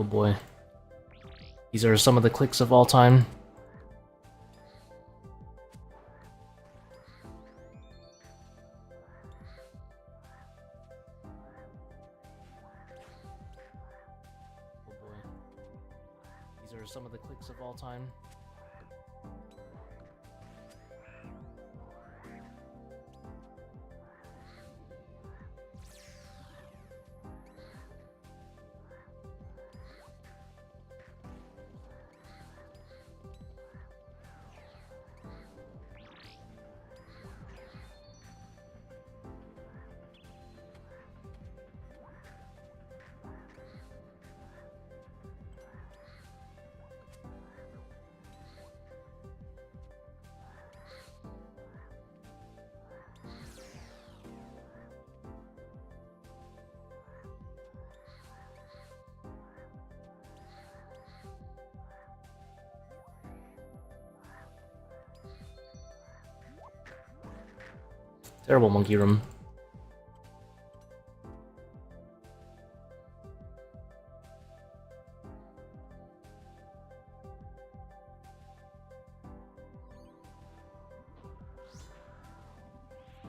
Oh boy. These are some of the clicks of all time. Oh boy. These are some of the clicks of all time. Terrible monkey room.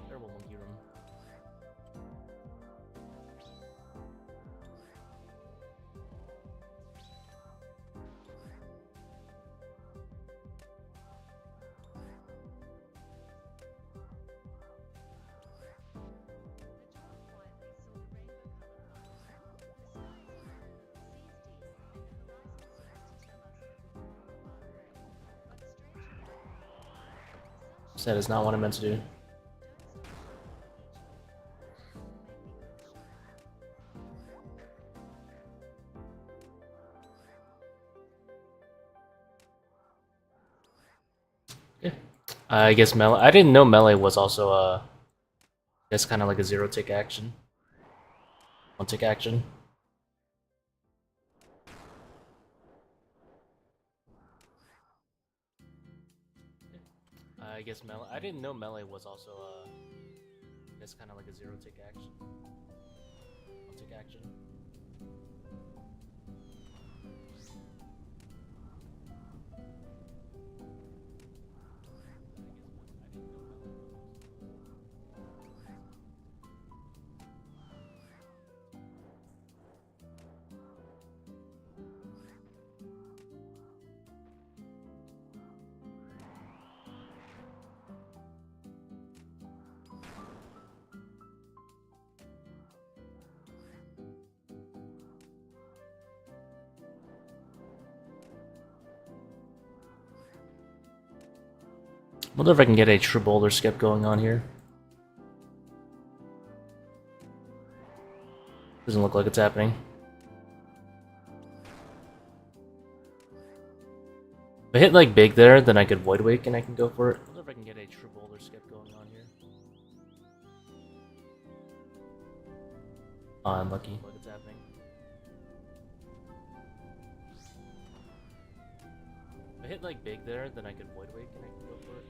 Terrible monkey room. That is not what I meant to do. Okay. I guess melee. I didn't know melee was also that's kind of like a zero tick action. One tick action. I guess melee. I didn't know melee was also that's kind of like a zero tick action. One tick action. Wonder if I can get a true boulder skip going on here. Doesn't look like it's happening. If I hit like big there, then I could void wake and I can go for it. Wonder if I can get a true boulder skip going on here. Oh, unlucky. Look, it's happening. If I hit like big there, then I could void wake and I can go for it.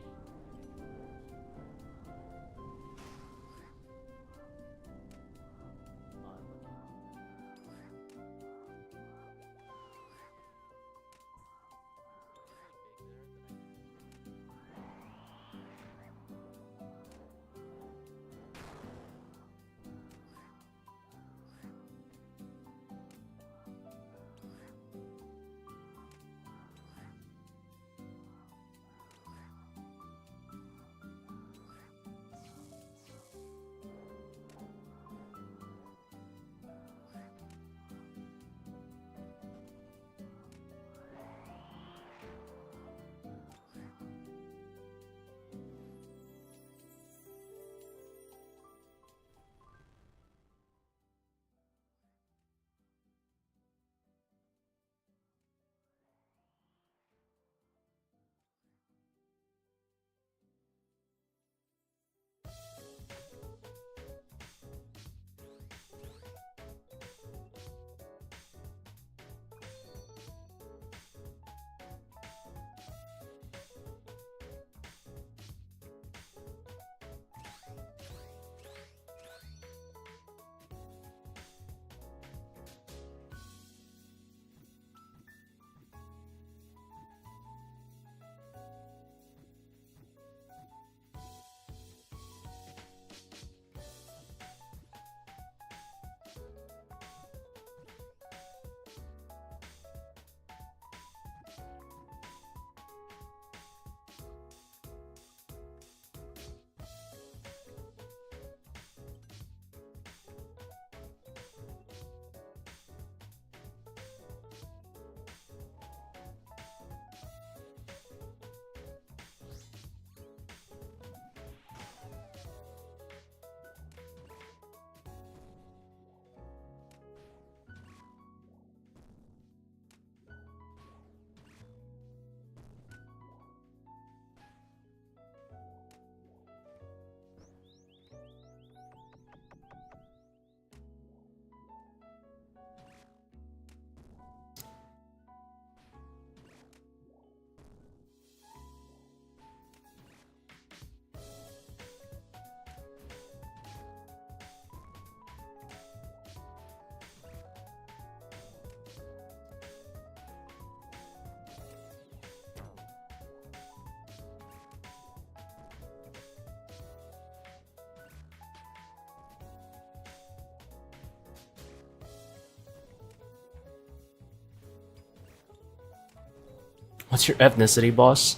What's your ethnicity, boss?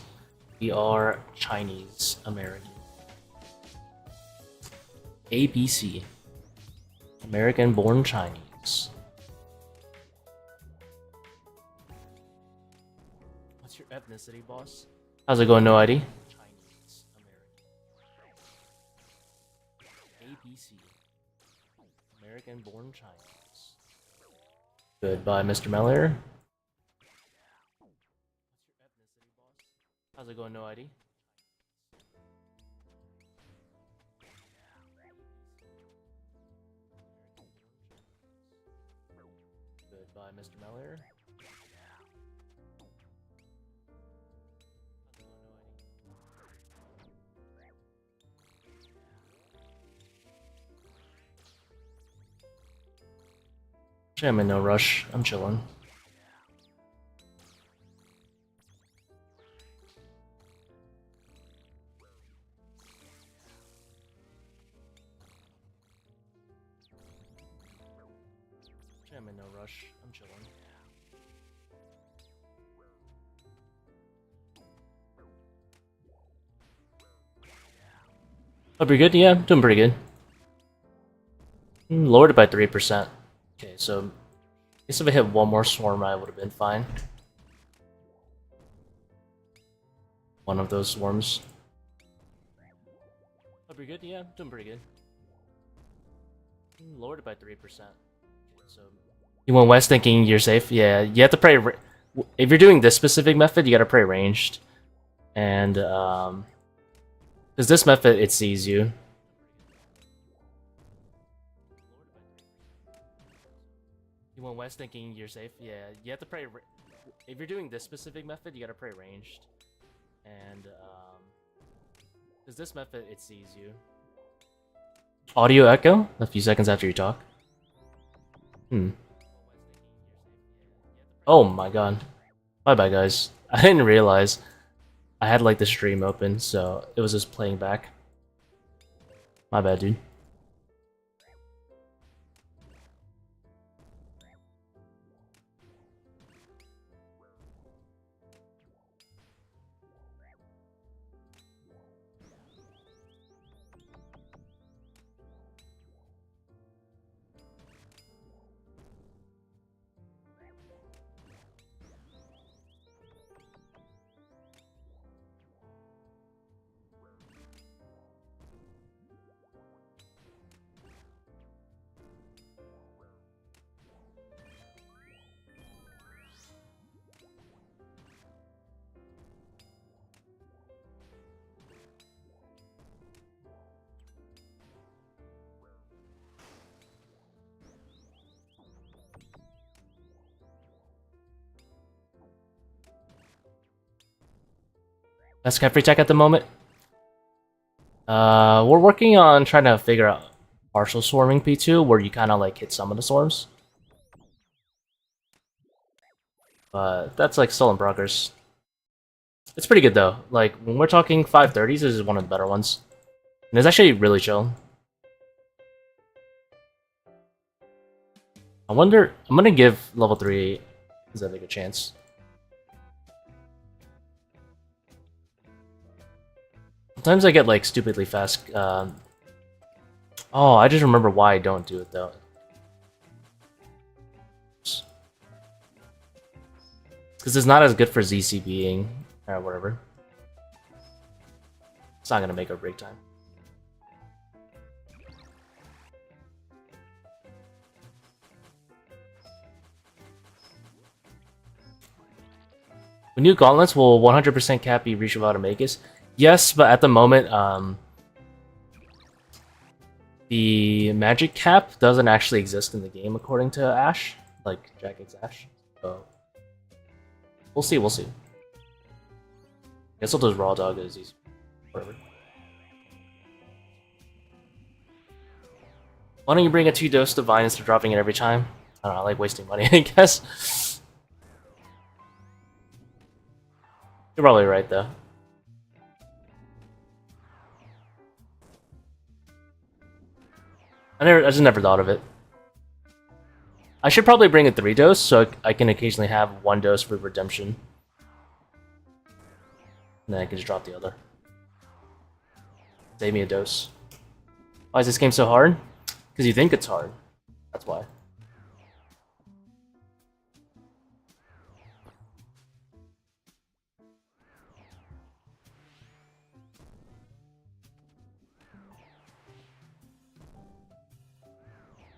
We are Chinese American. ABC. American born Chinese. What's your ethnicity, boss? How's it going, no ID? Chinese American. ABC. American born Chinese. Goodbye, Mr. Meller. How's it going, no ID? Goodbye, Mr. Meller. Actually, I'm in no rush. I'm chilling. I'm in no rush. I'm chilling. Hope you're good? Yeah, doing pretty good. Lowered it by 3%. Okay, so I guess if I hit one more swarm, I would have been fine. One of those swarms. Hope you're good? Yeah, doing pretty good. Lowered it by 3%. Okay, so you went west thinking you're safe? Yeah, you have to pray. If you're doing this specific method, you gotta pray ranged. And, because this method, it sees you. You went west thinking you're safe? Yeah, you have to pray. If you're doing this specific method, you gotta pray ranged. And, because this method, it sees you. Audio echo? A few seconds after you talk. Oh my god. Bye bye, guys. I didn't realize I had like the stream open, so it was just playing back. My bad, dude. That's free tech at the moment. We're working on trying to figure out partial swarming P2, where you kind of like hit some of the swarms. But that's like still in progress. It's pretty good though. Like when we're talking 530s, this is one of the better ones. And it's actually really chill. I wonder, I'm gonna give level 3 is that like a chance. Sometimes I get like stupidly fast. Oh, I just remember why I don't do it though. Because it's not as good for ZCBing or whatever. It's not gonna make or break time. When new gauntlets will 100% cap be reached without a Magus? Yes, but at the moment, the magic cap doesn't actually exist in the game according to Ash, like Jack X Ash. So we'll see, we'll see. Guess I'll just raw dog as easy. Whatever. Why don't you bring a 2-dose divine instead of dropping it every time? I don't know, I like wasting money, I guess. You're probably right though. I just never thought of it. I should probably bring a 3-dose so I can occasionally have 1 dose for redemption. And then I can just drop the other. Save me a dose. Why is this game so hard? Because you think it's hard. That's why.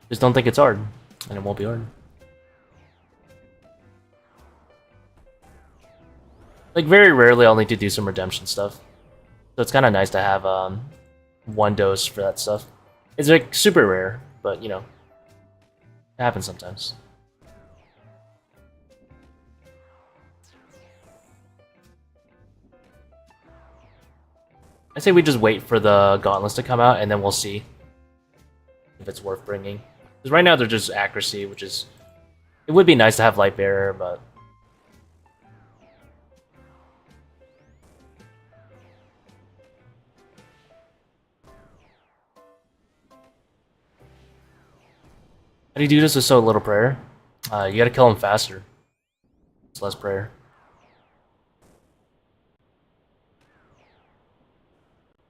Just don't think it's hard, and it won't be hard. Like, very rarely I'll need to do some redemption stuff. So it's kind of nice to have one dose for that stuff. It's like super rare, but you know, it happens sometimes. I say we just wait for the gauntlets to come out, and then we'll see if it's worth bringing. Because right now they're just accuracy, which is... It would be nice to have Light Bearer, but... How do you do this with so little prayer? You gotta kill him faster. It's less prayer.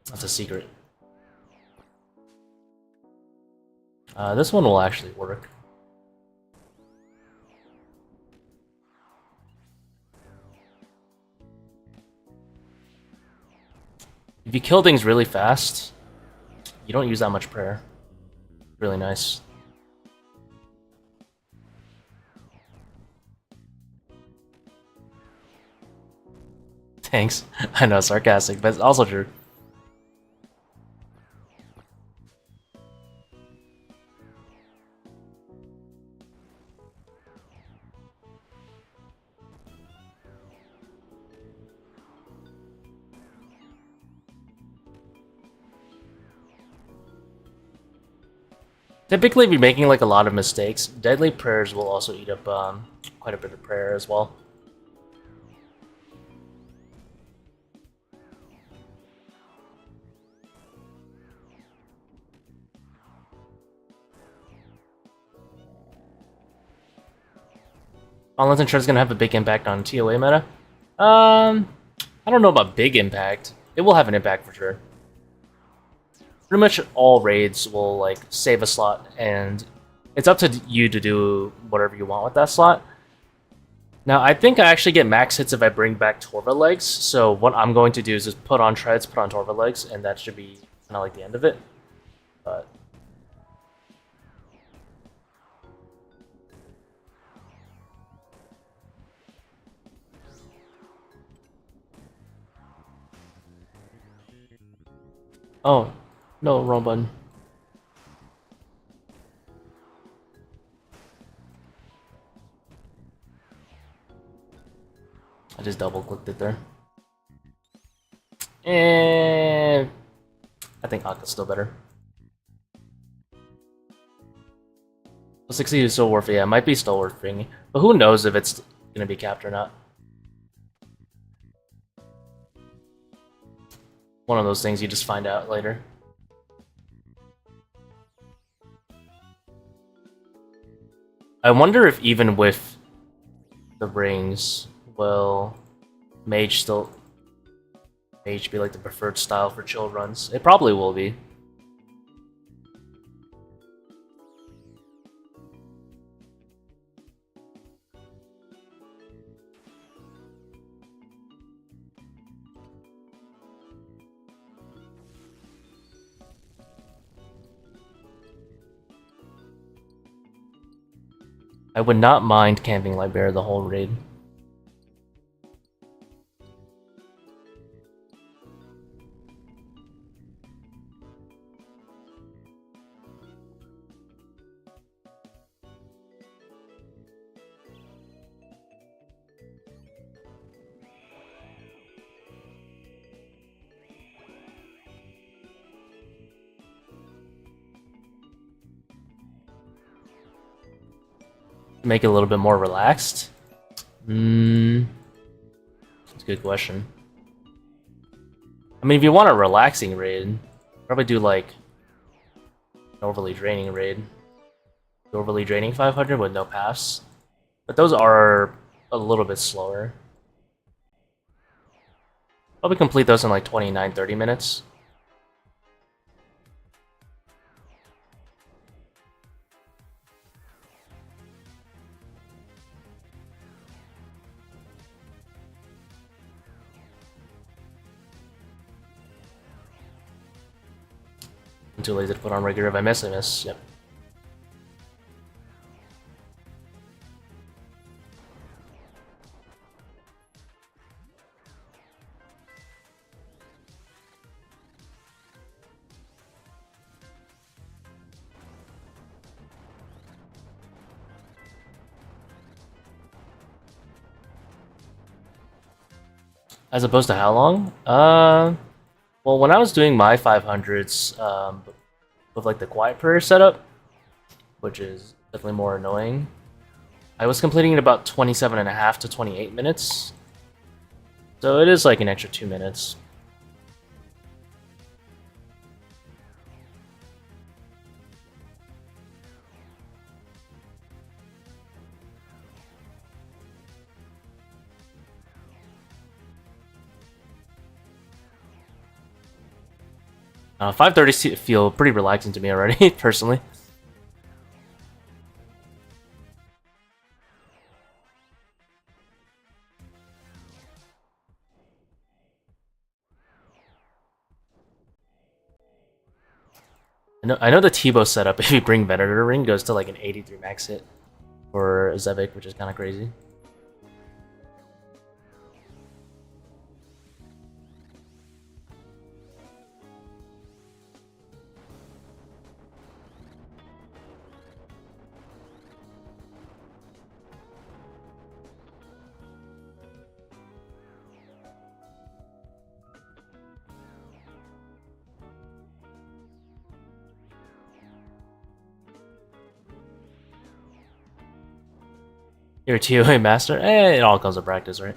That's a secret. This one will actually work. If you kill things really fast, you don't use that much prayer. Really nice. Thanks. I know, sarcastic, but it's also true. Typically, if you're making like a lot of mistakes, deadly prayers will also eat up quite a bit of prayer as well. Online and is gonna have a big impact on ToA meta. I don't know about big impact. It will have an impact for sure. Pretty much all raids will like save a slot, and it's up to you to do whatever you want with that slot. Now, I think I actually get max hits if I bring back Torva legs, so what I'm going to do is just put on treads, put on Torva legs, and that should be kind of like the end of it. But oh, no, wrong button. I just double clicked it there. And I think Aka's still better. 60 is still worth it. Yeah, it might be still worth bringing. But who knows if it's going to be capped or not. One of those things you just find out later. I wonder if even with the rings, will Mage be like the preferred style for chill runs? It probably will be. I would not mind camping Lightbearer the whole raid. Make it a little bit more relaxed? That's a good question. I mean, if you want a relaxing raid, probably do like an overly draining raid. Overly draining 500 with no pass. But those are a little bit slower. Probably complete those in like 29, 30 minutes. I'm too lazy to put on regular. If I miss, I miss. Yep. As opposed to how long? Well, when I was doing my 500s, with like the quiet prayer setup, which is definitely more annoying, I was completing in about 27.5 to 28 minutes. So it is like an extra 2 minutes. 5:30 feel pretty relaxing to me already, personally. I know the T-bow setup, if you bring Venator Ring, goes to like an 83 max hit for Zevik, which is kind of crazy. You're a ToA master? It all comes to practice, right?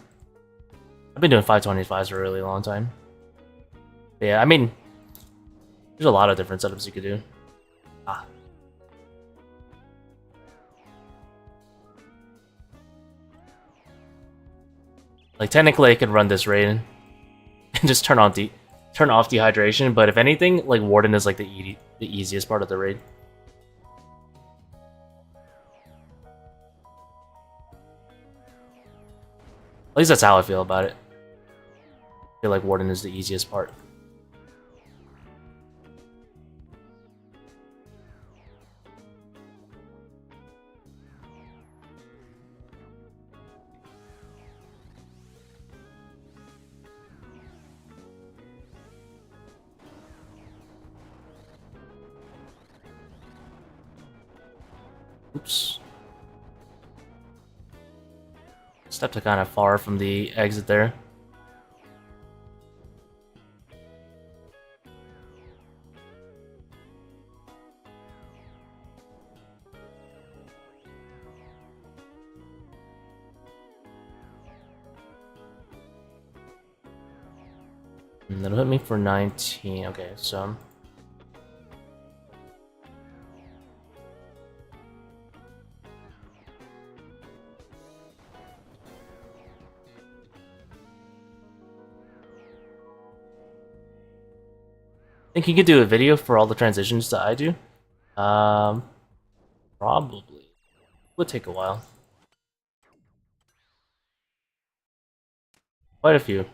I've been doing 525s for a really long time. But yeah, I mean, there's a lot of different setups you could do. Like technically, I could run this raid and just turn off dehydration. But if anything, like Warden is like the easiest part of the raid. At least that's how I feel about it. I feel like Warden is the easiest part. Oops. Stepped kind of far from the exit there. And that'll hit me for 19. Okay, so... I think you could do a video for all the transitions that I do. Probably. Would take a while. Quite a few.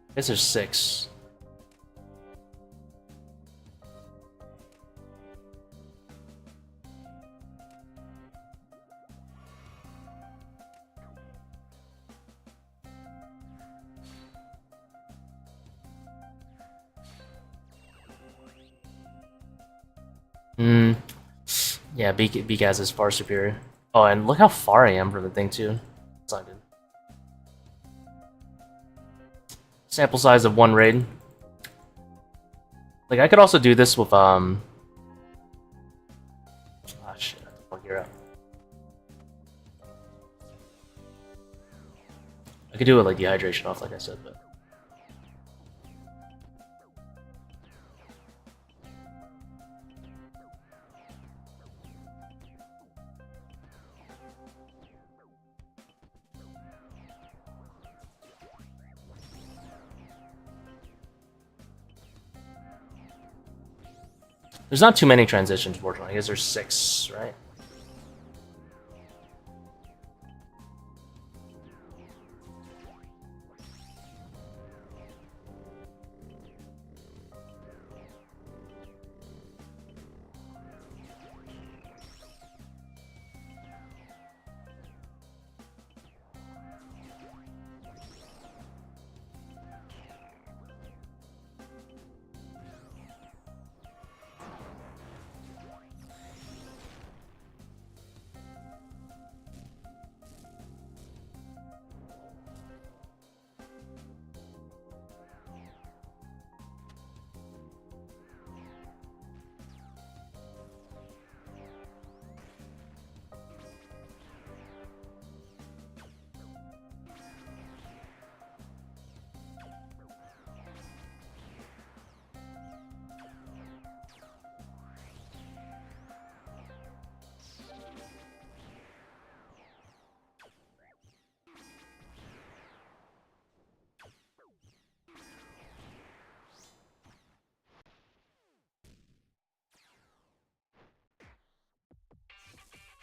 I guess there's 6. Yeah, Bclaws is far superior. Oh, and look how far I am from the thing too. That's not good. Sample size of 1 raid. Like I could also do this with shit, I have to gear up. I could do it like dehydration off, like I said, but. There's not too many transitions, fortunately. I guess there's 6, right?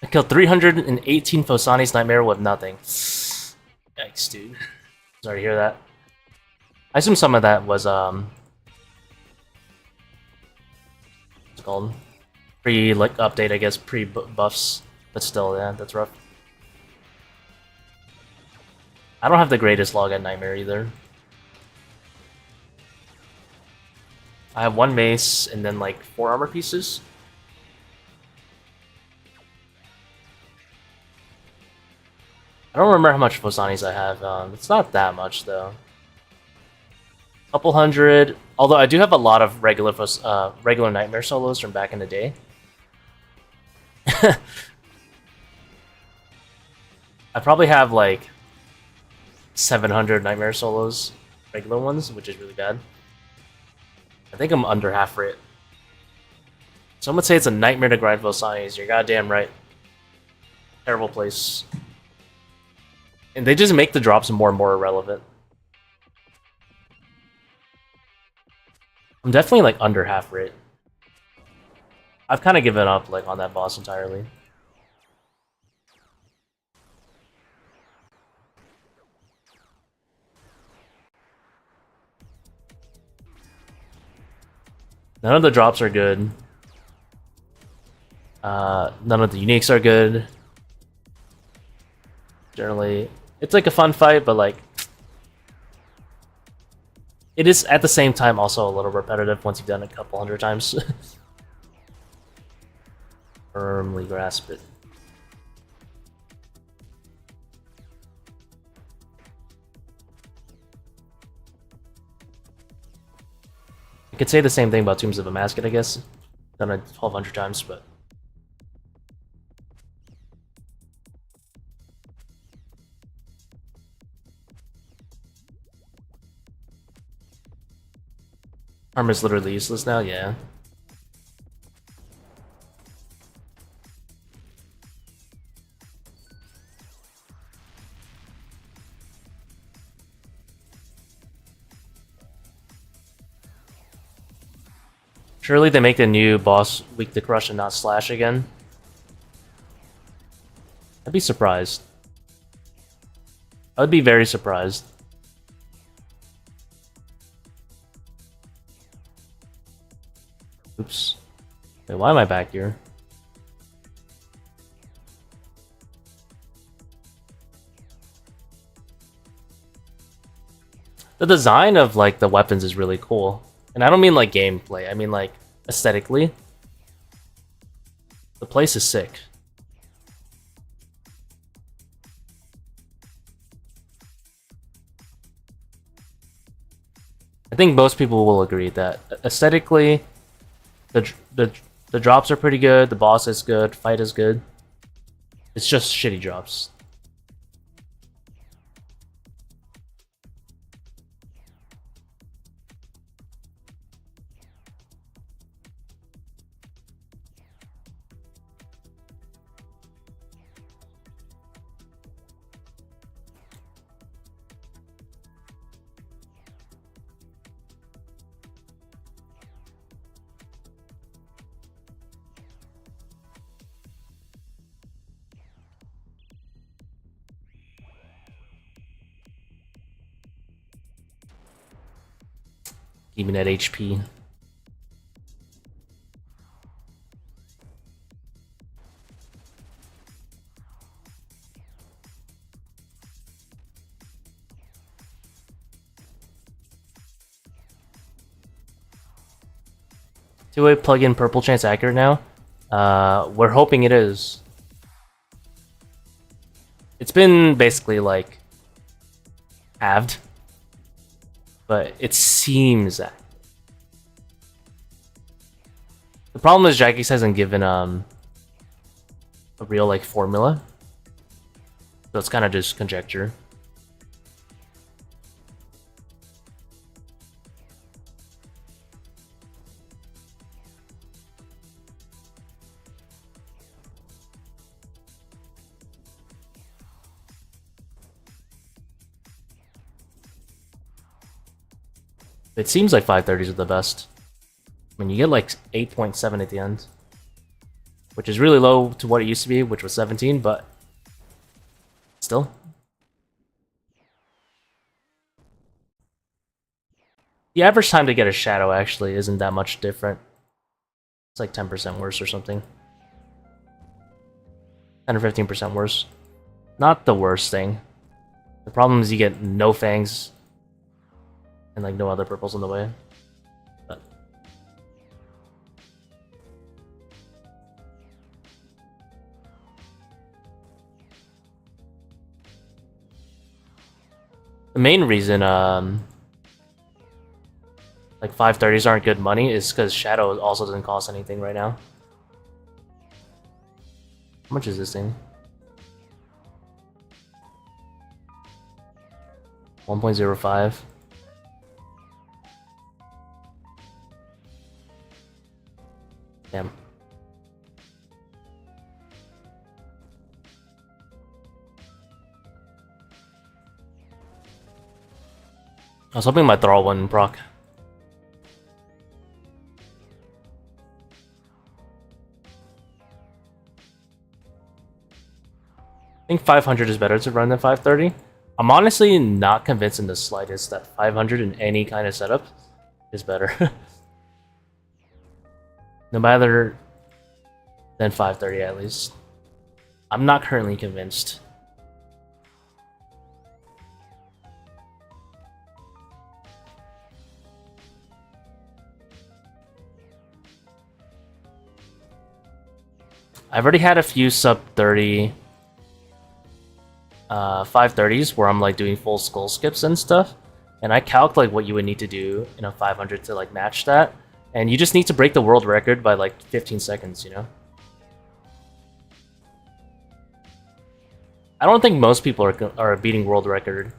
I killed 318 Phosani's Nightmare with nothing. Yikes, dude. Sorry to hear that. I assume some of that was, what's it called? Like, update, I guess, pre-buffs. But still, yeah, that's rough. I don't have the greatest log at Nightmare either. I have 1 mace and then, like, 4 armor pieces. I don't remember how much Phosani's I have. It's not that much, though. Couple hundred. Although I do have a lot of regular Nightmare solos from back in the day. I probably have, like, 700 Nightmare solos. Regular ones, which is really bad. I think I'm under half rate. Someone say it's a nightmare to grind Phosani's. You're goddamn right. Terrible place. And they just make the drops more and more irrelevant. I'm definitely like under half rate. I've kind of given up like on that boss entirely. None of the drops are good. None of the uniques are good. Generally, it's like a fun fight, but like it is at the same time also a little repetitive once you've done it a couple hundred times. Firmly grasp it. I could say the same thing about Tombs of a Masket, I guess. Done it 1,200 times, but armor's literally useless now, yeah. Surely they make the new boss weak to crush and not slash again. I'd be surprised. I would be very surprised. Oops. Wait, why am I back here? The design of like the weapons is really cool. And I don't mean like gameplay, I mean like aesthetically. The place is sick. I think most people will agree that aesthetically the drops are pretty good, the boss is good, fight is good. It's just shitty drops. keeping that HP. Two-way plug-in purple chance accurate now. We're hoping it is. It's been basically like halved, but it seems that the problem is Jagex hasn't given a real like formula, so it's kind of just conjecture. It seems like 530s are the best. I mean, you get like 8.7 at the end, which is really low to what it used to be, which was 17, but still. The average time to get a shadow actually isn't that much different. It's like 10% worse or something. 10 or 15% worse. Not the worst thing. The problem is you get no fangs and like no other purples in the way. But the main reason like 530s aren't good money is because Shadow also doesn't cost anything right now. How much is this thing? 1.05. Damn. I was hoping my Thrall wouldn't proc. I think 500 is better to run than 530. I'm honestly not convinced in the slightest that 500 in any kind of setup is better. No matter than 530 at least. I'm not currently convinced. I've already had a few sub 30 530s where I'm like doing full skull skips and stuff, and I calc like what you would need to do in a 500 to like match that, and you just need to break the world record by like 15 seconds, you know? I don't think most people are beating world record.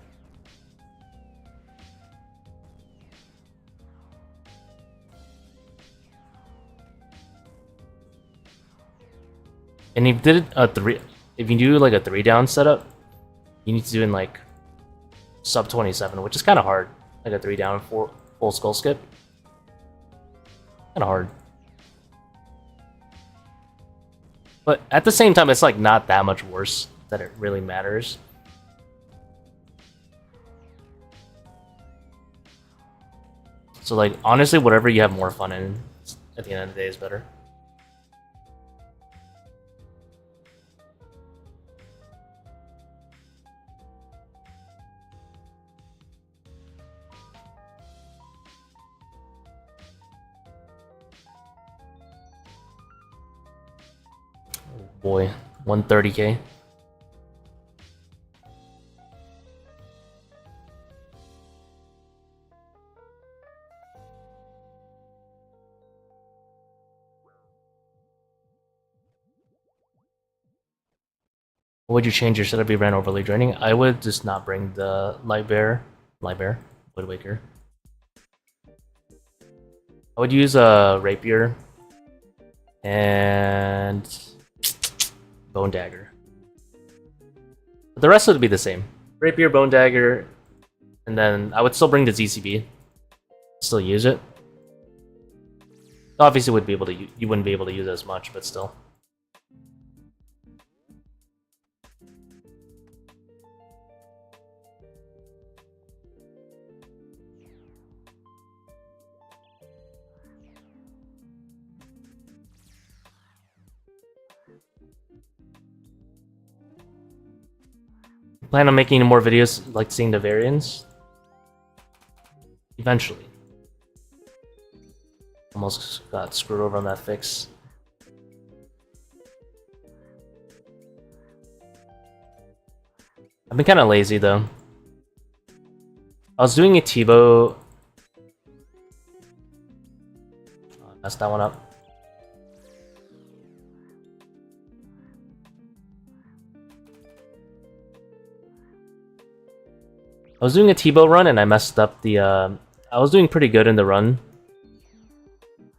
And if you do like a 3 down setup, you need to do in like sub 27, which is kind of hard. Like a 3 down full skull skip. Kind of hard. But at the same time, it's like not that much worse that it really matters. So like honestly, whatever you have more fun in at the end of the day is better. Boy, 130k. Would you change your setup if you ran overly draining? I would just not bring the Woodwaker. I would use a Rapier and Bone Dagger. But the rest would be the same. Rapier, Bone Dagger, and then I would still bring the ZCB. Still use it. Obviously, you wouldn't be able to use it as much, but still. Plan on making more videos like seeing the variants? Eventually. Almost got screwed over on that fix. I've been kind of lazy though. I was doing a T-bow. Messed that one up. I was doing a T-bow run and I messed up the. I was doing pretty good in the run.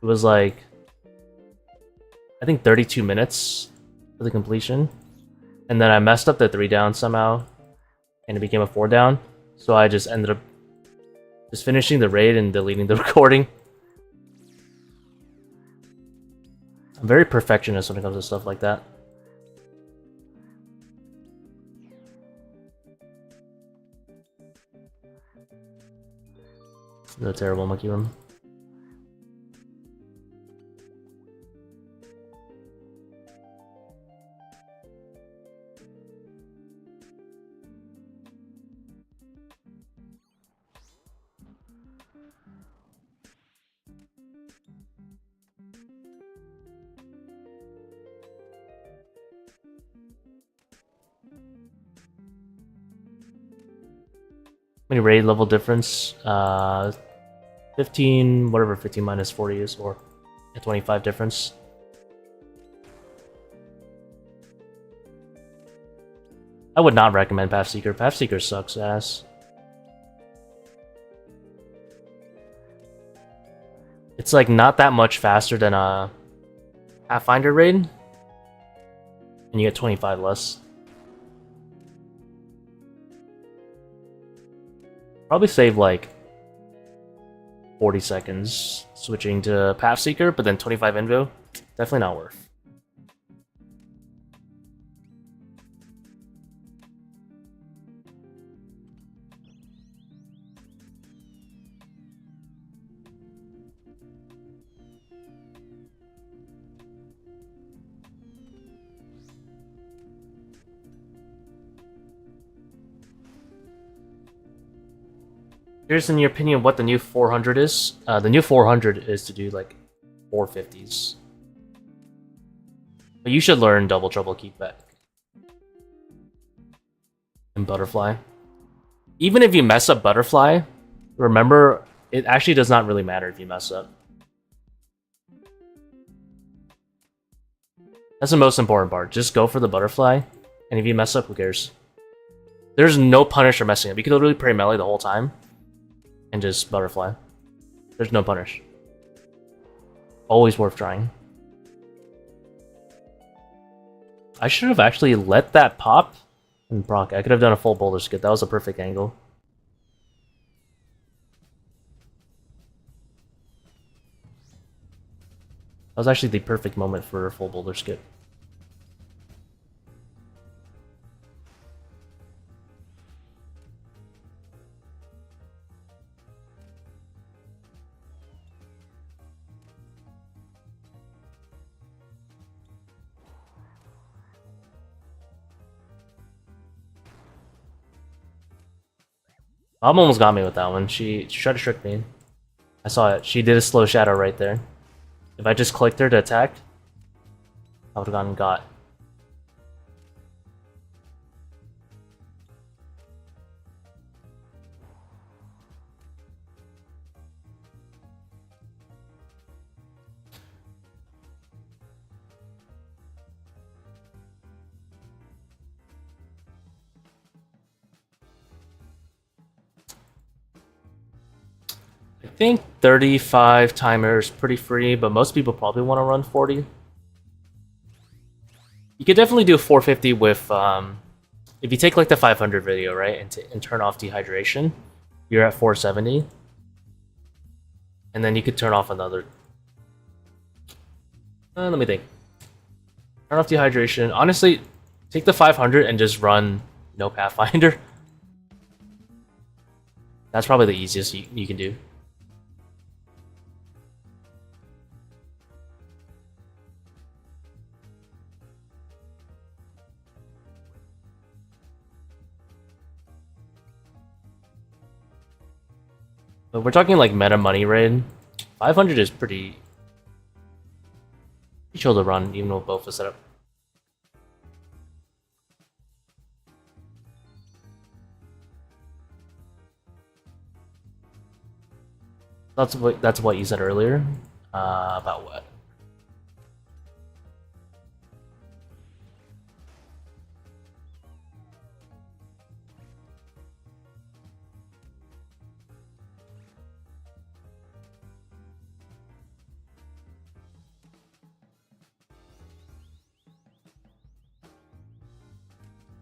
It was like, I think 32 minutes for the completion, and then I messed up the 3 down somehow, and it became a 4 down. So I just ended up just finishing the raid and deleting the recording. I'm very perfectionist when it comes to stuff like that. No terrible monkey room. Many raid level difference? 15, whatever 15 minus 40 is, or a 25 difference. I would not recommend Pathseeker. Pathseeker sucks ass. It's like not that much faster than a Pathfinder raid, and you get 25 less. Probably save like 40 seconds switching to Pathseeker, but then 25 invo, definitely not worth. Curious in your opinion what the new 400 is? The new 400 is to do like 450s. But you should learn Double Trouble Kickback. And Butterfly. Even if you mess up Butterfly, remember, it actually does not really matter if you mess up. That's the most important part. Just go for the Butterfly, and if you mess up, who cares? There's no punish for messing up. You could literally pray melee the whole time and just Butterfly. There's no punish. Always worth trying. I should have actually let that pop and proc. I could have done a full boulder skip. That was a perfect angle. That was actually the perfect moment for a full boulder skip. Bob almost got me with that one. She tried to trick me. I saw it. She did a slow shadow right there. If I just clicked her to attack, I would have gotten got. I think 35 timer is pretty free, but most people probably want to run 40. You could definitely do a 450 with, if you take like the 500 video, right, and turn off dehydration, you're at 470. And then you could turn off another. Let me think. Turn off dehydration. Honestly, take the 500 and just run no Pathfinder. That's probably the easiest you can do. But we're talking like meta money raid. 500 is pretty chill to run, even with both the setup. That's what you said earlier. About what?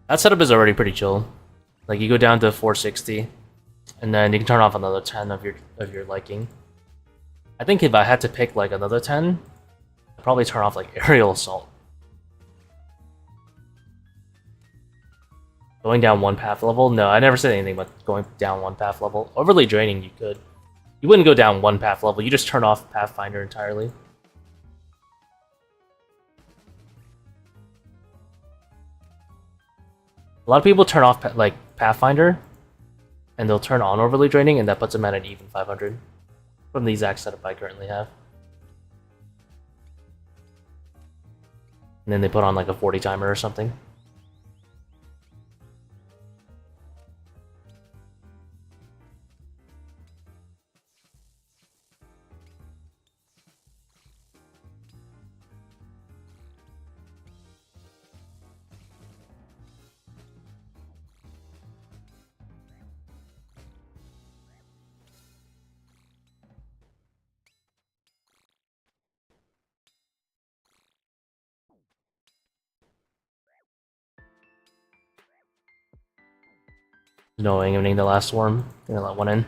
That setup is already pretty chill. Like you go down to 460, and then you can turn off another 10 of your liking. I think if I had to pick like another 10, I'd probably turn off like aerial assault. Going down one path level? No, I never said anything about going down one path level. Overly draining, you could. You wouldn't go down one path level. You just turn off Pathfinder entirely. A lot of people turn off like Pathfinder, and they'll turn on overly draining, and that puts them at an even 500 from the exact setup I currently have. And then they put on like a 40 timer or something. No aiming the last swarm. Gonna let one in.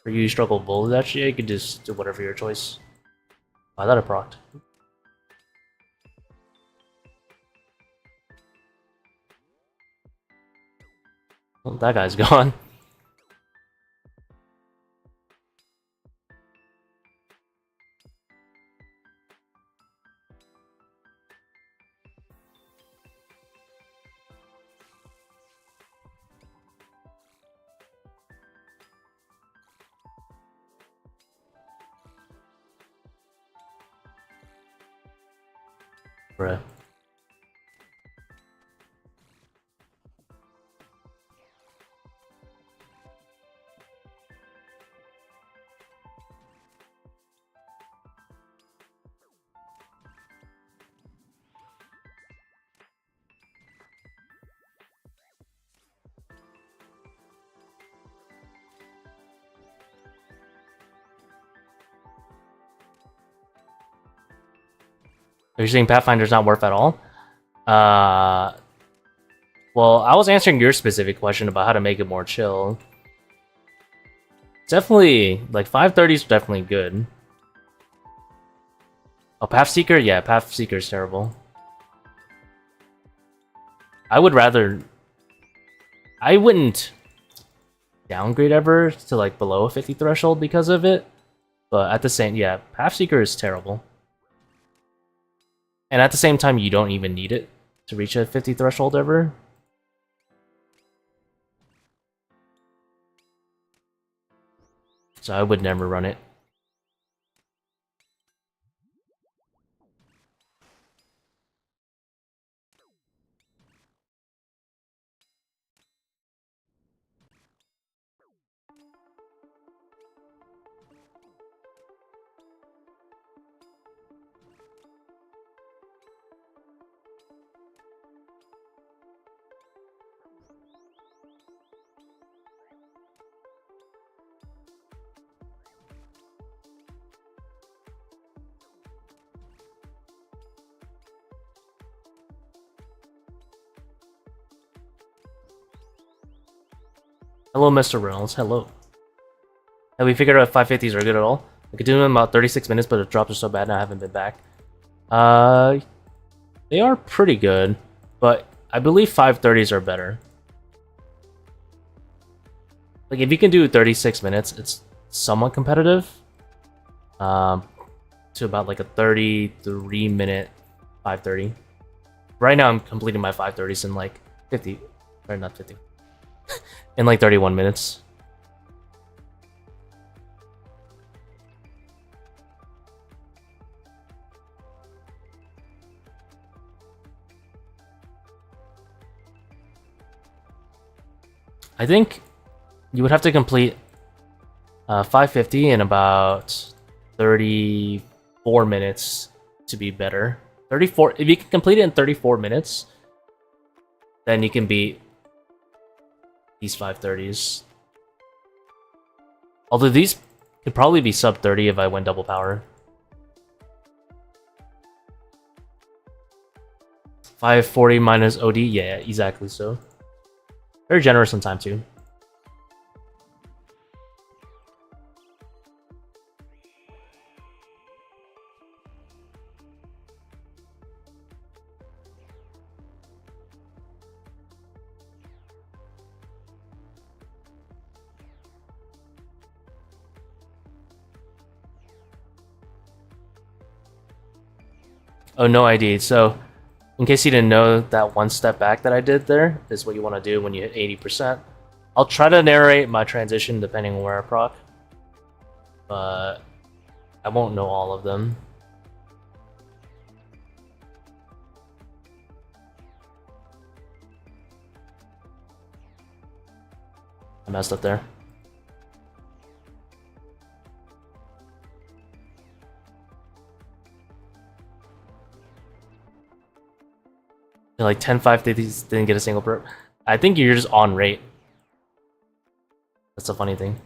For you struggle bullets actually, you could just do whatever your choice. I thought it procced. Well, that guy's gone. Bruh. Are you saying Pathfinder's not worth at all? Well, I was answering your specific question about how to make it more chill. Definitely, like 530 is definitely good. Oh, Pathseeker? Yeah, Pathseeker is terrible. I would rather... I wouldn't downgrade ever to like below a 50 threshold because of it. But at the same... Yeah, Pathseeker is terrible. And at the same time, you don't even need it to reach a 50 threshold ever. So I would never run it. Hello, Mr. Reynolds. Hello. Have we figured out if 550s are good at all? I could do them in about 36 minutes, but the drops are so bad now I haven't been back. They are pretty good, but I believe 530s are better. Like, if you can do 36 minutes, it's somewhat competitive. To about like a 33-minute 530. Right now, I'm completing my 530s in like 50, or not 50. In like 31 minutes. I think you would have to complete 550 in about 34 minutes to be better. 34. If you can complete it in 34 minutes, then you can beat these 530s. Although these could probably be sub 30 if I went double power. 540 minus OD, yeah, exactly so. Very generous on time too. Oh, no ID. So, in case you didn't know, that one step back that I did there is what you want to do when you hit 80%. I'll try to narrate my transition depending on where I proc, but I won't know all of them. I messed up there. Like 10-5 didn't get a single perp. I think you're just on rate. That's the funny thing.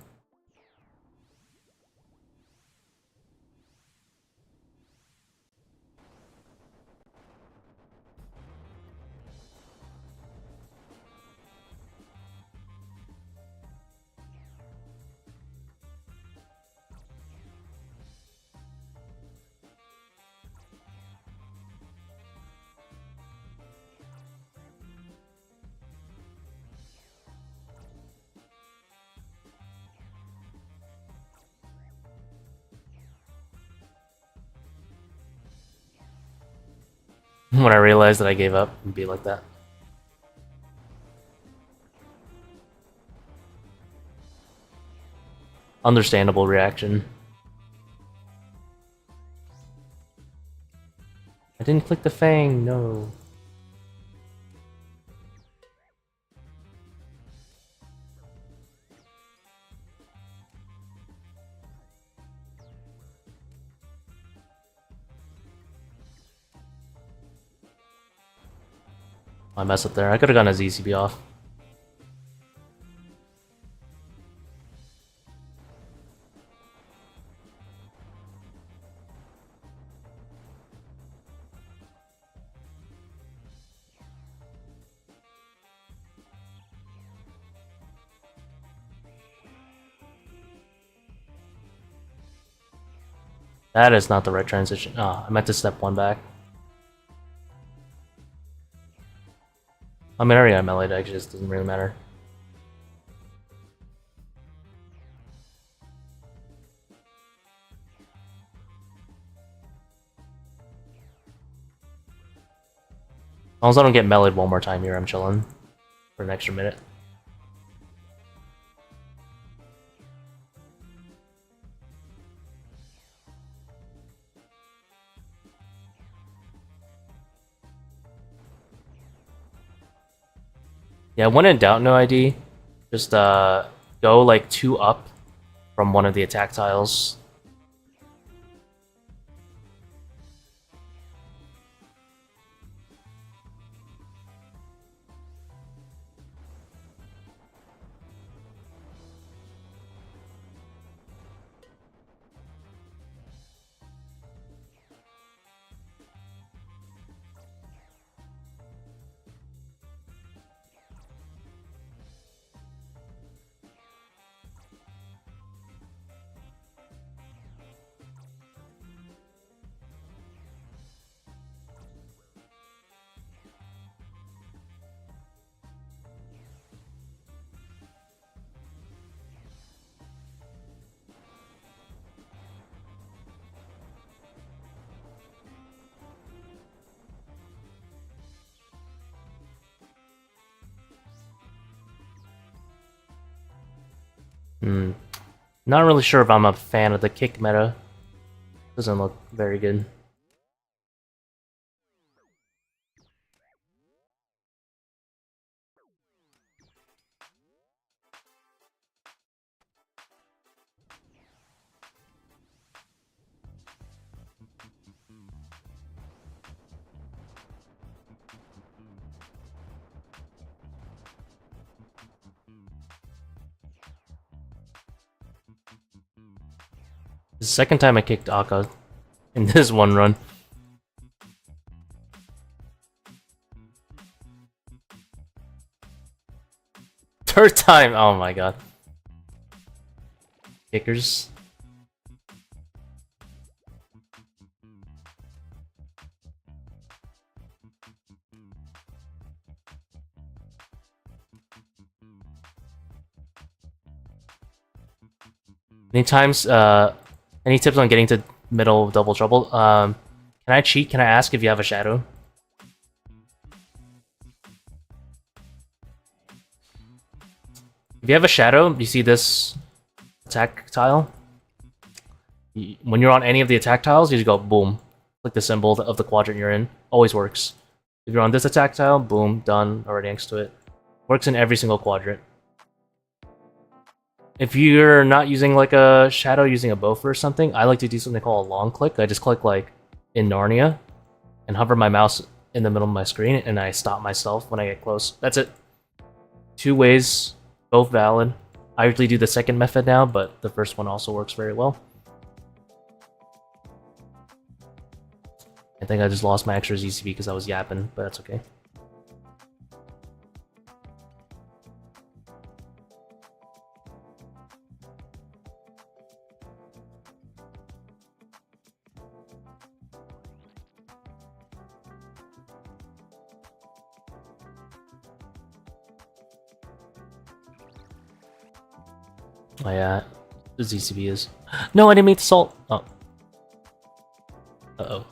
When I realized that I gave up and be like that. Understandable reaction. I didn't click the fang, no. I messed up there. I could have gotten a ZCB off. That is not the right transition. Oh, I meant to step one back. I mean, I already have melee deck, it just doesn't really matter. As long as I don't get meleeed one more time here, I'm chilling for an extra minute. Yeah, when in doubt, no ID. Just go like 2 up from one of the attack tiles. Not really sure if I'm a fan of the kick meta. Doesn't look very good. The second time I kicked Akka in this one run. Third time! Oh my god. Kickers. Any tips on getting to middle double trouble? Can I cheat? Can I ask if you have a shadow? If you have a shadow, you see this attack tile? When you're on any of the attack tiles, you just go boom. Click the symbol of the quadrant you're in. Always works. If you're on this attack tile, boom, done, already next to it. Works in every single quadrant. If you're not using like a shadow, using a boffer or something, I like to do something called a long click. I just click like in Narnia and hover my mouse in the middle of my screen and I stop myself when I get close. That's it. 2 ways, both valid. I usually do the second method now, but the first one also works very well. I think I just lost my extra ZCB because I was yapping, but that's okay. Oh yeah, the ZCB is... No, I didn't mean to salt! Oh. Uh-oh.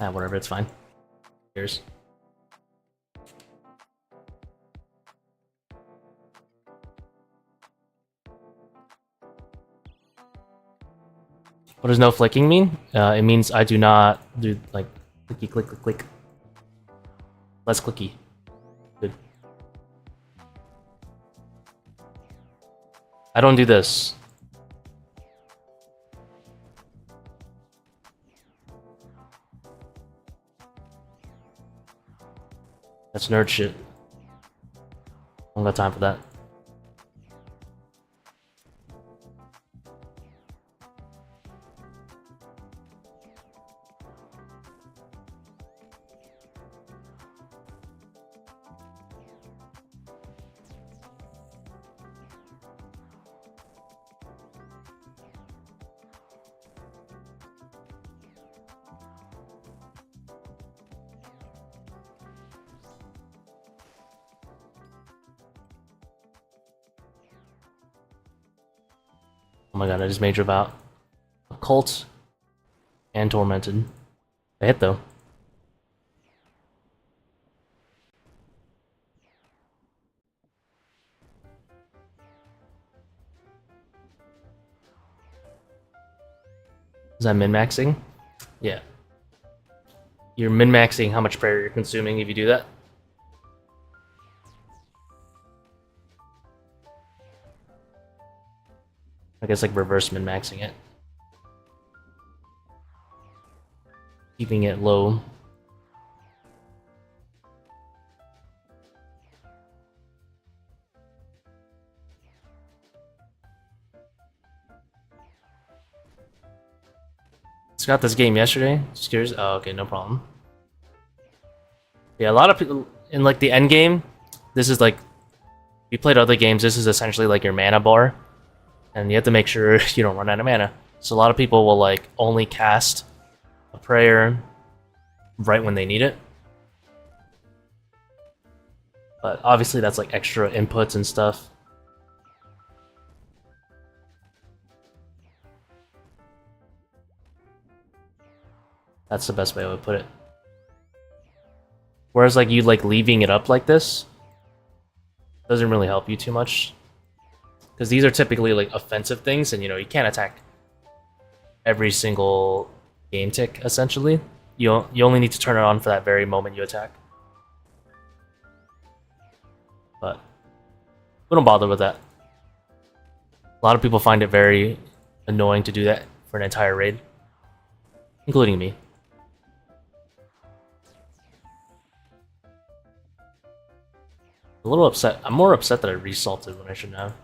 Ah, whatever, it's fine. Cheers. What does no flicking mean? It means I do not do, like, clicky, click, click, click. Less clicky. Good. I don't do this. That's nerd shit. I don't got time for that. Oh my god, I just major about Occult and Tormented. I hit though. Is that min-maxing? Yeah. You're min-maxing how much prayer you're consuming if you do that. I guess like reverse min-maxing it. Keeping it low. Just got this game yesterday. Just curious. Oh, okay, no problem. Yeah, a lot of people in like the end game. This is like, if you played other games, this is essentially like your mana bar, and you have to make sure you don't run out of mana. So a lot of people will like only cast a prayer right when they need it. But obviously that's like extra inputs and stuff. That's the best way I would put it. Whereas like you like leaving it up like this doesn't really help you too much. Because these are typically like offensive things, and you know, you can't attack every single game tick essentially. You only need to turn it on for that very moment you attack. But we don't bother with that. A lot of people find it very annoying to do that for an entire raid, including me. a little upset. I'm more upset that I resalted when I shouldn't have.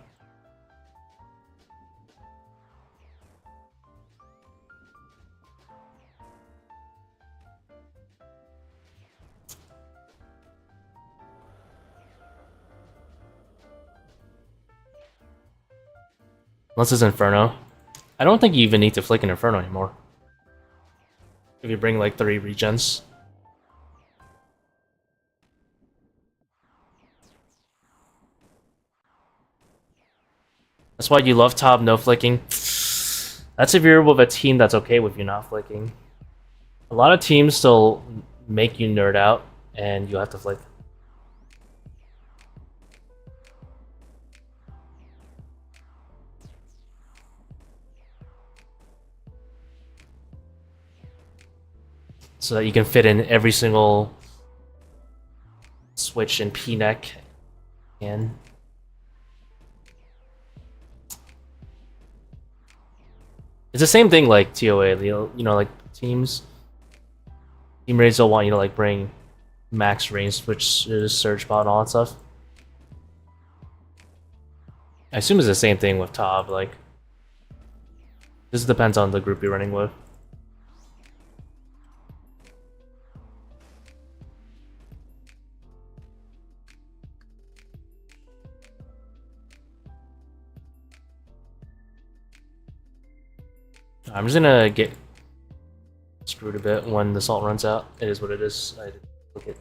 Unless it's Inferno. I don't think you even need to flick an Inferno anymore. If you bring like 3 regens. That's why you love top no flicking. That's if you're with a team that's okay with you not flicking. A lot of teams still make you nerd out and you have to flick. So that you can fit in every single switch and P-neck in. It's the same thing like ToA, you know, like teams. Team raids will want you to like bring max range switches, surge pot, and all that stuff. I assume it's the same thing with top, like this depends on the group you're running with. I'm just gonna get screwed a bit when the salt runs out. It is what it is. I didn't look it.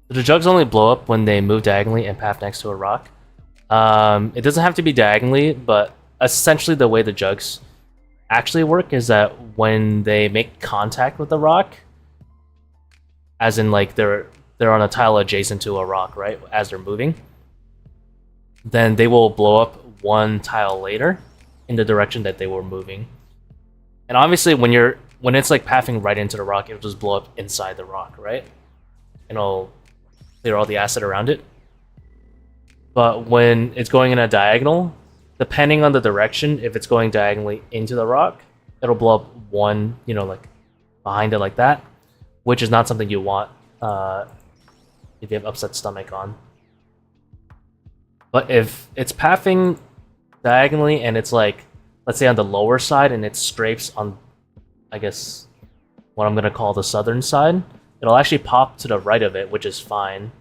The jugs only blow up when they move diagonally and path next to a rock. It doesn't have to be diagonally, but essentially the way the jugs actually work is that when they make contact with the rock, as in like they're on a tile adjacent to a rock, right, as they're moving, then they will blow up one tile later in the direction that they were moving. And obviously when it's like pathing right into the rock, it'll just blow up inside the rock, right? And it'll clear all the acid around it. But when it's going in a diagonal, depending on the direction, if it's going diagonally into the rock, it'll blow up one, you know, like behind it like that, which is not something you want if you have upset stomach on. But if it's pathing diagonally and it's like, let's say on the lower side and it scrapes on, I guess, what I'm going to call the southern side, it'll actually pop to the right of it, which is fine.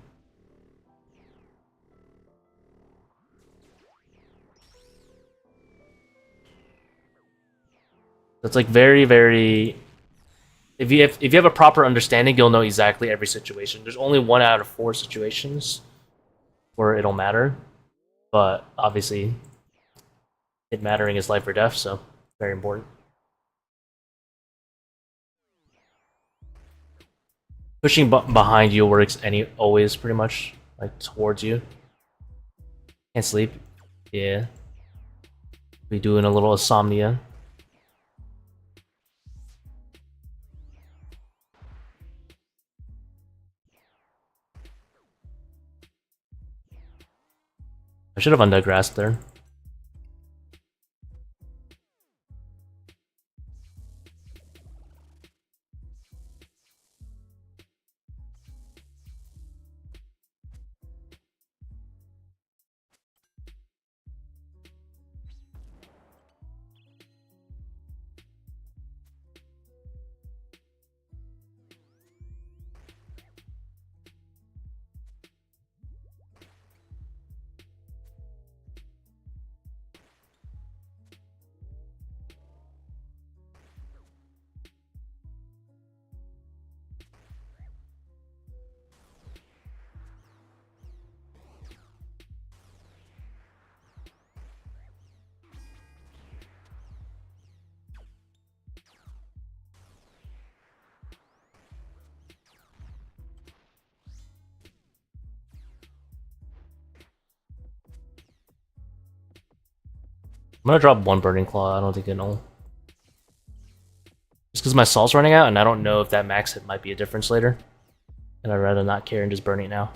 It's like very, very... If you have a proper understanding, you'll know exactly every situation. There's only 1 out of 4 situations where it'll matter, but obviously it mattering is life or death, so very important. Pushing behind you works always pretty much, like towards you. Can't sleep. Yeah. Be doing a little insomnia. I should have undug grass there. I'm gonna drop 1 Burning Claw, I don't think it'll. Just because my salt's running out, and I don't know if that max hit might be a difference later. And I'd rather not care and just burn it now.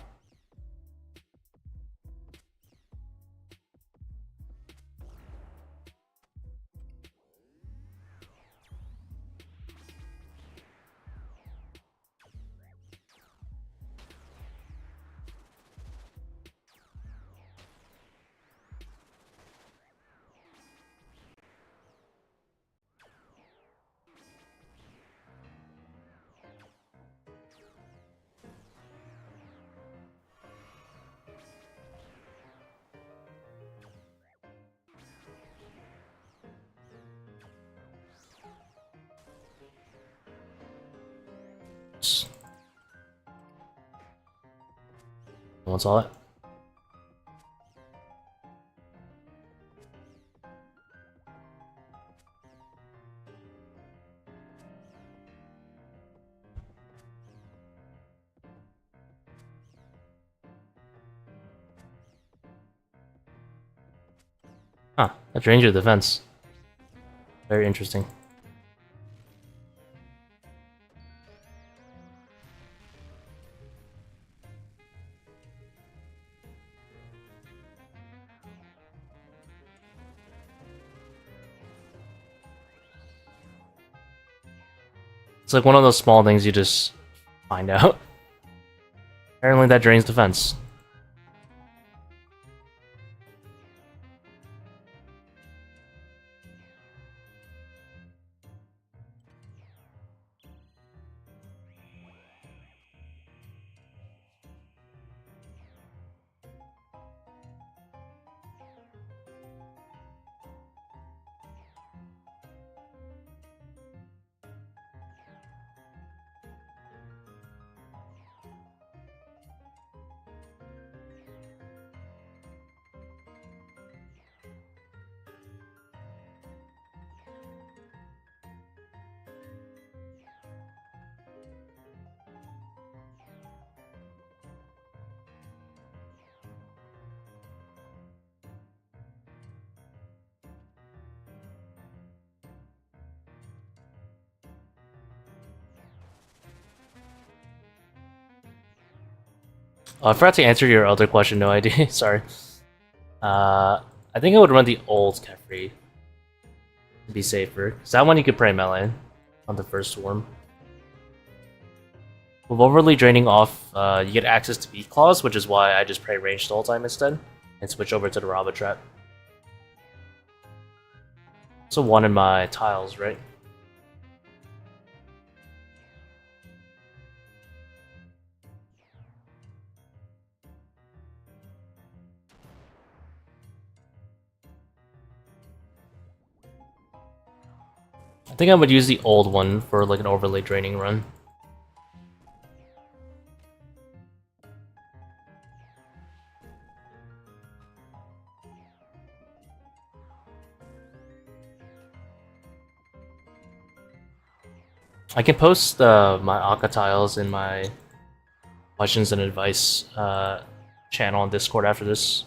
No one saw it. Huh, that drains your defense. Very interesting. It's like one of those small things you just find out. Apparently that drains defense. I forgot to answer your other question, no idea, sorry. I think I would run the old Kefri to be safer, because that one you could pray melee on the first swarm. With overly draining off, you get access to Bclaws, which is why I just pray ranged the whole time instead, and switch over to the Rabba trap. So one in my tiles, right? I think I would use the old one for like an overly draining run. I can post my Akka tiles in my questions and advice channel on Discord after this.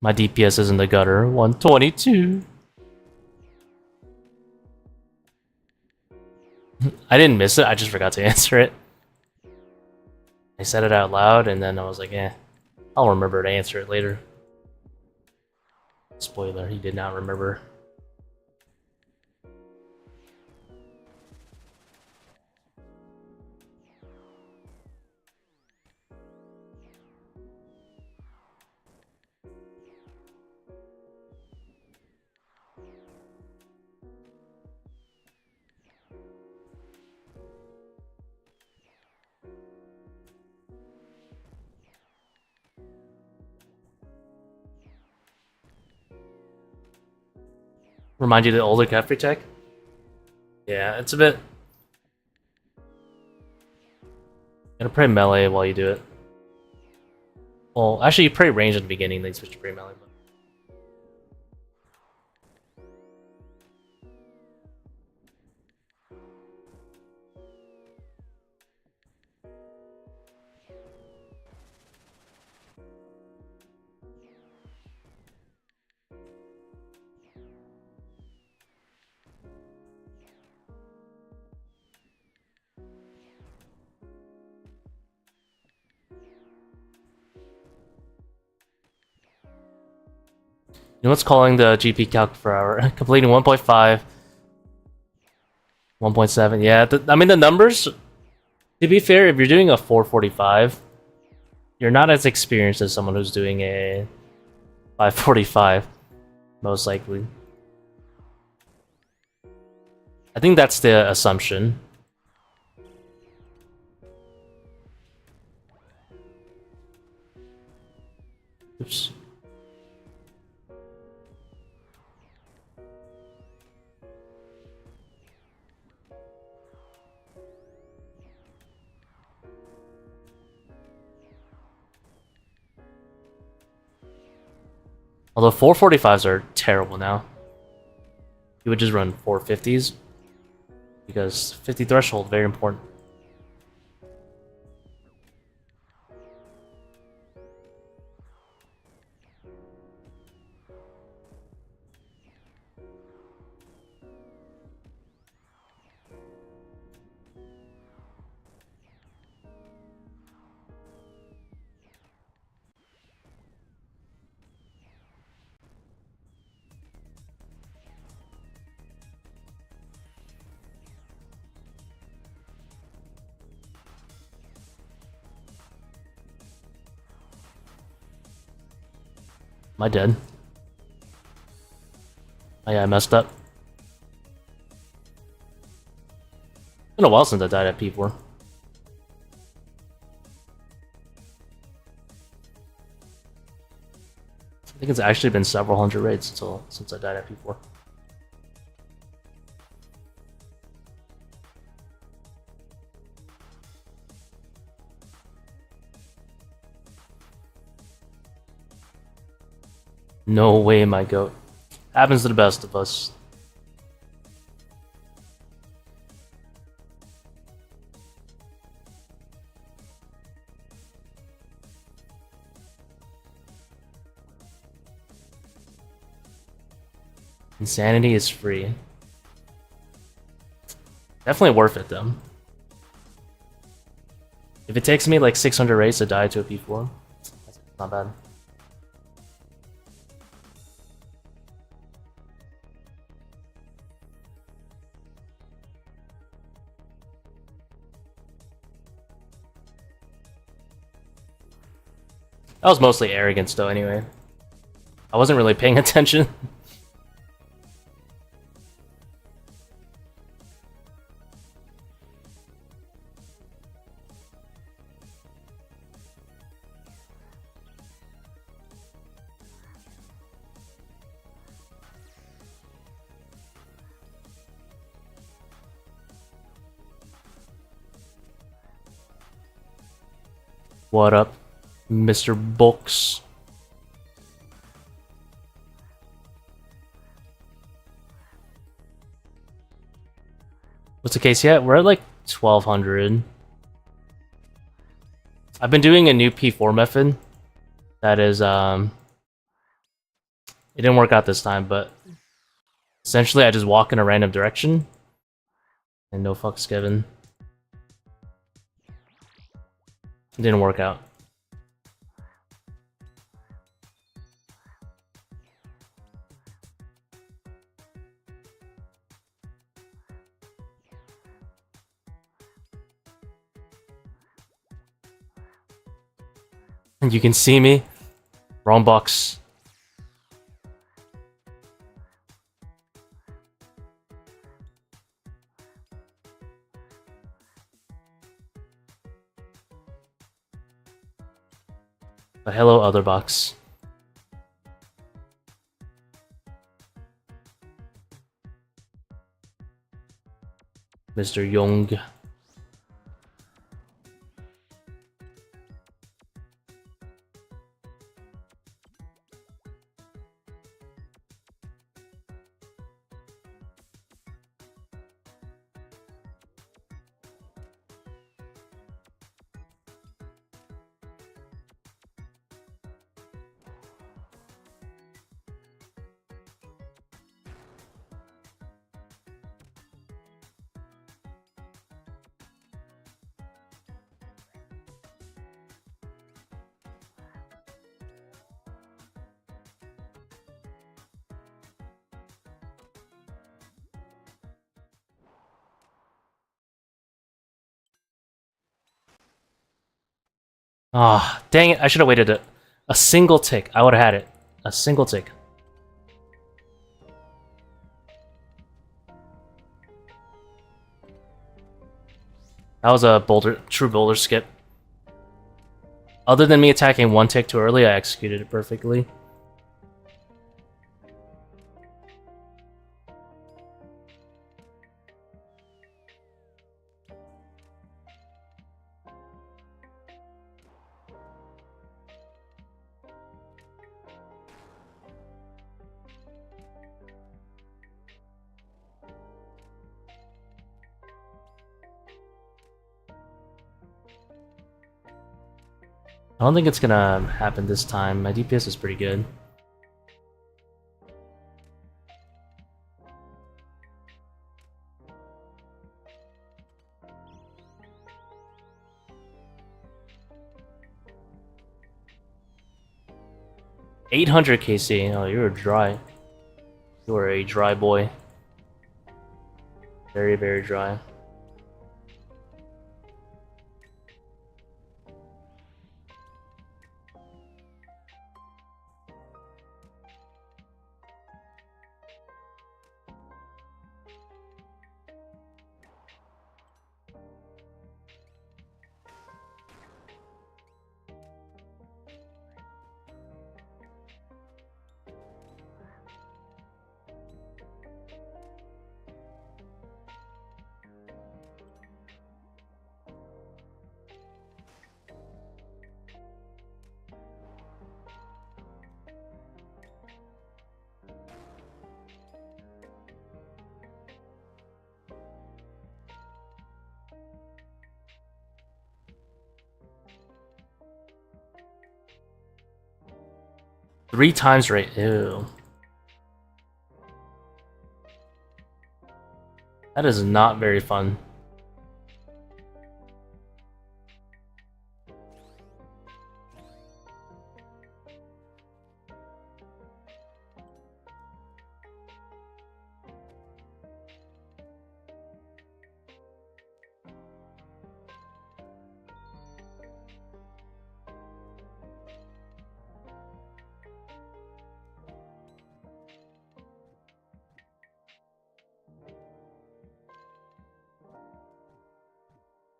My DPS is in the gutter, 122. I didn't miss it, I just forgot to answer it. I said it out loud and then I was like, I'll remember to answer it later. Spoiler, he did not remember. Remind you of the older Kefri tech? Yeah, it's a bit... Gotta pray melee while you do it. Well, actually you pray range at the beginning, then you switch to pray melee. But... You know what's calling the GP calc per hour? Completing 1.5, 1.7. Yeah, I mean the numbers, to be fair, if you're doing a 445, you're not as experienced as someone who's doing a 545, most likely. I think that's the assumption. Oops. Although 445s are terrible now. You would just run 450s. Because 50 threshold, very important. Am I dead? Oh yeah, I messed up. It's been a while since I died at P4. I think it's actually been several hundred raids since I died at P4. No way, my goat. Happens to the best of us. Insanity is free. Definitely worth it, though. If it takes me like 600 raids to die to a P4, that's not bad. That was mostly arrogance, though, anyway. I wasn't really paying attention. What up, Mr. Books? What's the case yet? We're at like 1200. I've been doing a new P4 method that is, it didn't work out this time, but essentially I just walk in a random direction and no fucks given. It didn't work out. And you can see me. Wrong box. But hello, other box. Mr. Young. Ah, oh, dang it. I should have waited a single tick. I would have had it. A single tick. That was a true boulder skip. Other than me attacking one tick too early, I executed it perfectly. I don't think it's gonna happen this time. My DPS is pretty good. $800 KC. Oh, you're dry. You are a dry boy. Very, very dry. Three times rate. Ew. That is not very fun.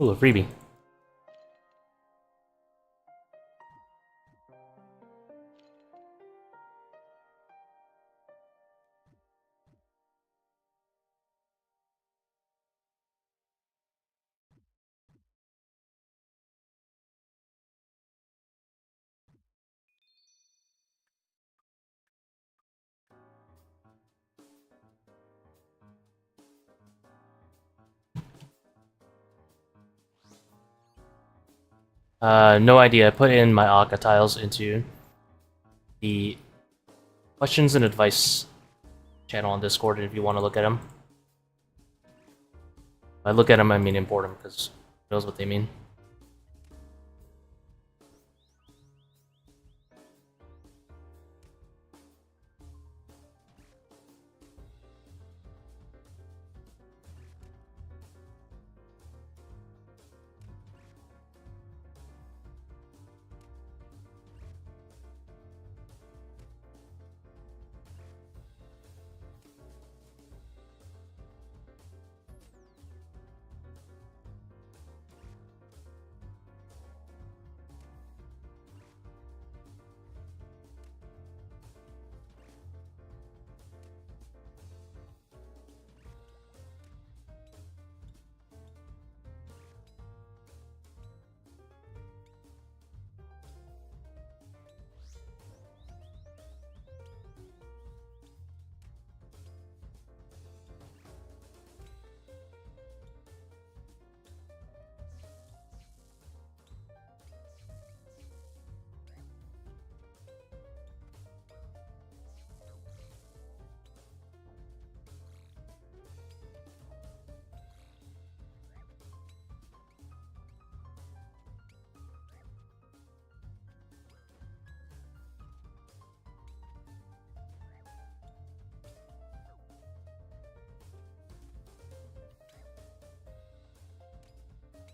Ooh, a freebie. No idea. I put in my Akka tiles into the questions and advice channel on Discord if you want to look at them. By look at them, I mean import them, because who knows what they mean.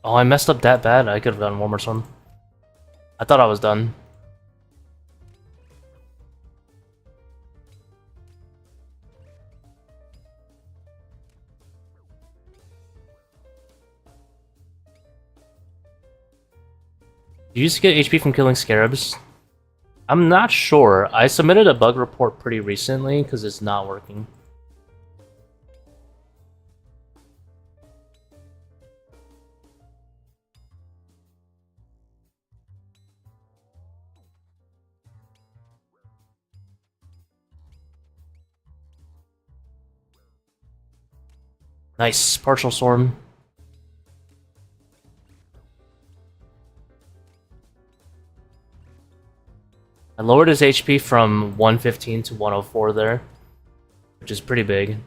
Oh, I messed up that bad? I could have done one more swim. I thought I was done. You used to get HP from killing scarabs? I'm not sure. I submitted a bug report pretty recently because it's not working. Nice, partial storm. I lowered his HP from 115 to 104 there, which is pretty big.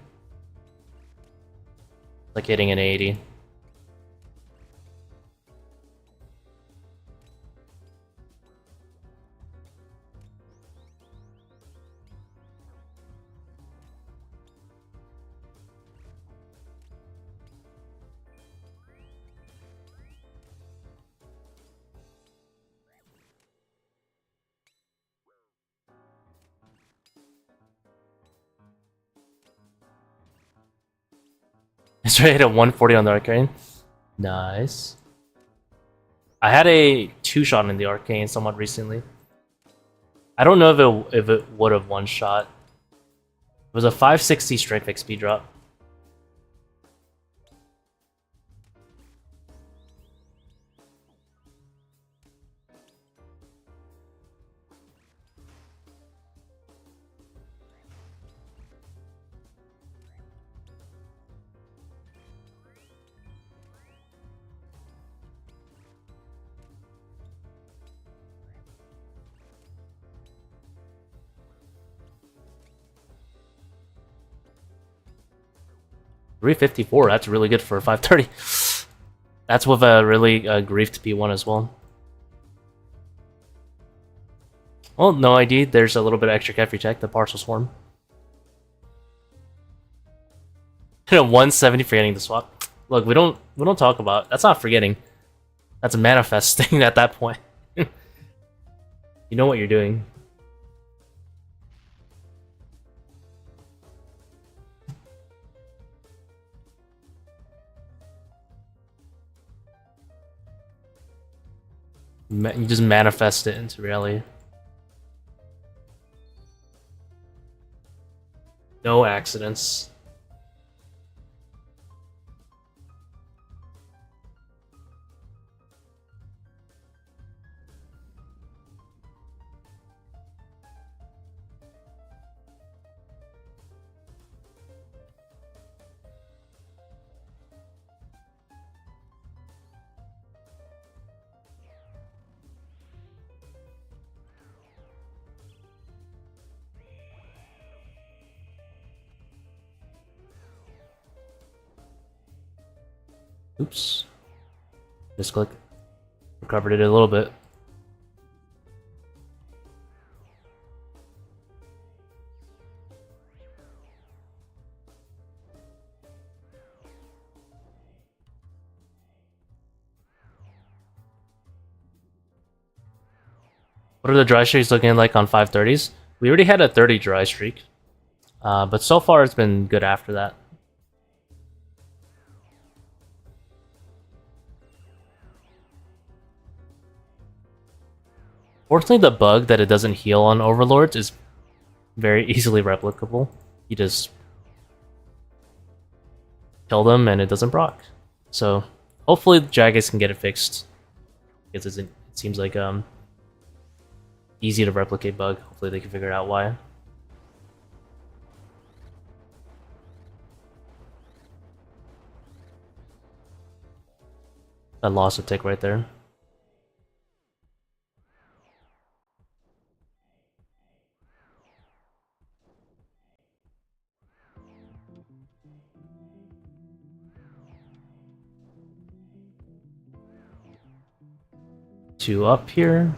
Like hitting an 80. It's right at 140 on the arcane. Nice. I had a 2-shot in the arcane somewhat recently. I don't know if it would have one-shot. It was a 560 strength X speed drop. $354, that's really good for 530. That's with a really griefed P1 as well. Well, no ID, there's a little bit of extra Kefri tech, the partial swarm. And a 170 for getting the swap. Look, we don't talk about, that's not forgetting. That's manifesting at that point. You know what you're doing. You just manifest it into reality. No accidents. Oops. Misclick. Recovered it a little bit. What are the dry streaks looking like on 530s? We already had a 30 dry streak. But so far it's been good after that. Fortunately, the bug that it doesn't heal on Overlords is very easily replicable. You just kill them and it doesn't proc. So hopefully Jagex can get it fixed. Because it seems like easy to replicate bug. Hopefully they can figure out why. That loss of tick right there. Two up here.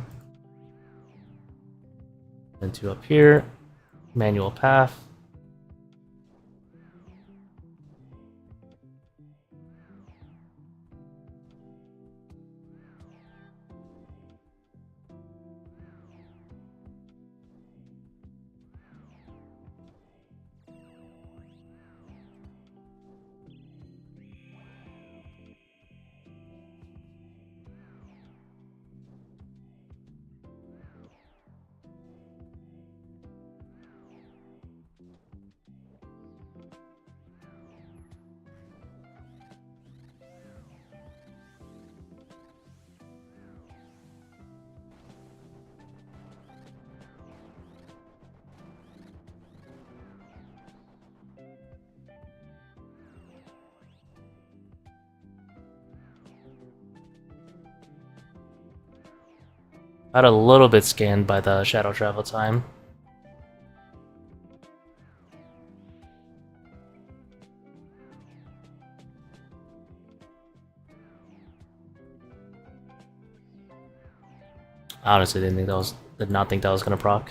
Then two up here. Manual path. Got a little bit scanned by the shadow travel time. I honestly did not think that was gonna proc.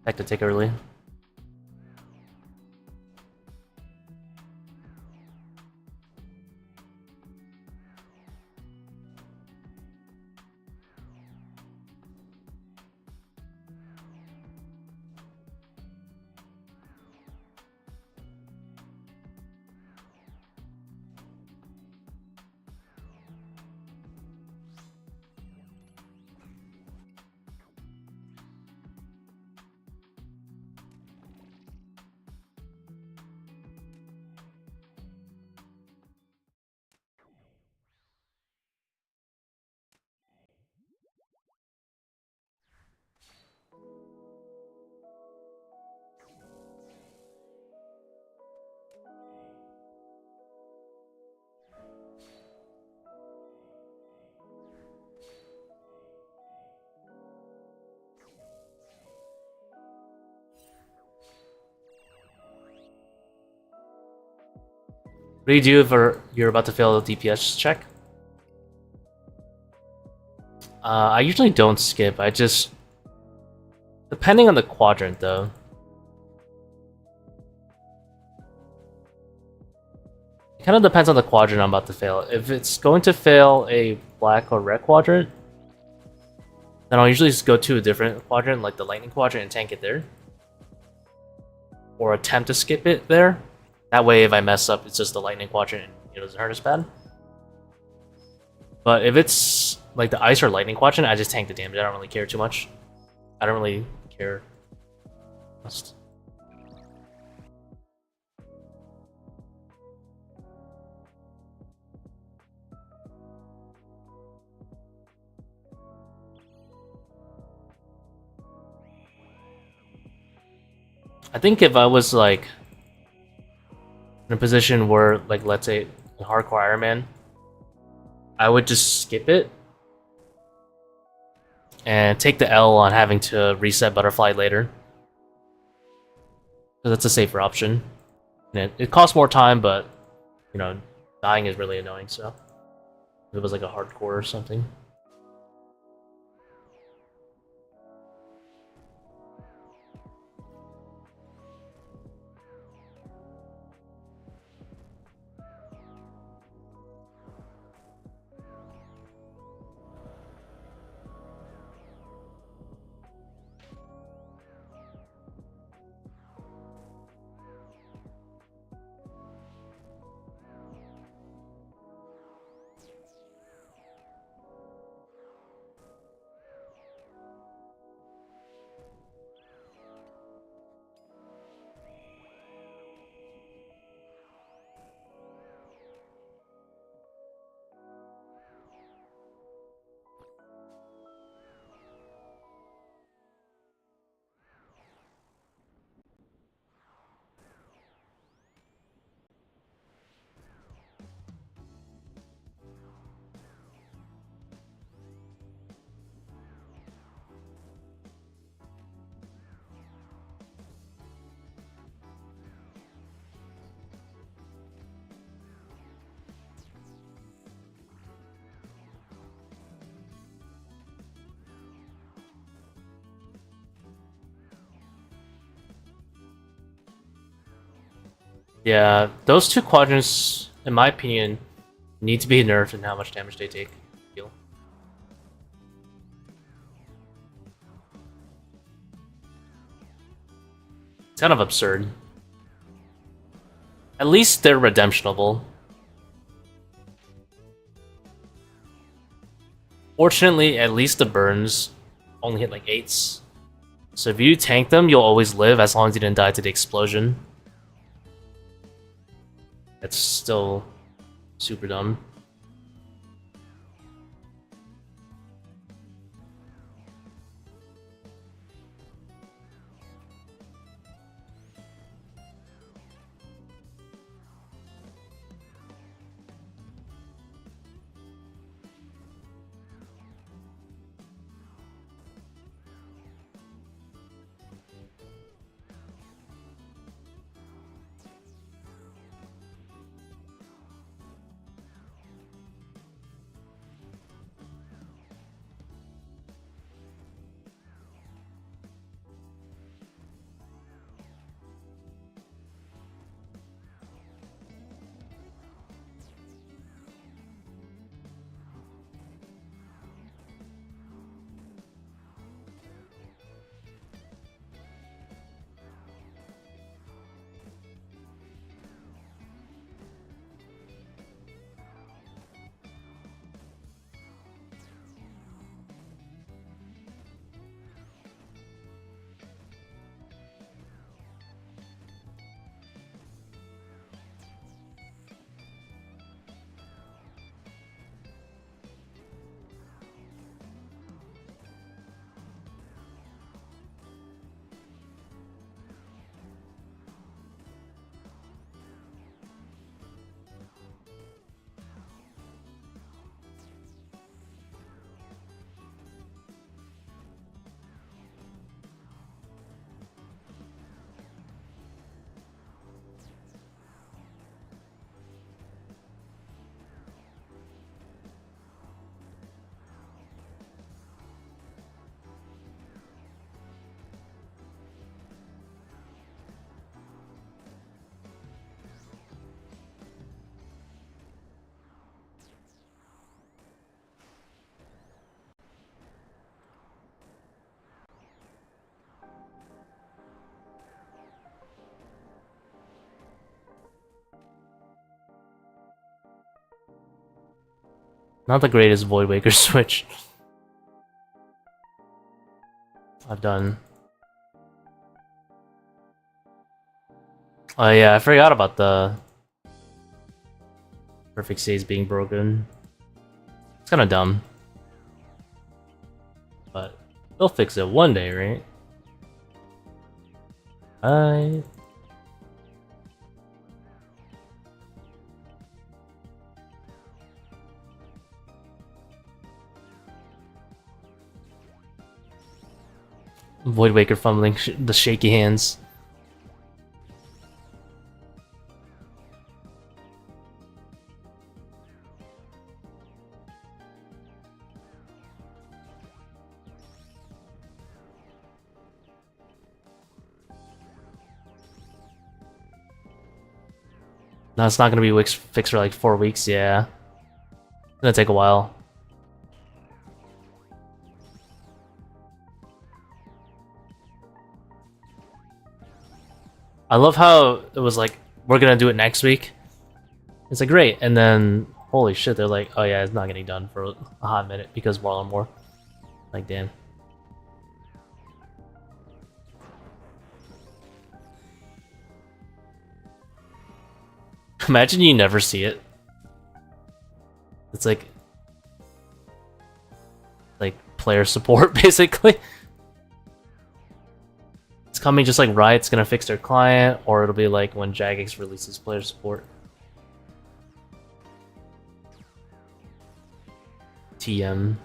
Back to take early. What do you do if you're about to fail a DPS check? I usually don't skip. I just... Depending on the quadrant, though. It kind of depends on the quadrant I'm about to fail. If it's going to fail a black or red quadrant, then I'll usually just go to a different quadrant, like the lightning quadrant, and tank it there. Or attempt to skip it there. That way, if I mess up, it's just the lightning quadrant and it doesn't hurt as bad. But if it's like the ice or lightning quadrant, I just tank the damage. I don't really care too much. I don't really care. I think if I was like in a position where, like, let's say in hardcore Iron Man, I would just skip it and take the L on having to reset Butterfly later. Because that's a safer option. And it costs more time, but, you know, dying is really annoying, so. If it was like a hardcore or something. Yeah, those two quadrants, in my opinion, need to be nerfed in how much damage they take. It's kind of absurd. At least they're redemptionable. Fortunately, at least the burns only hit like 8s. So if you tank them, you'll always live as long as you didn't die to the explosion. That's still super dumb. Not the greatest Void Waker switch I've done. Oh yeah, I forgot about the perfect saves being broken. It's kind of dumb. But they'll fix it one day, right? Void Waker fumbling the shaky hands. No, it's not gonna be fixed for like 4 weeks, yeah. It's gonna take a while. I love how it was like, we're gonna do it next week. It's like, great, and then, holy shit, they're like, oh yeah, it's not getting done for a hot minute because War on War. Like, damn. Imagine you never see it. It's like player support, basically. It's coming just like Riot's gonna fix their client, or it'll be like when Jagex releases player support. TM.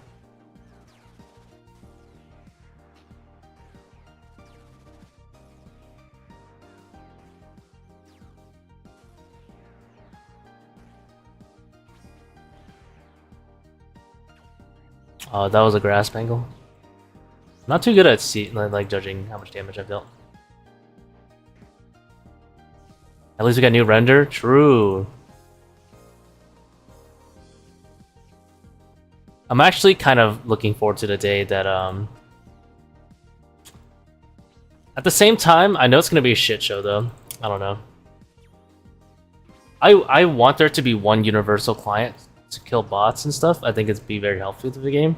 Oh, that was a grasp angle. Not too good at like judging how much damage I've dealt. At least we got new render. True. I'm actually kind of looking forward to the day that At the same time, I know it's gonna be a shit show though. I don't know. I want there to be one universal client to kill bots and stuff. I think it'd be very helpful to the game.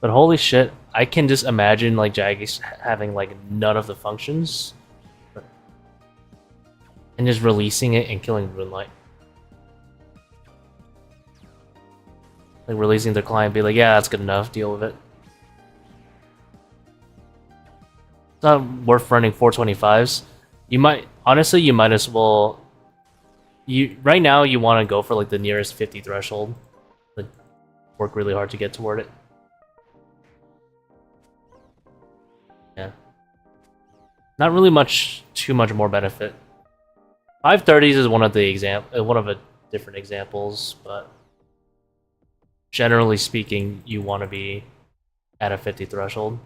But holy shit, I can just imagine like Jagex having like none of the functions and just releasing it and killing Moonlight. Like releasing the client, be like, yeah, that's good enough, deal with it. It's not worth running 425s. You might, honestly, you might as well. Right now you want to go for like the nearest 50 threshold. Like, work really hard to get toward it. Yeah. Not really too much more benefit. 530s is one of the different examples, but generally speaking, you want to be at a 50 threshold.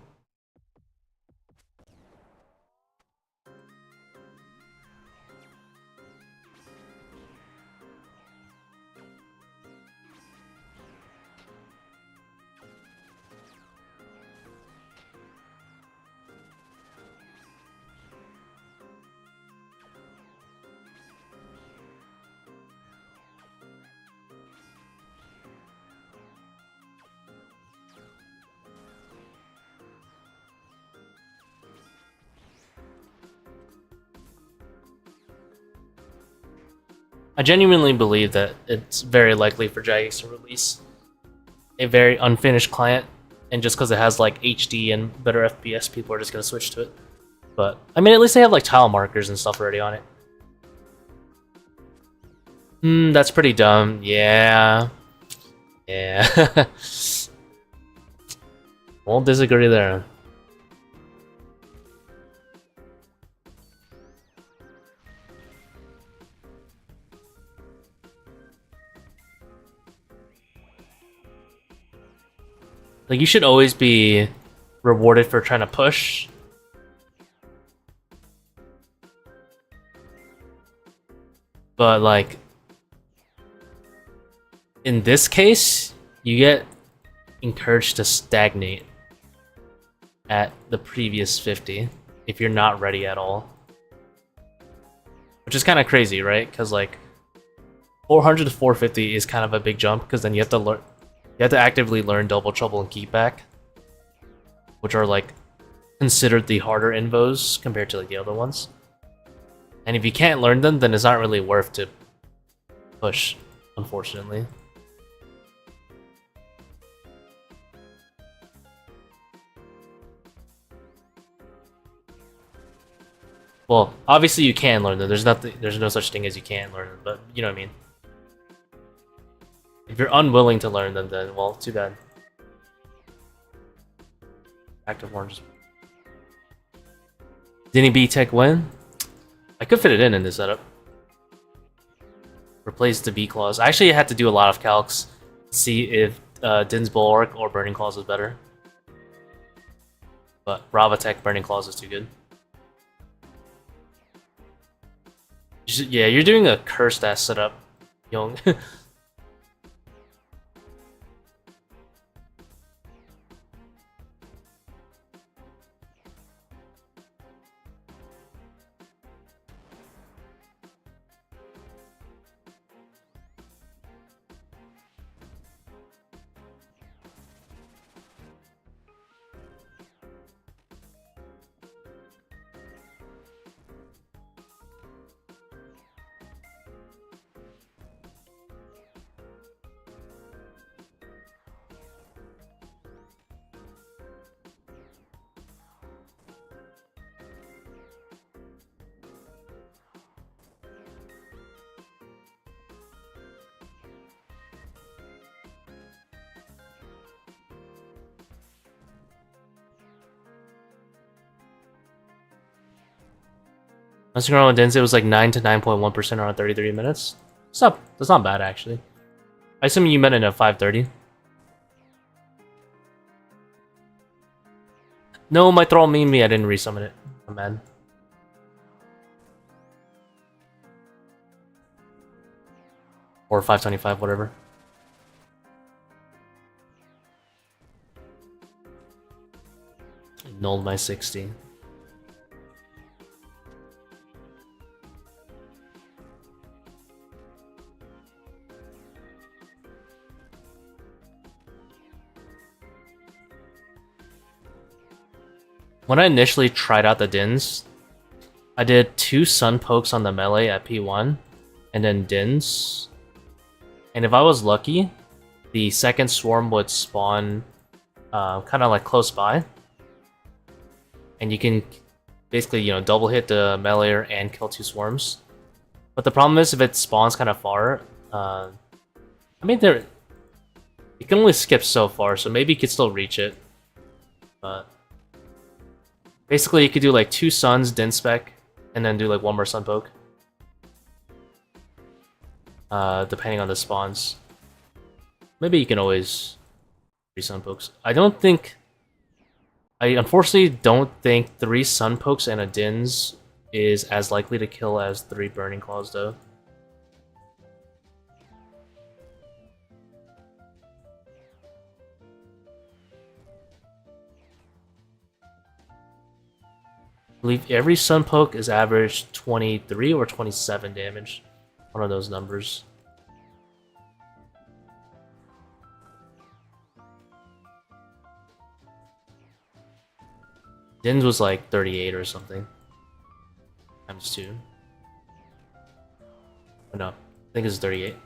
I genuinely believe that it's very likely for Jagex to release a very unfinished client, and just because it has like HD and better FPS, people are just gonna switch to it. But I mean, at least they have like tile markers and stuff already on it. That's pretty dumb. Yeah. Yeah. Won't disagree there. Like, you should always be rewarded for trying to push. But, like, in this case, you get encouraged to stagnate at the previous 50 if you're not ready at all. Which is kind of crazy, right? Because, like, 400 to 450 is kind of a big jump, because then you have to learn. You have to actively learn Double Trouble and Keepback, which are like considered the harder invos compared to like the other ones. And if you can't learn them, then it's not really worth to push, unfortunately. Well, obviously you can learn them. There's no such thing as you can't learn them, but you know what I mean. If you're unwilling to learn them, then, well, too bad. Active orange. Didn't B-Tech win? I could fit it in this setup. Replace the Bclaws. I actually had to do a lot of calcs to see if Din's Bulwark or Burning Claws was better. But Rabba Tech Burning Claws is too good. Yeah, you're doing a cursed ass setup, Young. Instagram Dense, it was like 9 to 9.1% around 33 minutes. That's not bad, actually. I assume you meant it at 5:30. No, my thrall memed me, I didn't resummon it. I'm mad. Or 525, whatever. Nulled my 60. when I initially tried out the Dins, I did 2 Sun Pokes on the melee at P1, and then Dins. And if I was lucky, the second Swarm would spawn kind of like close by. And you can basically, you know, double hit the meleeer and kill 2 Swarms. But the problem is if it spawns kind of far, I mean, you can only skip so far, so maybe you could still reach it. But basically, you could do like 2 Suns, Din Spec, and then do like 1 more Sun Poke. Depending on the spawns. Maybe you can always 3 Sun Pokes. I unfortunately don't think 3 Sun Pokes and a Dins is as likely to kill as 3 Burning Claws, though. I believe every Sun Poke is average 23 or 27 damage. One of those numbers. Din's was like 38 or something. Times 2. Oh, no, I think it's 38.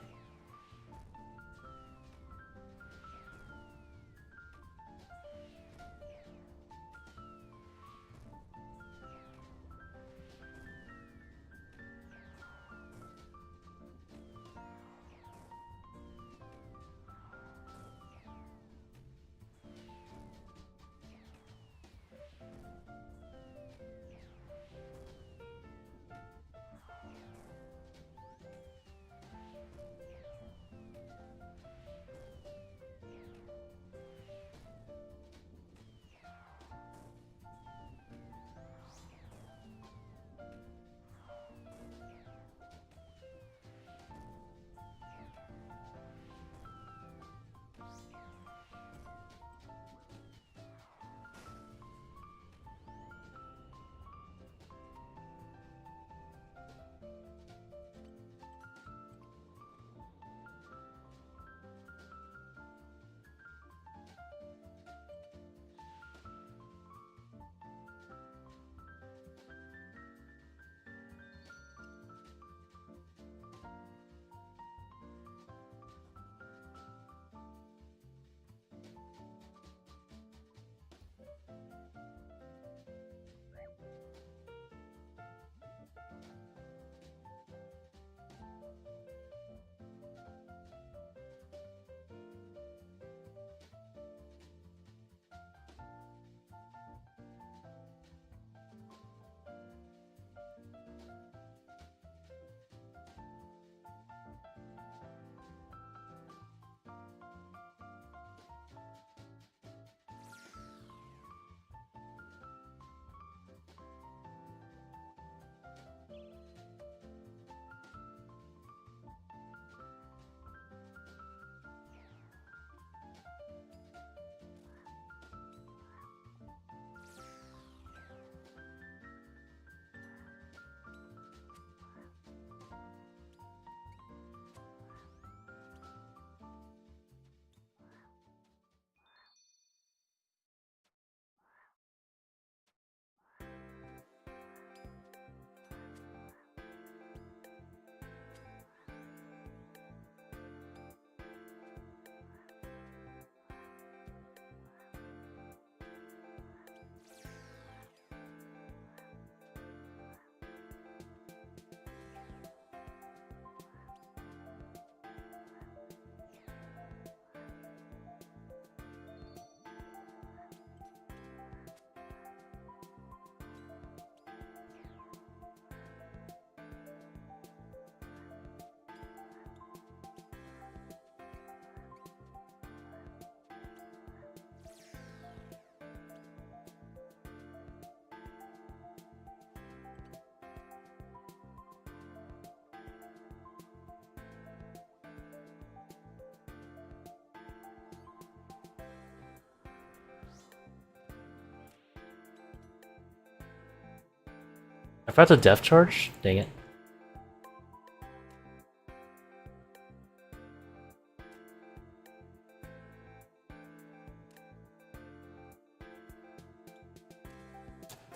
I forgot the depth charge? Dang it.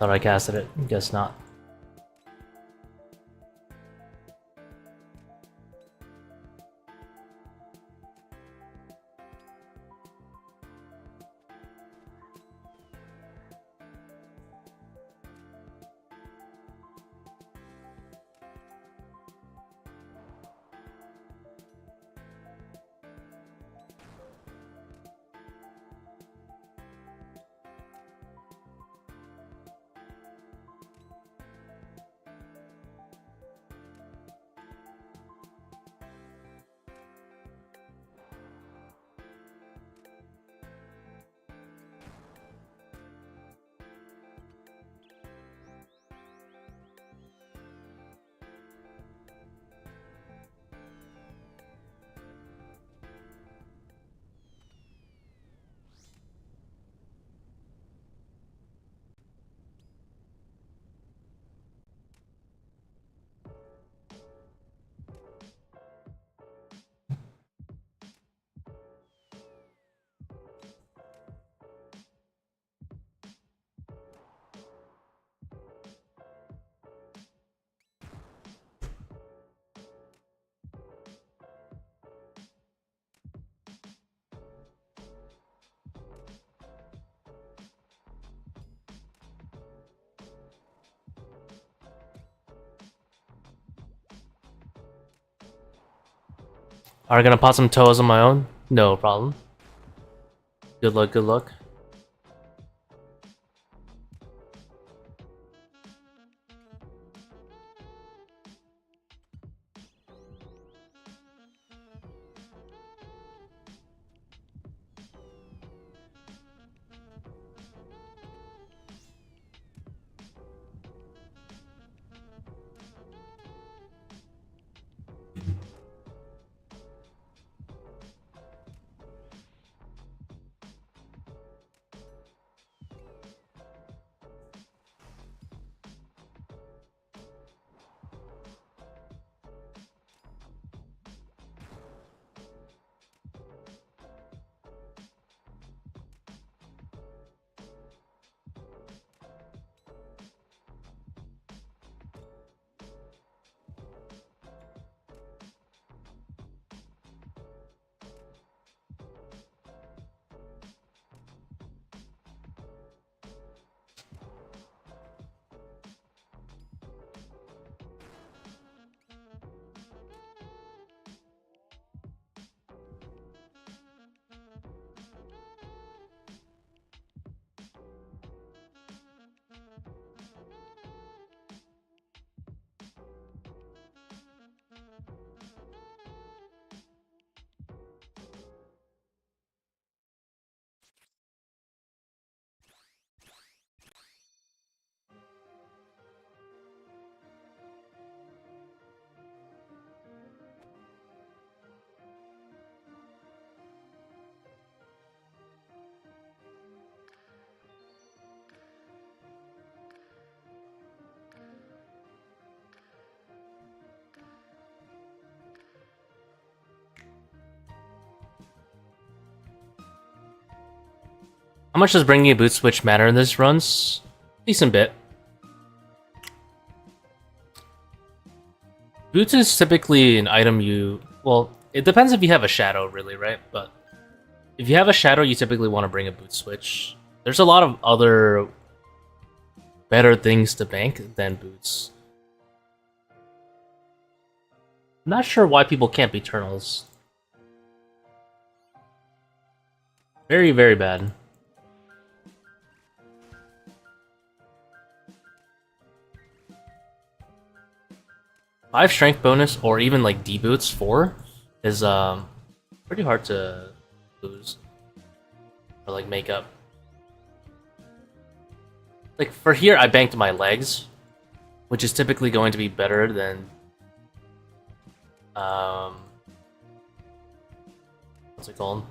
Thought I casted it. Guess not. Are you gonna pot some ToAs on my own? No problem. Good luck, good luck. How much does bringing a boot switch matter in this runs? Decent bit. Boots is typically an item you... Well, it depends if you have a shadow, really, right? But if you have a shadow, you typically want to bring a boot switch. There's a lot of other better things to bank than boots. I'm not sure why people can't be Eternals. Very, very bad. 5 strength bonus, or even like D boots 4, is pretty hard to lose or like make up. Like for here, I banked my legs, which is typically going to be better than what's it called?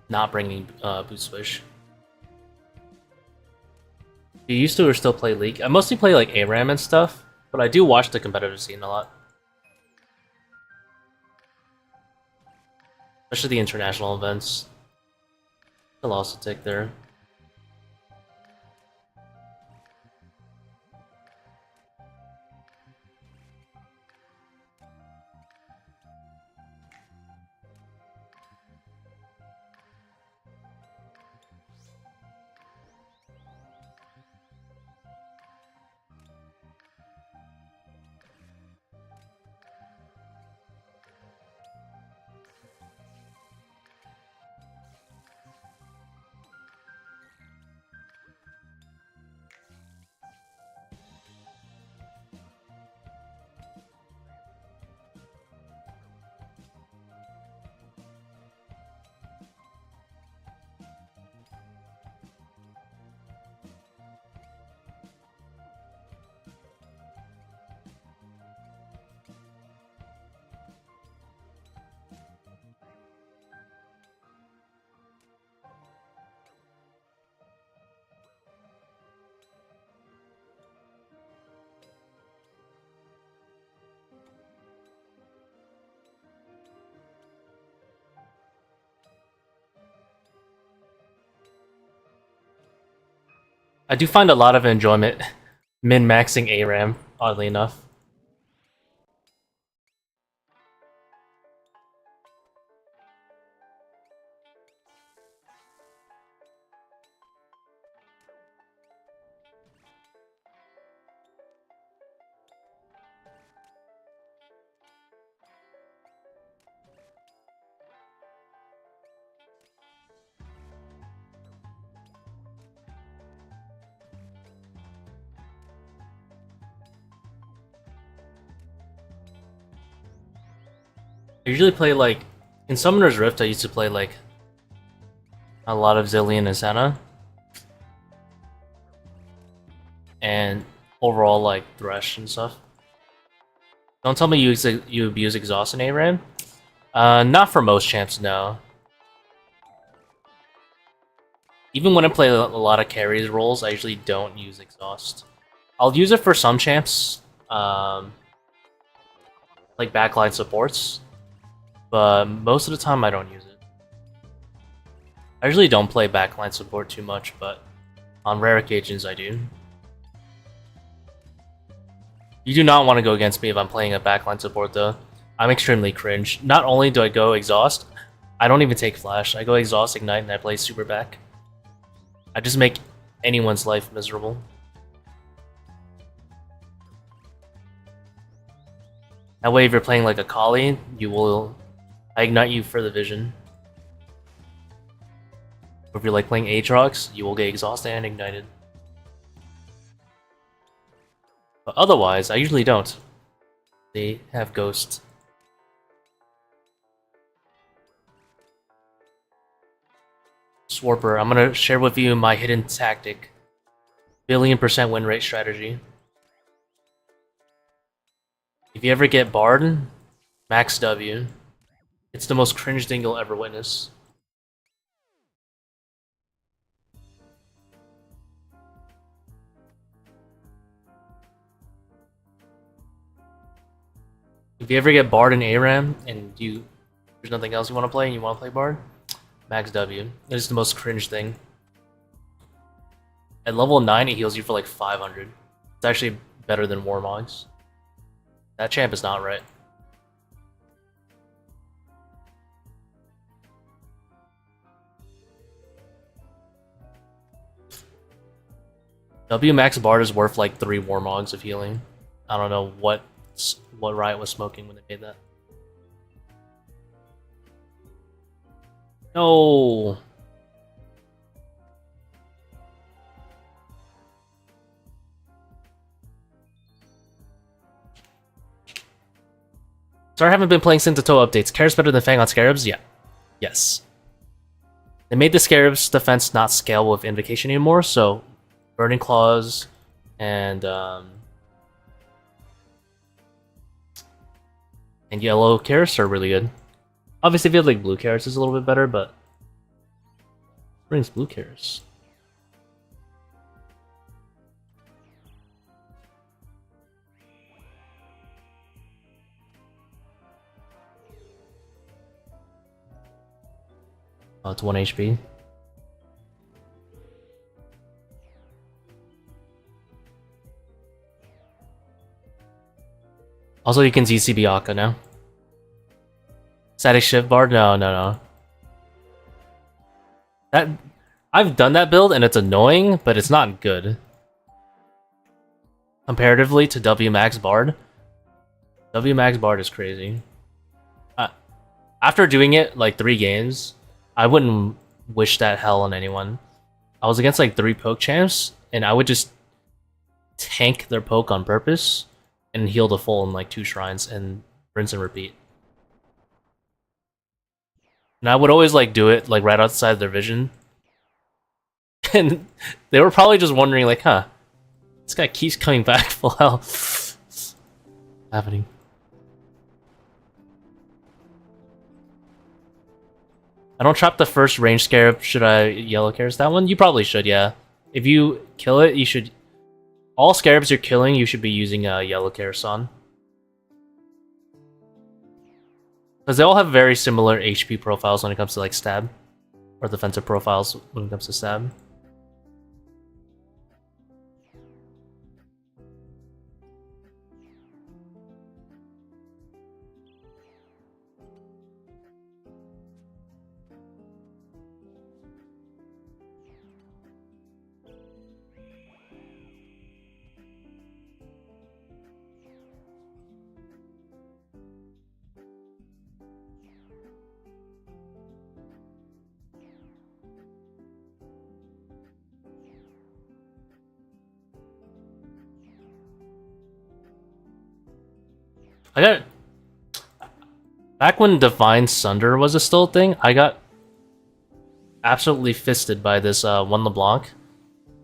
Not bringing boot switch. You used to or still play League? I mostly play like ARAM and stuff. But I do watch the competitive scene a lot. Especially the international events. I'll also take there. I do find a lot of enjoyment min-maxing ARAM, oddly enough. I usually play like in Summoner's Rift. I used to play like a lot of Zillion and Senna, and overall like Thresh and stuff. Don't tell me you abuse Exhaust in ARAM. Not for most champs, no. Even when I play a lot of carries roles, I usually don't use Exhaust. I'll use it for some champs, like backline supports, but most of the time I don't use it. I usually don't play backline support too much, but on rare occasions I do. You do not want to go against me if I'm playing a backline support though. I'm extremely cringe. Not only do I go Exhaust, I don't even take Flash. I go Exhaust, Ignite, and I play Super back. I just make anyone's life miserable. That way if you're playing like a Kali, I Ignite you for the vision. Or if you're like playing Aatrox, you will get Exhausted and Ignited. But otherwise, I usually don't. They have Ghost. Swarper, I'm gonna share with you my hidden tactic. 1,000,000% win rate strategy. If you ever get Bard, max W. It's the most cringe thing you'll ever witness. If you ever get Bard in ARAM and there's nothing else you want to play and you want to play Bard, max W. It is the most cringe thing. At level 9, it heals you for like 500. It's actually better than Warmogs. That champ is not right. W max Bard is worth like 3 Warmogs of healing. I don't know what Riot was smoking when they made that. No. Sorry, I haven't been playing since the ToA updates. Cares better than Fang on Scarabs? Yeah. Yes. They made the Scarabs defense not scale with Invocation anymore, so Burning Claws and yellow carrots are really good. Obviously, if you have like blue carrots, it's a little bit better, but brings blue carrots. Oh, it's 1 HP. Also, you can ZCB Akka now. Static Shift Bard? No. I've done that build and it's annoying, but it's not good. Comparatively to W Max Bard. W Max Bard is crazy. After doing it like 3 games, I wouldn't wish that hell on anyone. I was against like 3 poke champs, and I would just tank their poke on purpose and heal the full in like 2 shrines and rinse and repeat. And I would always like do it like right outside their vision. And they were probably just wondering like, huh, this guy keeps coming back full health. What's happening? I don't trap the first range scarab. Should I yellow carrots that one? You probably should, yeah. If you kill it, you should... All scarabs you're killing, you should be using yellow carrots on. Because they all have very similar HP profiles when it comes to like stab. Or defensive profiles when it comes to stab. I got back when Divine Sunder was still a thing. I got absolutely fisted by this one LeBlanc,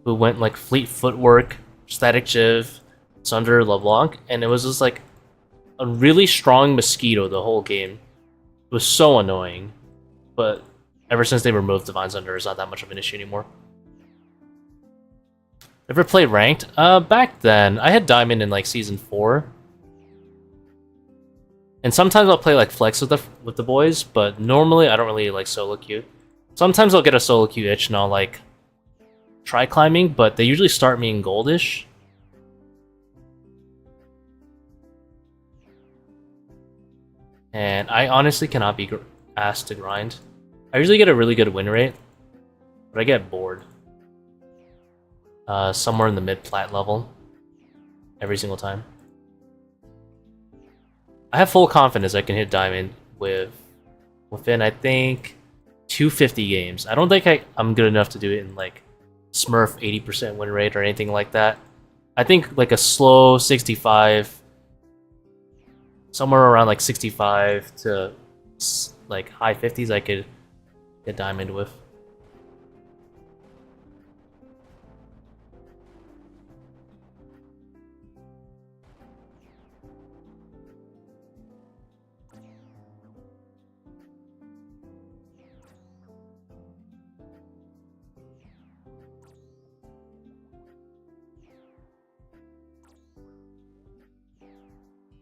who went like Fleet Footwork, Static Jiv, Sunder, LeBlanc, and it was just like a really strong mosquito the whole game. It was so annoying, but ever since they removed Divine Sunder, it's not that much of an issue anymore. Ever played ranked? Back then, I had Diamond in like Season 4. And sometimes I'll play like Flex with the boys, but normally I don't really like solo queue. Sometimes I'll get a solo queue itch and I'll like try climbing, but they usually start me in goldish. And I honestly cannot be asked to grind. I usually get a really good win rate, but I get bored. Somewhere in the mid-plat level every single time. I have full confidence I can hit Diamond within, I think, 250 games. I don't think I'm good enough to do it in like Smurf 80% win rate or anything like that. I think like a slow 65, somewhere around like 65 to like high 50s I could get Diamond with.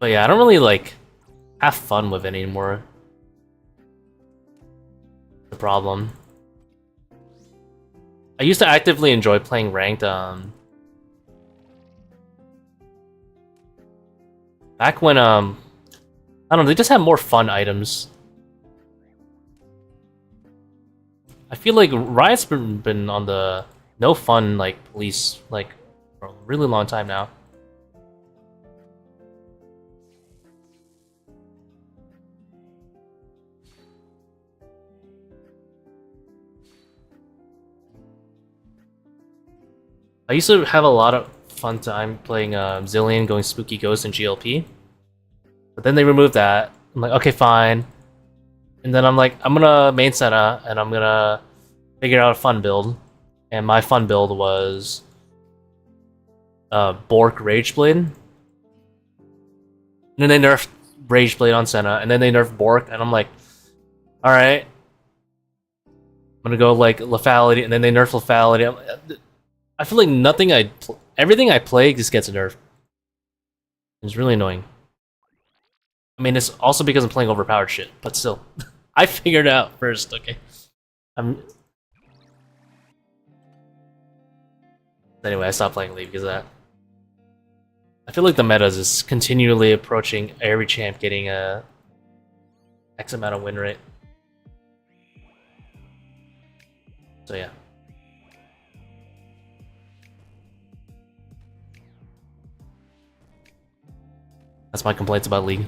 But yeah, I don't really like have fun with it anymore. The problem. I used to actively enjoy playing ranked. Back when I don't know, they just had more fun items. I feel like Riot's been on the no fun like police like for a really long time now. I used to have a lot of fun time playing Zillion, going Spooky Ghost and GLP. But then they removed that. I'm like, okay, fine. And then I'm like, I'm gonna main Senna, and I'm gonna figure out a fun build. And my fun build was Bork Rageblade. And then they nerfed Rageblade on Senna, and then they nerfed Bork, and I'm like, alright. I'm gonna go like Lethality, and then they nerfed Lethality. I feel like everything I play just gets nerfed. It's really annoying. I mean, it's also because I'm playing overpowered shit, but still. I figured it out first, okay? Anyway, I stopped playing League because of that. I feel like the meta is continually approaching every champ getting a X amount of win rate. So yeah. That's my complaints about League.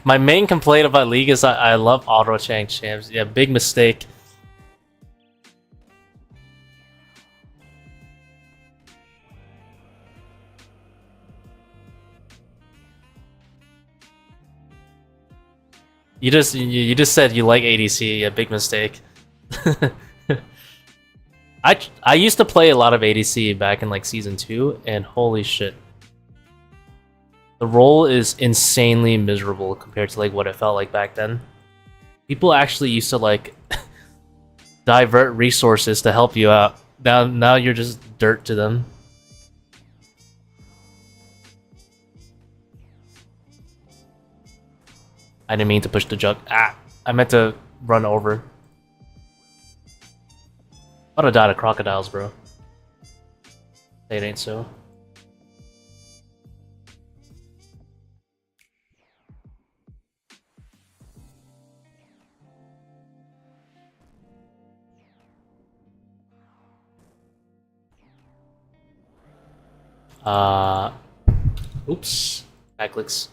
My main complaint about League is I love auto change champs. Yeah, big mistake. You just said you like ADC. A big mistake. I used to play a lot of ADC back in like season 2, and holy shit. The role is insanely miserable compared to like what it felt like back then. People actually used to like divert resources to help you out. Now you're just dirt to them. I didn't mean to push the jug. Ah! I meant to run over. I'd have died of crocodiles, bro. It ain't so. Oops. Backlicks.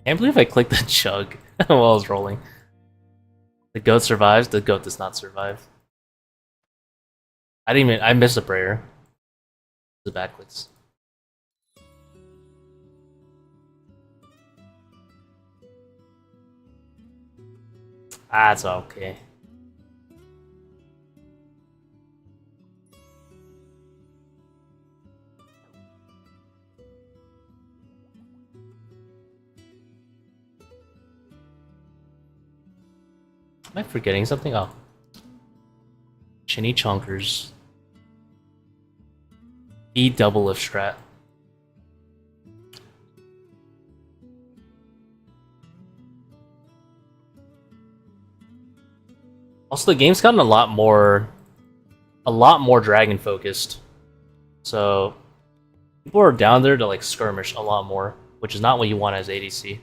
Can't believe I clicked the chug while I was rolling. The goat survives, the goat does not survive. I missed a prayer. The backlicks. Ah, it's okay. Am I forgetting something? Oh. Chinny chonkers. E double lift strat. Also, the game's gotten a lot more dragon focused. So people are down there to like skirmish a lot more, which is not what you want as ADC.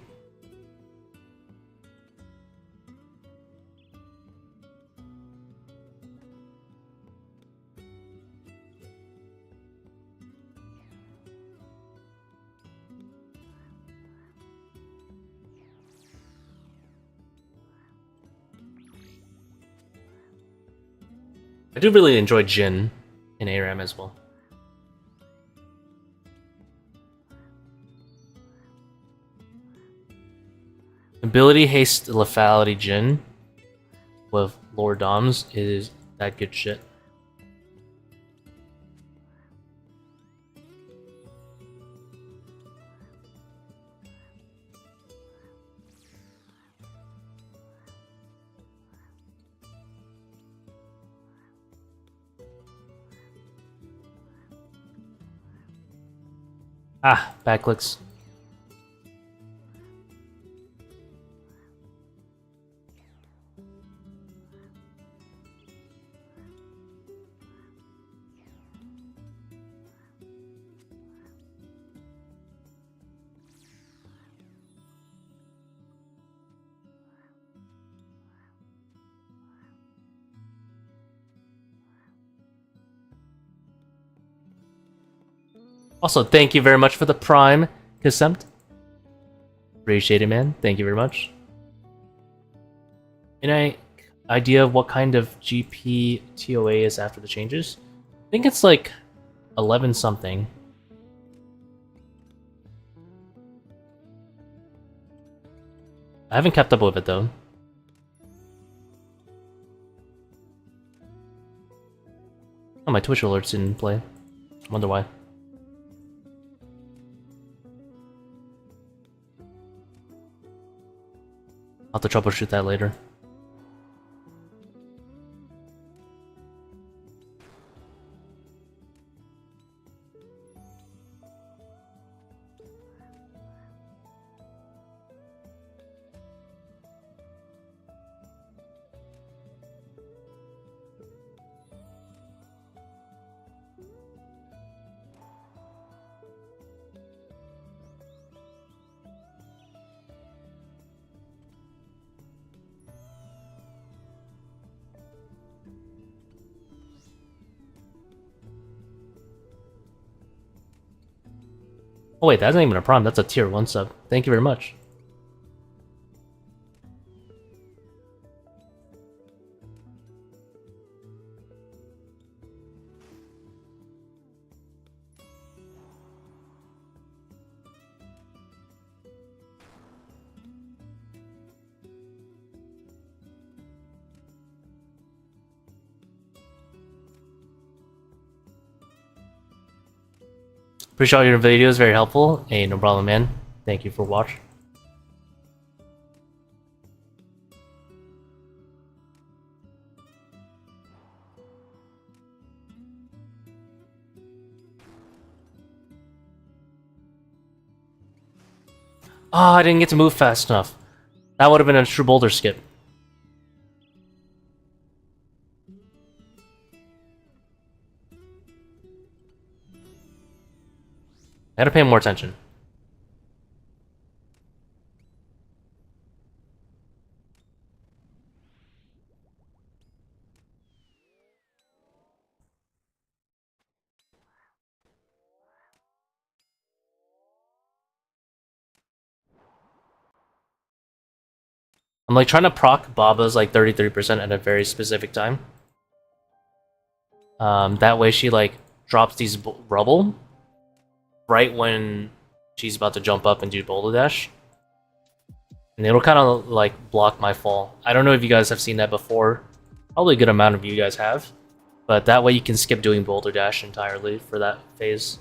I do really enjoy Jhin in ARAM as well. Ability haste lethality Jhin with Lord Doms is that good shit. Ah, backlicks. Also, thank you very much for the Prime, Contempt. Appreciate it, man. Thank you very much. Any idea of what kind of GP ToA is after the changes? I think it's like 11 something. I haven't kept up with it though. Oh, my Twitch alerts didn't play. I wonder why. I'll have to troubleshoot that later. Oh wait, that's not even a Prime, that's a tier 1 sub. Thank you very much. Appreciate your videos, very helpful. Hey, no problem, man. Thank you for watching. Oh, I didn't get to move fast enough. That would have been a true boulder skip. I gotta pay more attention. I'm like trying to proc Baba's like 33% at a very specific time. That way she like drops these rubble right when she's about to jump up and do boulder dash. And it'll kind of like block my fall. I don't know if you guys have seen that before. Probably a good amount of you guys have. But that way you can skip doing boulder dash entirely for that phase.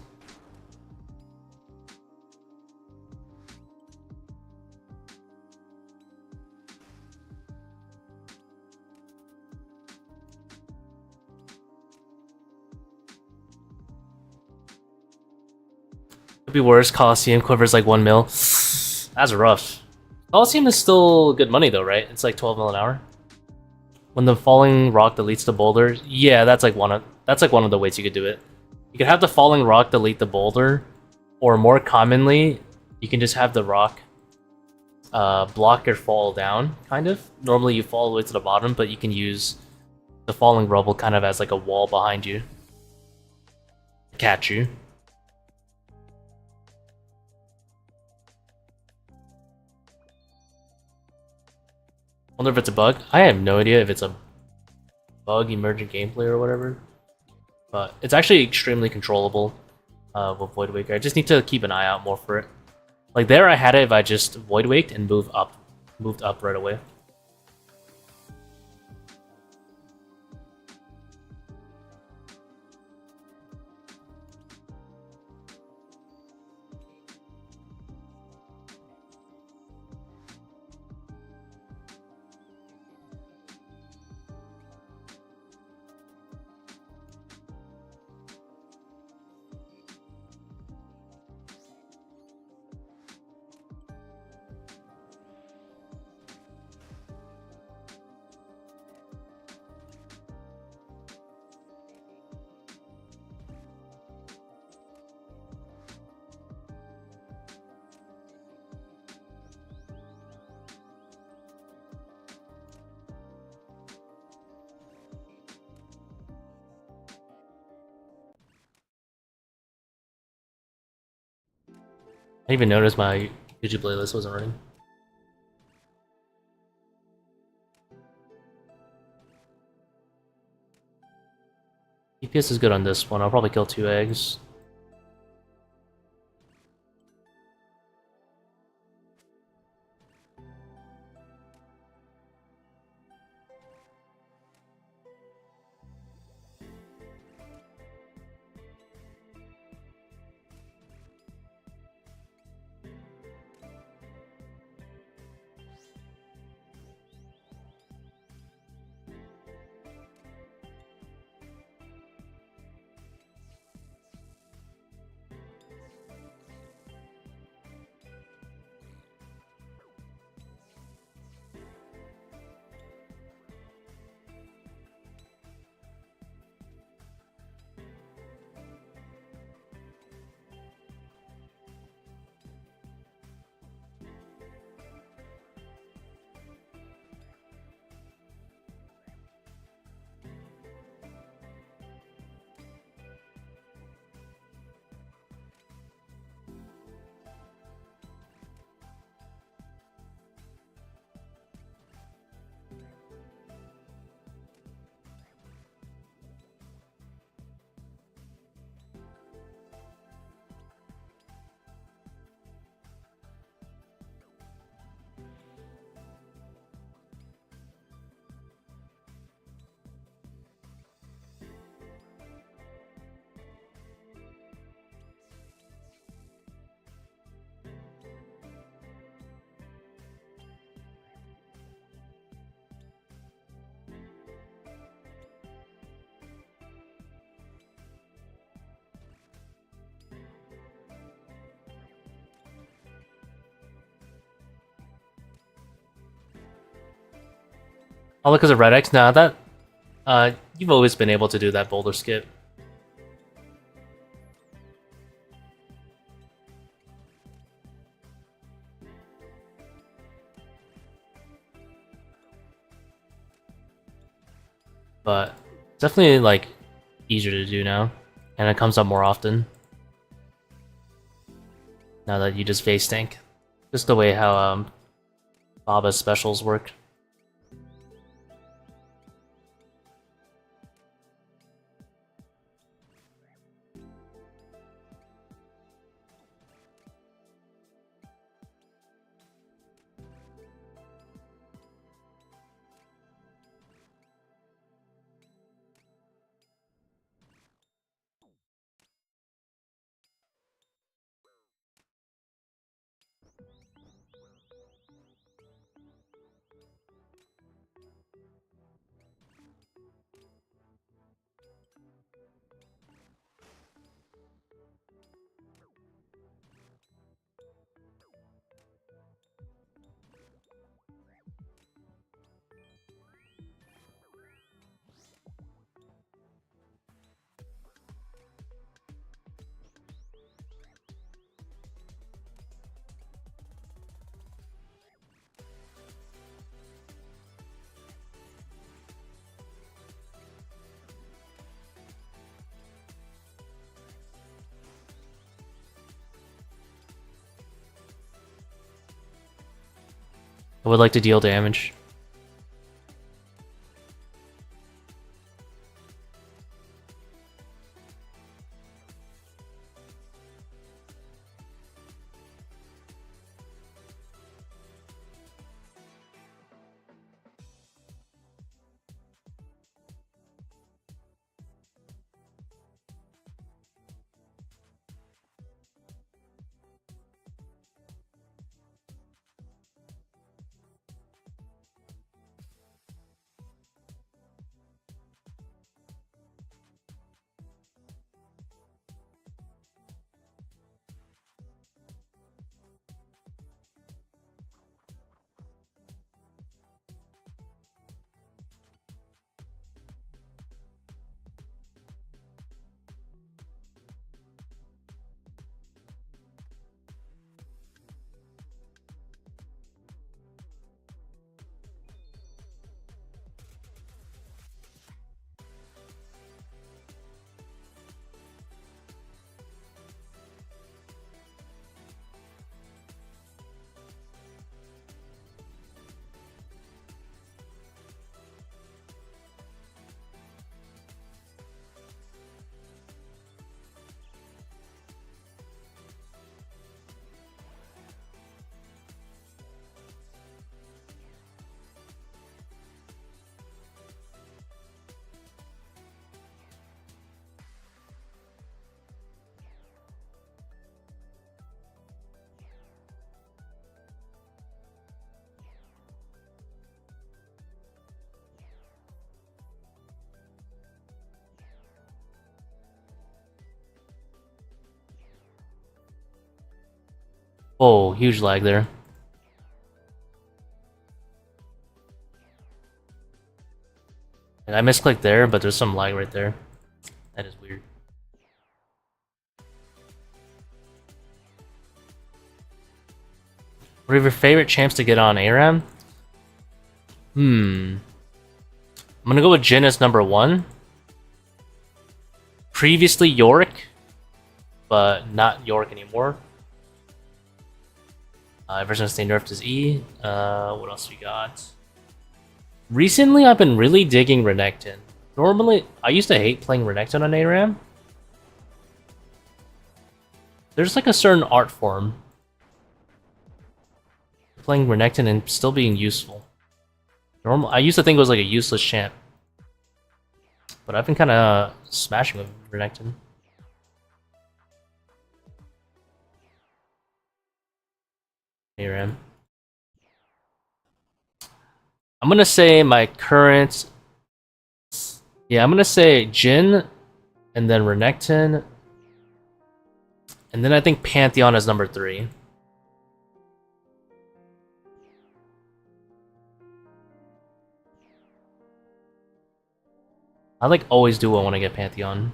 Could be worse. Coliseum quivers like 1 mil. That's rough. Coliseum is still good money though, right? It's like 12 mil an hour. When the falling rock deletes the boulder, yeah, that's like one of the ways you could do it. You could have the falling rock delete the boulder, or more commonly, you can just have the rock block your fall down, kind of. Normally you fall all the way to the bottom, but you can use the falling rubble kind of as like a wall behind you to catch you. Wonder if it's a bug. I have no idea if it's a bug, emergent gameplay, or whatever. But it's actually extremely controllable with Void Waker. I just need to keep an eye out more for it. Like there, I had it if I just Void Waked and moved up right away. I didn't even notice my YouTube playlist wasn't running. DPS is good on this one. I'll probably kill 2 eggs. All because of Red X? Nah, that... you've always been able to do that boulder skip. But definitely like easier to do now, and it comes up more often now that you just face tank. Just the way how Baba's specials work. I would like to deal damage. Oh, huge lag there. And I misclicked there, but there's some lag right there. That is weird. What are your favorite champs to get on ARAM? I'm gonna go with Jin as number 1. Previously Yorick, but not Yorick anymore. Ever since they nerfed his E. What else we got? Recently, I've been really digging Renekton. Normally, I used to hate playing Renekton on ARAM. There's like a certain art form playing Renekton and still being useful. I used to think it was like a useless champ, but I've been kind of smashing with Renekton. ARAM. I'm gonna say my current... Yeah, I'm gonna say Jin, and then Renekton, and then I think Pantheon is number 3. I like always duo when I get Pantheon.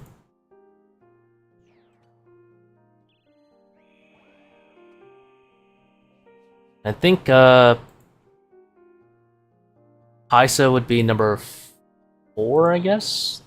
I think Kaisa would be number 4, I guess.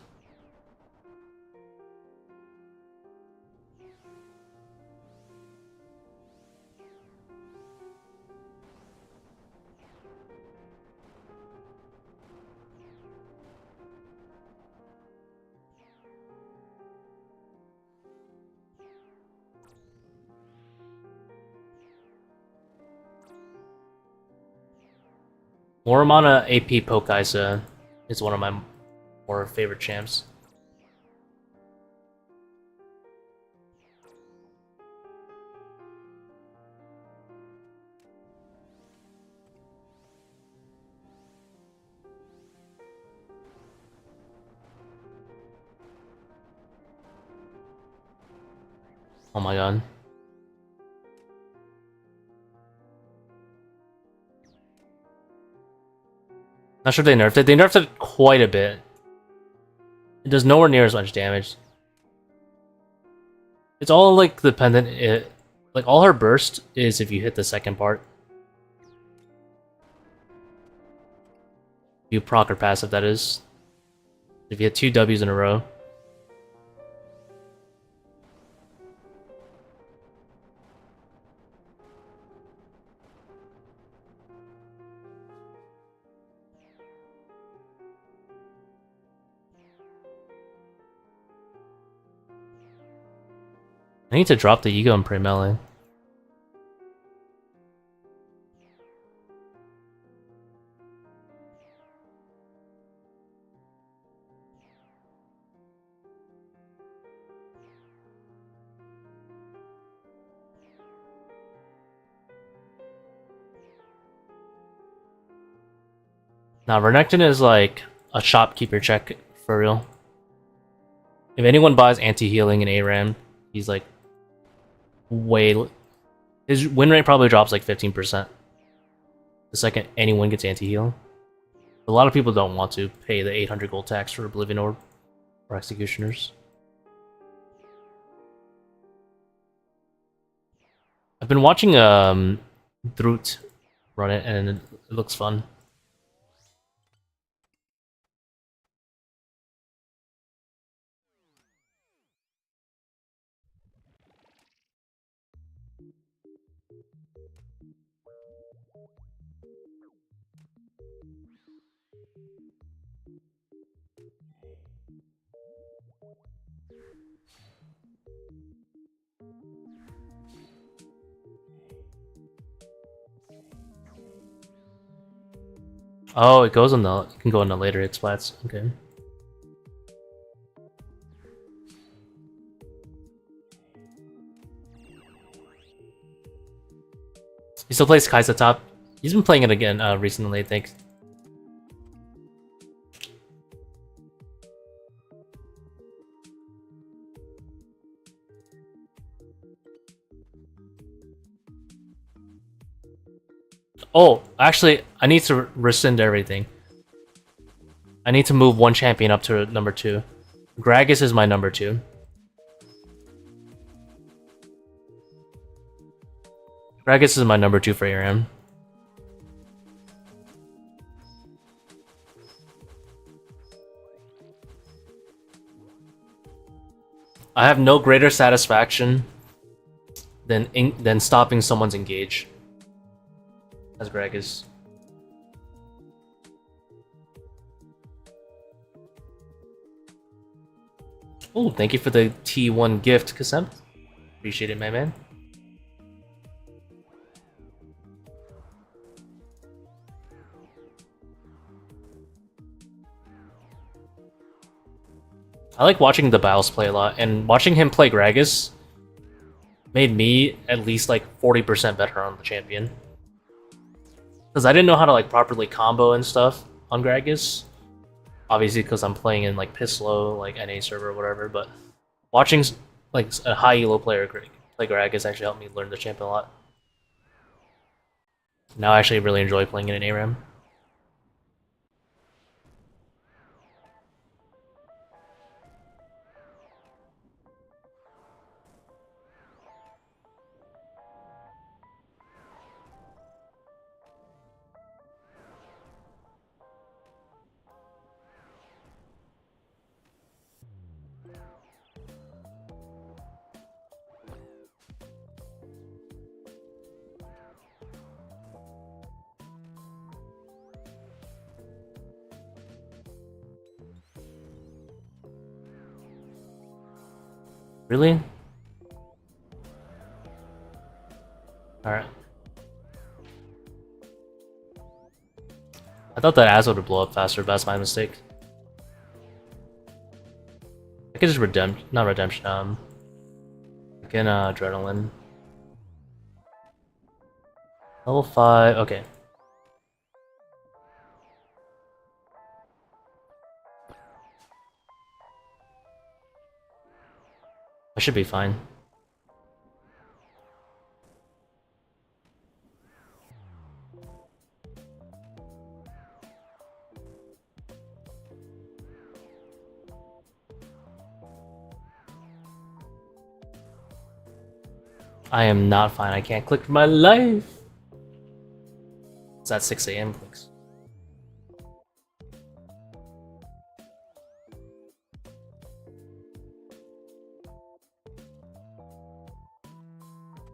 Moramana AP Pokaisa is one of my more favorite champs. Oh my god. Not sure if they nerfed it. They nerfed it quite a bit. It does nowhere near as much damage. It's all like dependent. Like all her burst is if you hit the second part. You proc or passive, that is. If you hit 2 W's in a row. I need to drop the ego and pray melee. Now, Renekton is like a shopkeeper check for real. If anyone buys anti-healing in ARAM, he's like his win rate probably drops like 15% the second anyone gets anti-heal. A lot of people don't want to pay the 800 gold tax for Oblivion Orb or Executioners. I've been watching Drut run it and it looks fun. Oh, it goes on the. It can go on the later hit splats. Okay. He still plays Kaisa top. He's been playing it again recently, I think. Oh, actually, I need to rescind everything. I need to move one champion up to number 2. Gragas is my number 2. Gragas is my number 2 for ARAM. I have no greater satisfaction than stopping someone's engage. As Gragas. Oh, thank you for the T1 gift, Kasem. Appreciate it, my man. I like watching the Biles play a lot, and watching him play Gragas made me at least like 40% better on the champion. Because I didn't know how to like properly combo and stuff on Gragas. Obviously, because I'm playing in like Pislow, like NA server or whatever. But watching like a high elo player play Gragas actually helped me learn the champion a lot. Now I actually really enjoy playing it in ARAM. Really? Alright. I thought that ass would blow up faster, but that's my mistake. I could just not redemption, I can adrenaline. Level 5, okay. I should be fine. I am not fine. I can't click for my life. It's at 6 a.m. clicks.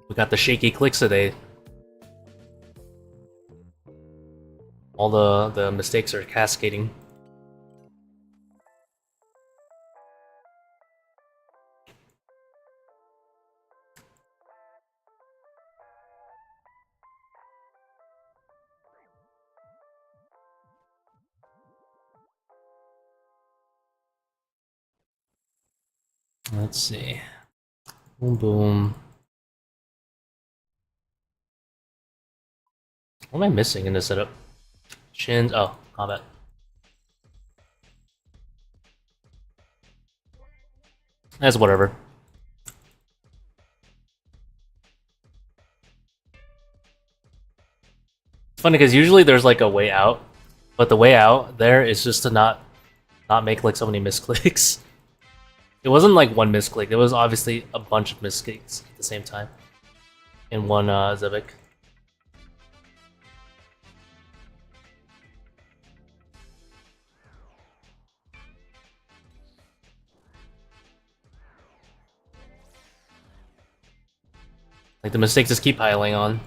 We got the shaky clicks today. All the mistakes are cascading. Let's see. Boom, boom. What am I missing in this setup? Shins. Oh, combat. That's whatever. It's funny because usually there's like a way out, but the way out there is just to not make like so many misclicks. It wasn't like one misclick. It was obviously a bunch of misclicks at the same time in one Zivik. Like the mistakes just keep piling on.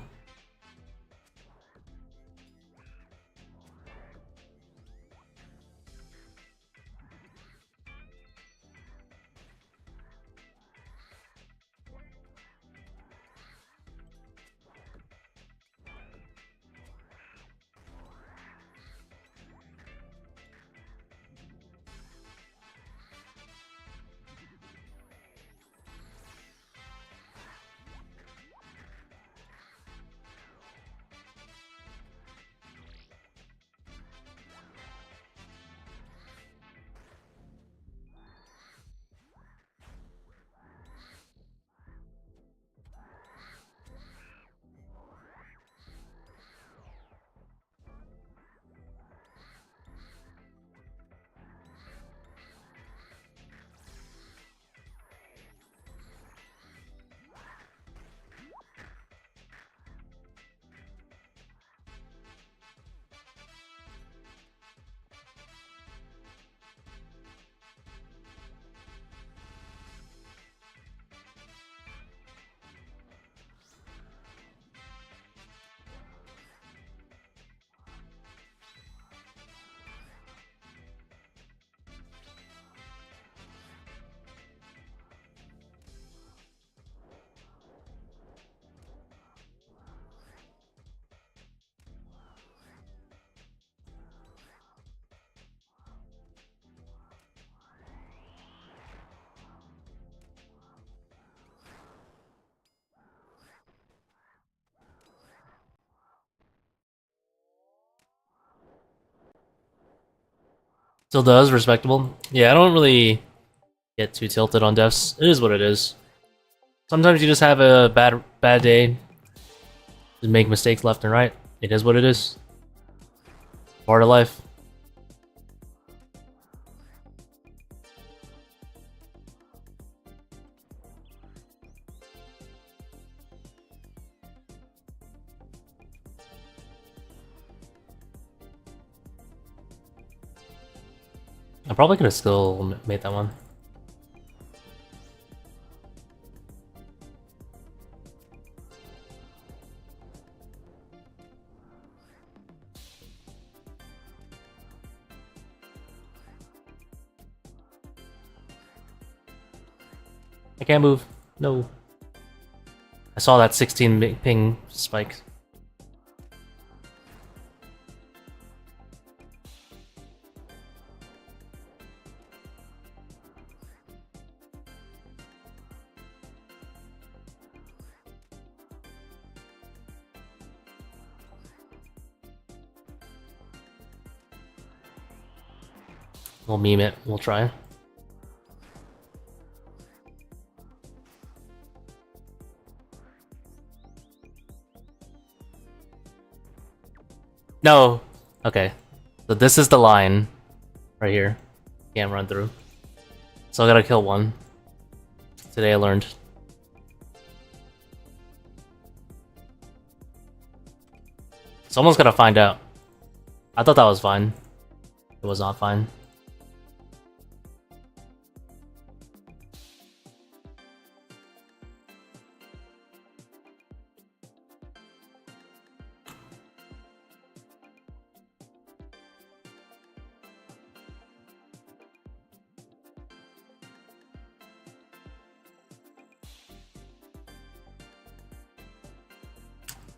Still does, respectable. Yeah, I don't really get too tilted on deaths. It is what it is. Sometimes you just have a bad day. Just make mistakes left and right. It is what it is. Part of life. I probably could have still made that one. I can't move. No. I saw that 16 ping spike. We'll meme it. We'll try. No! Okay. So this is the line. Right here. Can't run through. So I gotta kill one. Today I learned. Someone's gonna find out. I thought that was fine. It was not fine.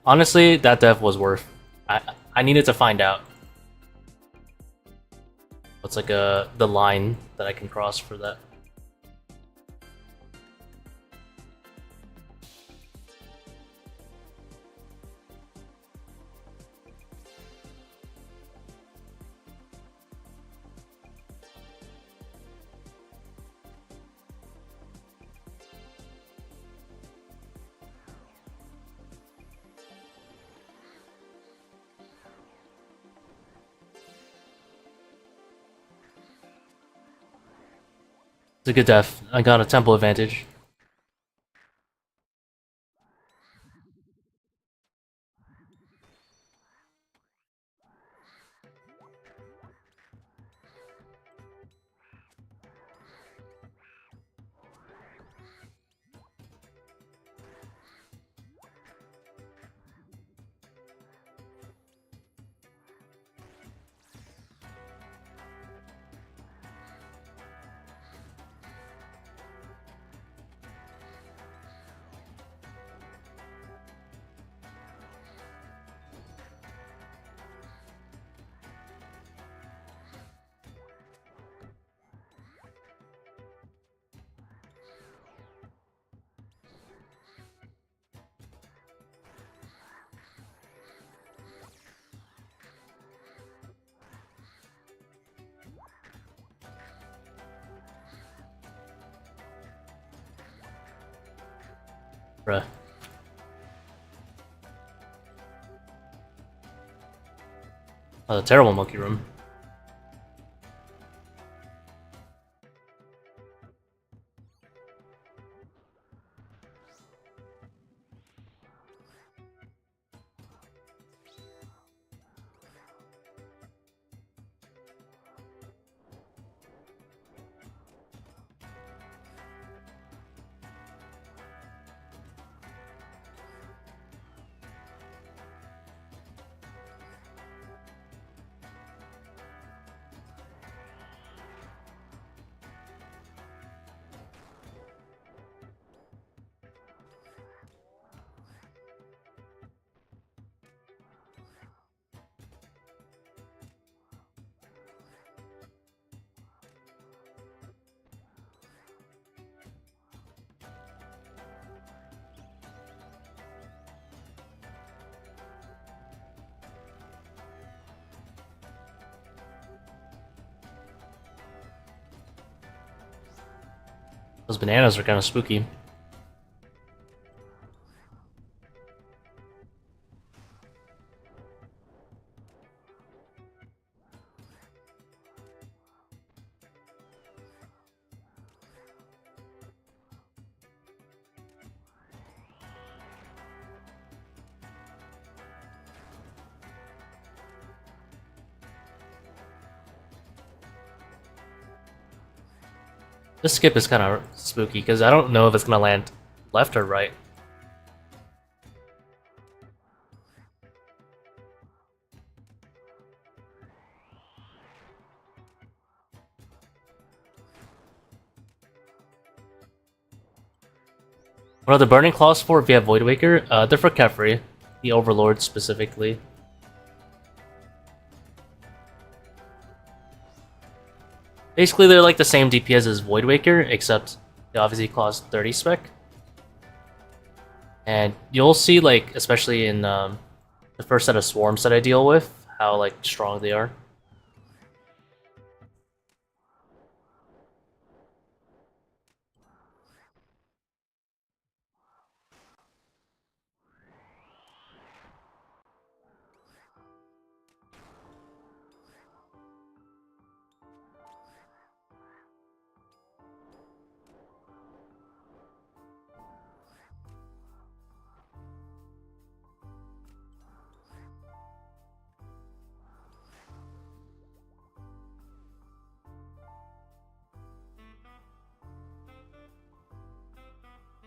Honestly, that dev was worth. I needed to find out. What's like the line that I can cross for that. It's a good def. I got a temple advantage. Bruh. Oh, a terrible monkey room. Those bananas are kind of spooky. This skip is kind of spooky because I don't know if it's gonna land left or right. What are the burning claws for if you have Void Waker? They're for Kefri, the Overlord specifically. Basically, they're like the same DPS as Void Waker, except they obviously cost 30 spec. And you'll see, like, especially in the first set of swarms that I deal with, how like strong they are.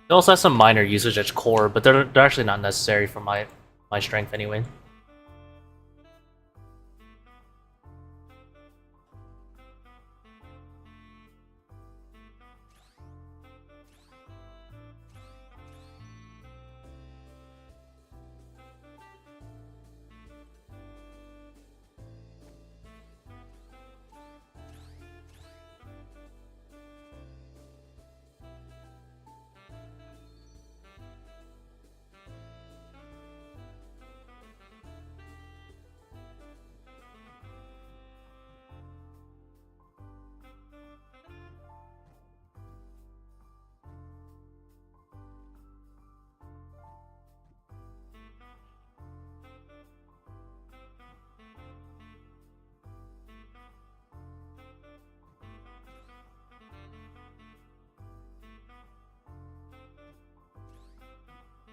They also have some minor usage at core, but they're actually not necessary for my strength anyway.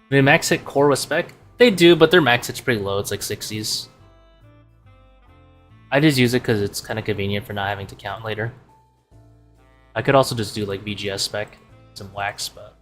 Do they max hit core with spec? They do, but their max hit's pretty low. It's like 60s. I just use it because it's kind of convenient for not having to count later. I could also just do like VGS spec, some wax, but...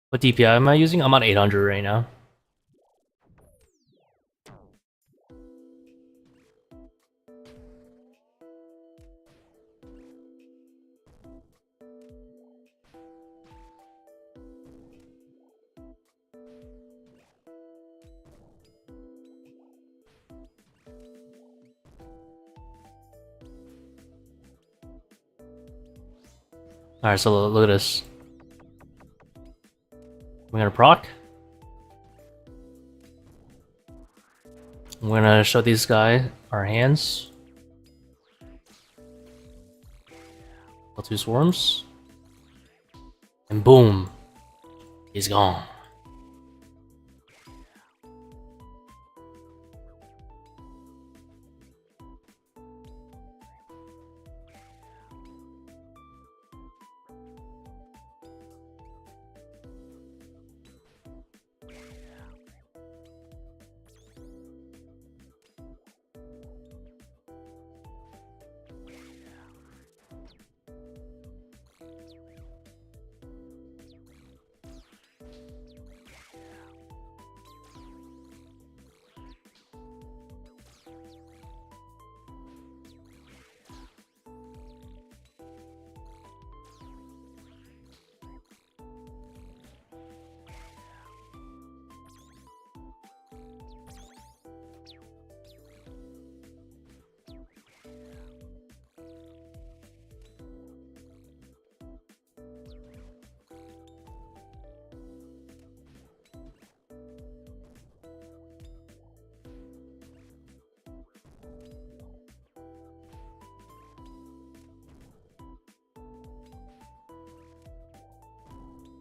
What DPI am I using? I'm on 800 right now. Alright, so look at this. We're gonna proc. We're gonna show these guys our hands. Kill 2 swarms. And boom. He's gone.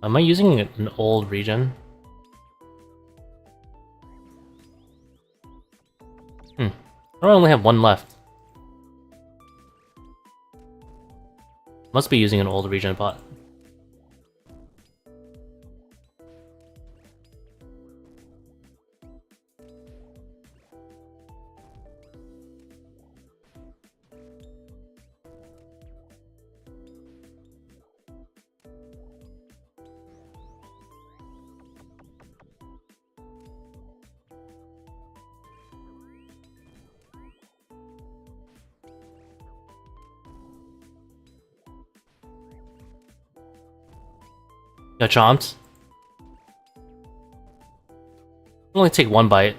Am I using an old regen? I only have one left. Must be using an old regen bot. Got chomped. Only take one bite.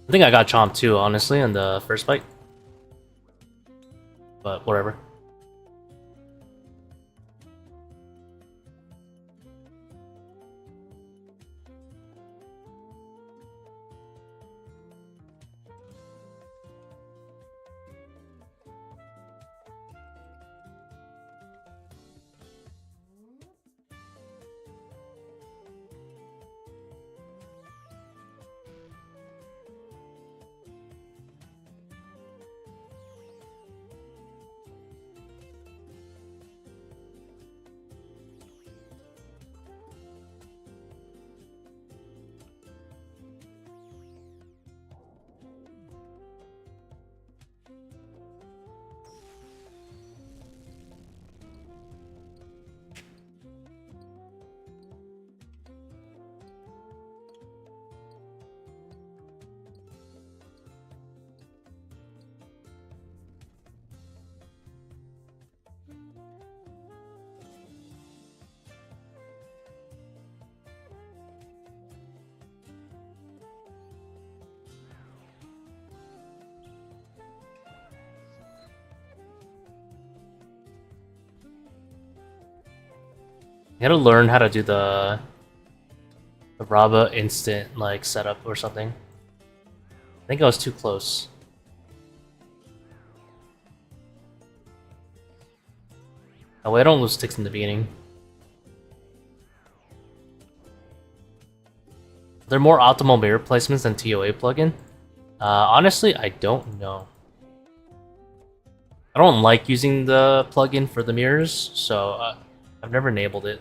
I think I got chomped too, honestly, in the first fight. But whatever. I gotta learn how to do the Rabba instant like setup or something. I think I was too close. That way I don't lose sticks in the beginning. Are there more optimal mirror placements than ToA plugin? Honestly, I don't know. I don't like using the plugin for the mirrors, so I've never enabled it.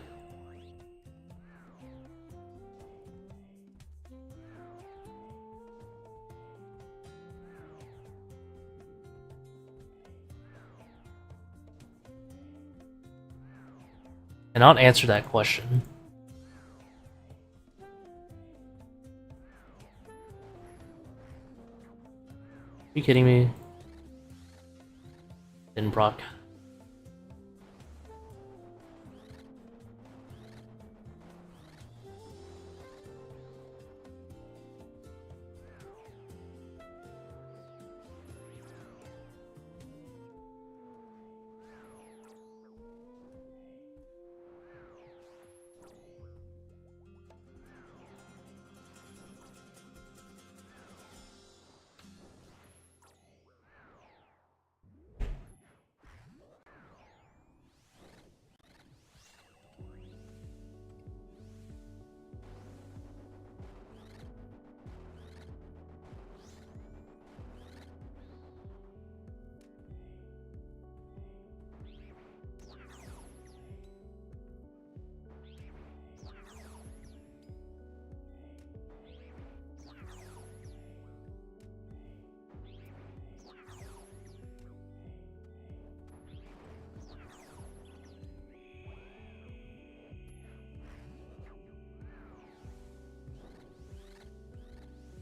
And I'll answer that question. Are you kidding me? Didn't proc.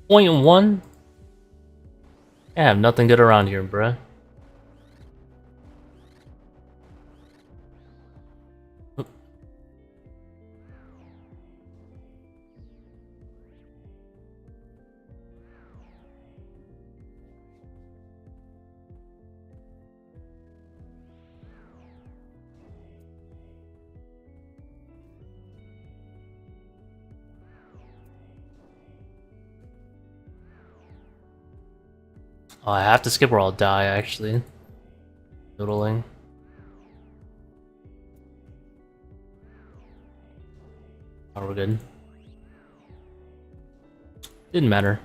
0.1? I have nothing good around here, bruh. Oh, I have to skip or I'll die, actually. Noodling. Oh, we're good. Didn't matter.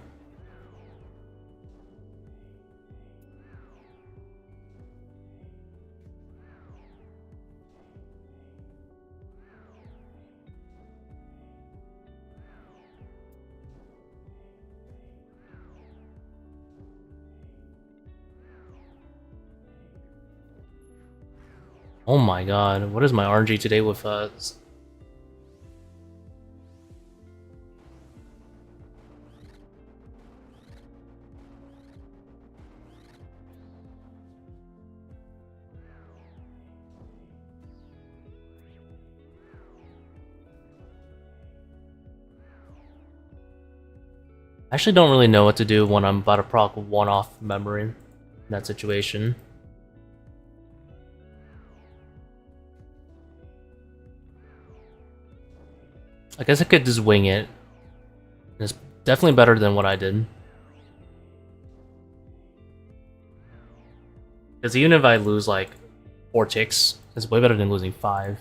Oh my god, what is my RNG today with I actually don't really know what to do when I'm about to proc one off memory in that situation. I guess I could just wing it. It's definitely better than what I did. Because even if I lose like 4 ticks, it's way better than losing 5.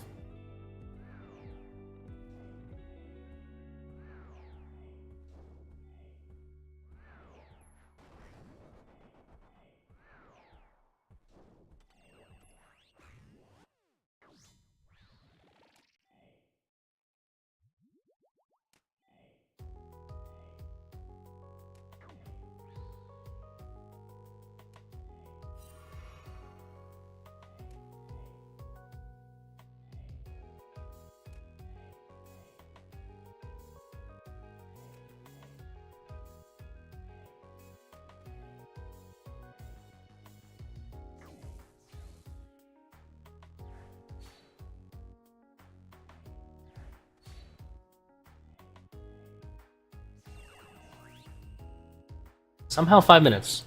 Somehow 5 minutes.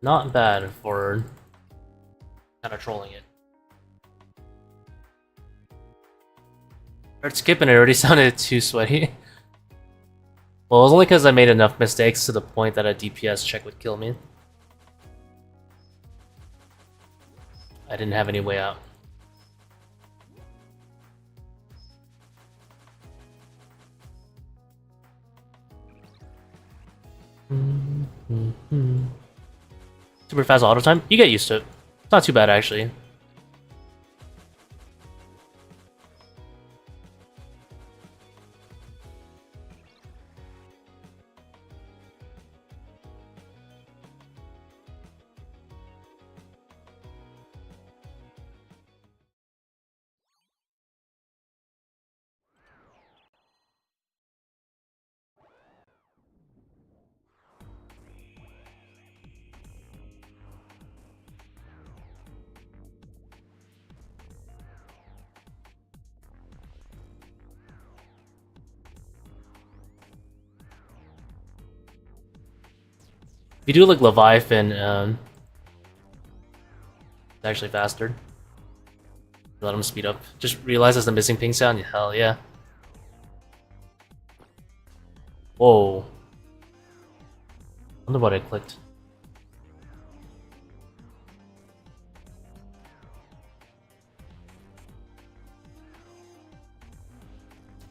Not bad for kind of trolling it. Started skipping, it already sounded too sweaty. Well, it was only because I made enough mistakes to the point that a DPS check would kill me. I didn't have any way out. Super fast auto time? You get used to it. It's not too bad, actually. If you do like Leviathan, it's actually faster. Let him speed up. Just realizes the missing ping sound? Hell yeah. Whoa. Wonder what I clicked.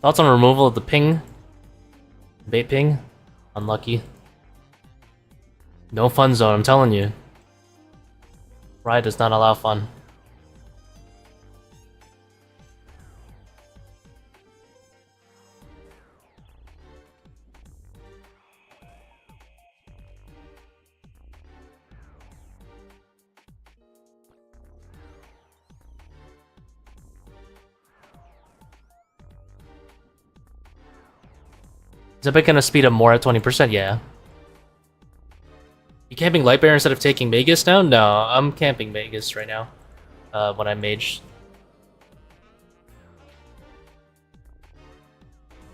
Thoughts on removal of the ping? Bait ping? Unlucky. No fun zone, I'm telling you. Riot does not allow fun. Is Epic gonna speed up more at 20%? Yeah. You camping Lightbearer instead of taking Magus now? No, I'm camping Magus right now. When I mage.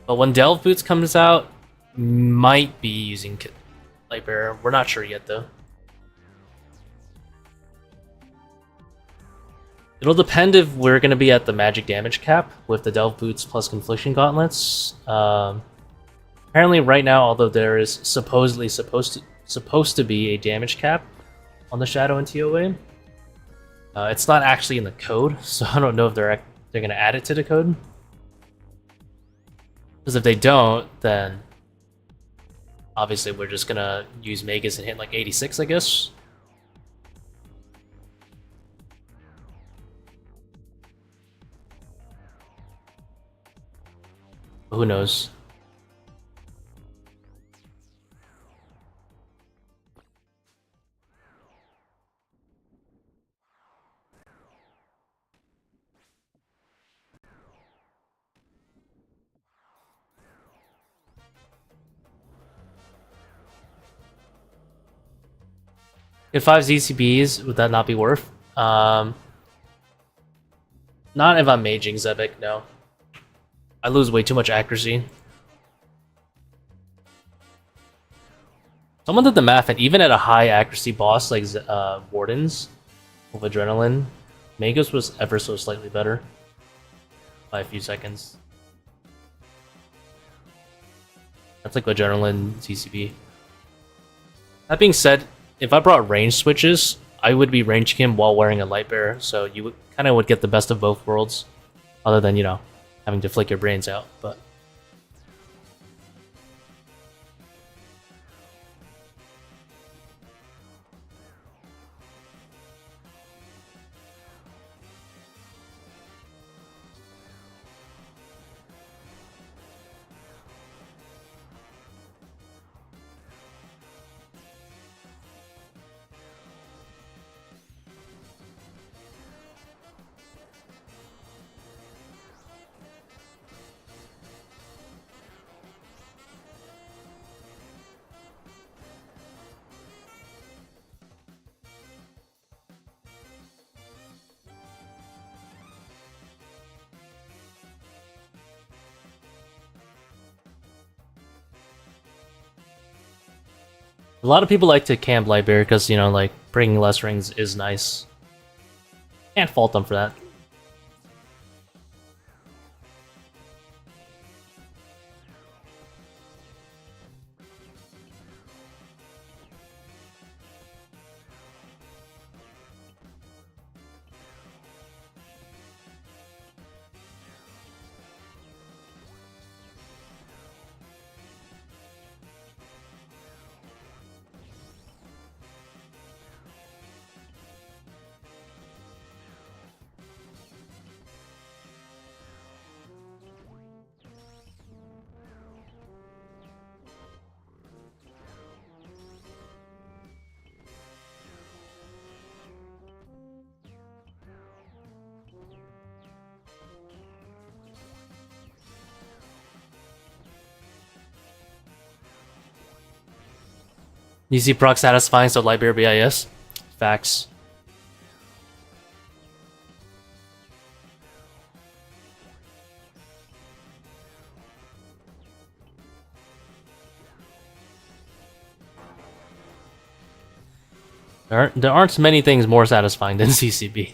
But when Delve Boots comes out, might be using Lightbearer. We're not sure yet though. It'll depend if we're gonna be at the magic damage cap with the Delve Boots plus Confliction Gauntlets. Apparently, right now, although there is supposedly supposed to be a damage cap on the Shadow and ToA, it's not actually in the code, so I don't know if they're gonna add it to the code. Because if they don't, then obviously we're just gonna use Magus and hit like 86, I guess. But who knows? Get 5 ZCBs, would that not be worth? Not if I'm maging Zebek, no. I lose way too much accuracy. Someone did the math, and even at a high accuracy boss like Wardens with Adrenaline, Magus was ever so slightly better by a few seconds. That's like Adrenaline ZCB. That being said, if I brought range switches, I would be ranging him while wearing a Lightbearer, so you kind of would get the best of both worlds, other than, you know, having to flick your brains out, but... A lot of people like to camp Lightbearer because, you know, like, bringing less rings is nice. Can't fault them for that. You see proc satisfying, so Lightbearer BIS. Facts. There aren't many things more satisfying than CCB.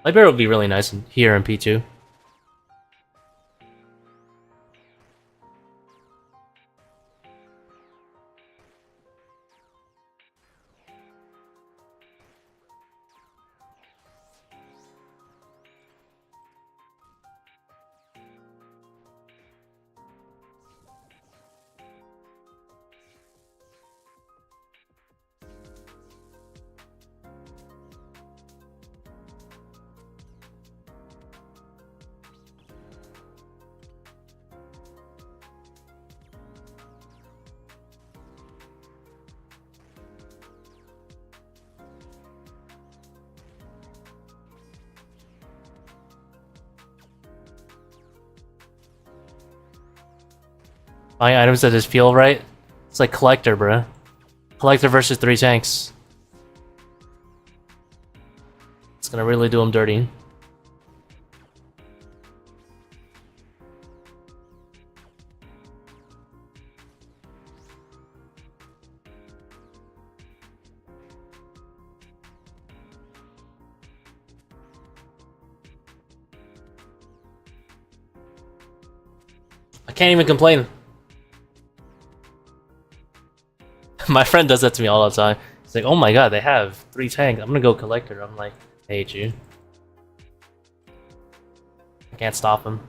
Lightbearer would be really nice here in P2. Buying items that just feel right. It's like Collector, bruh. Collector versus 3 tanks. It's gonna really do him dirty. I can't even complain. My friend does that to me all the time. He's like, oh my god, they have 3 tanks. I'm gonna go Collector. I'm like, I hate you. I can't stop him.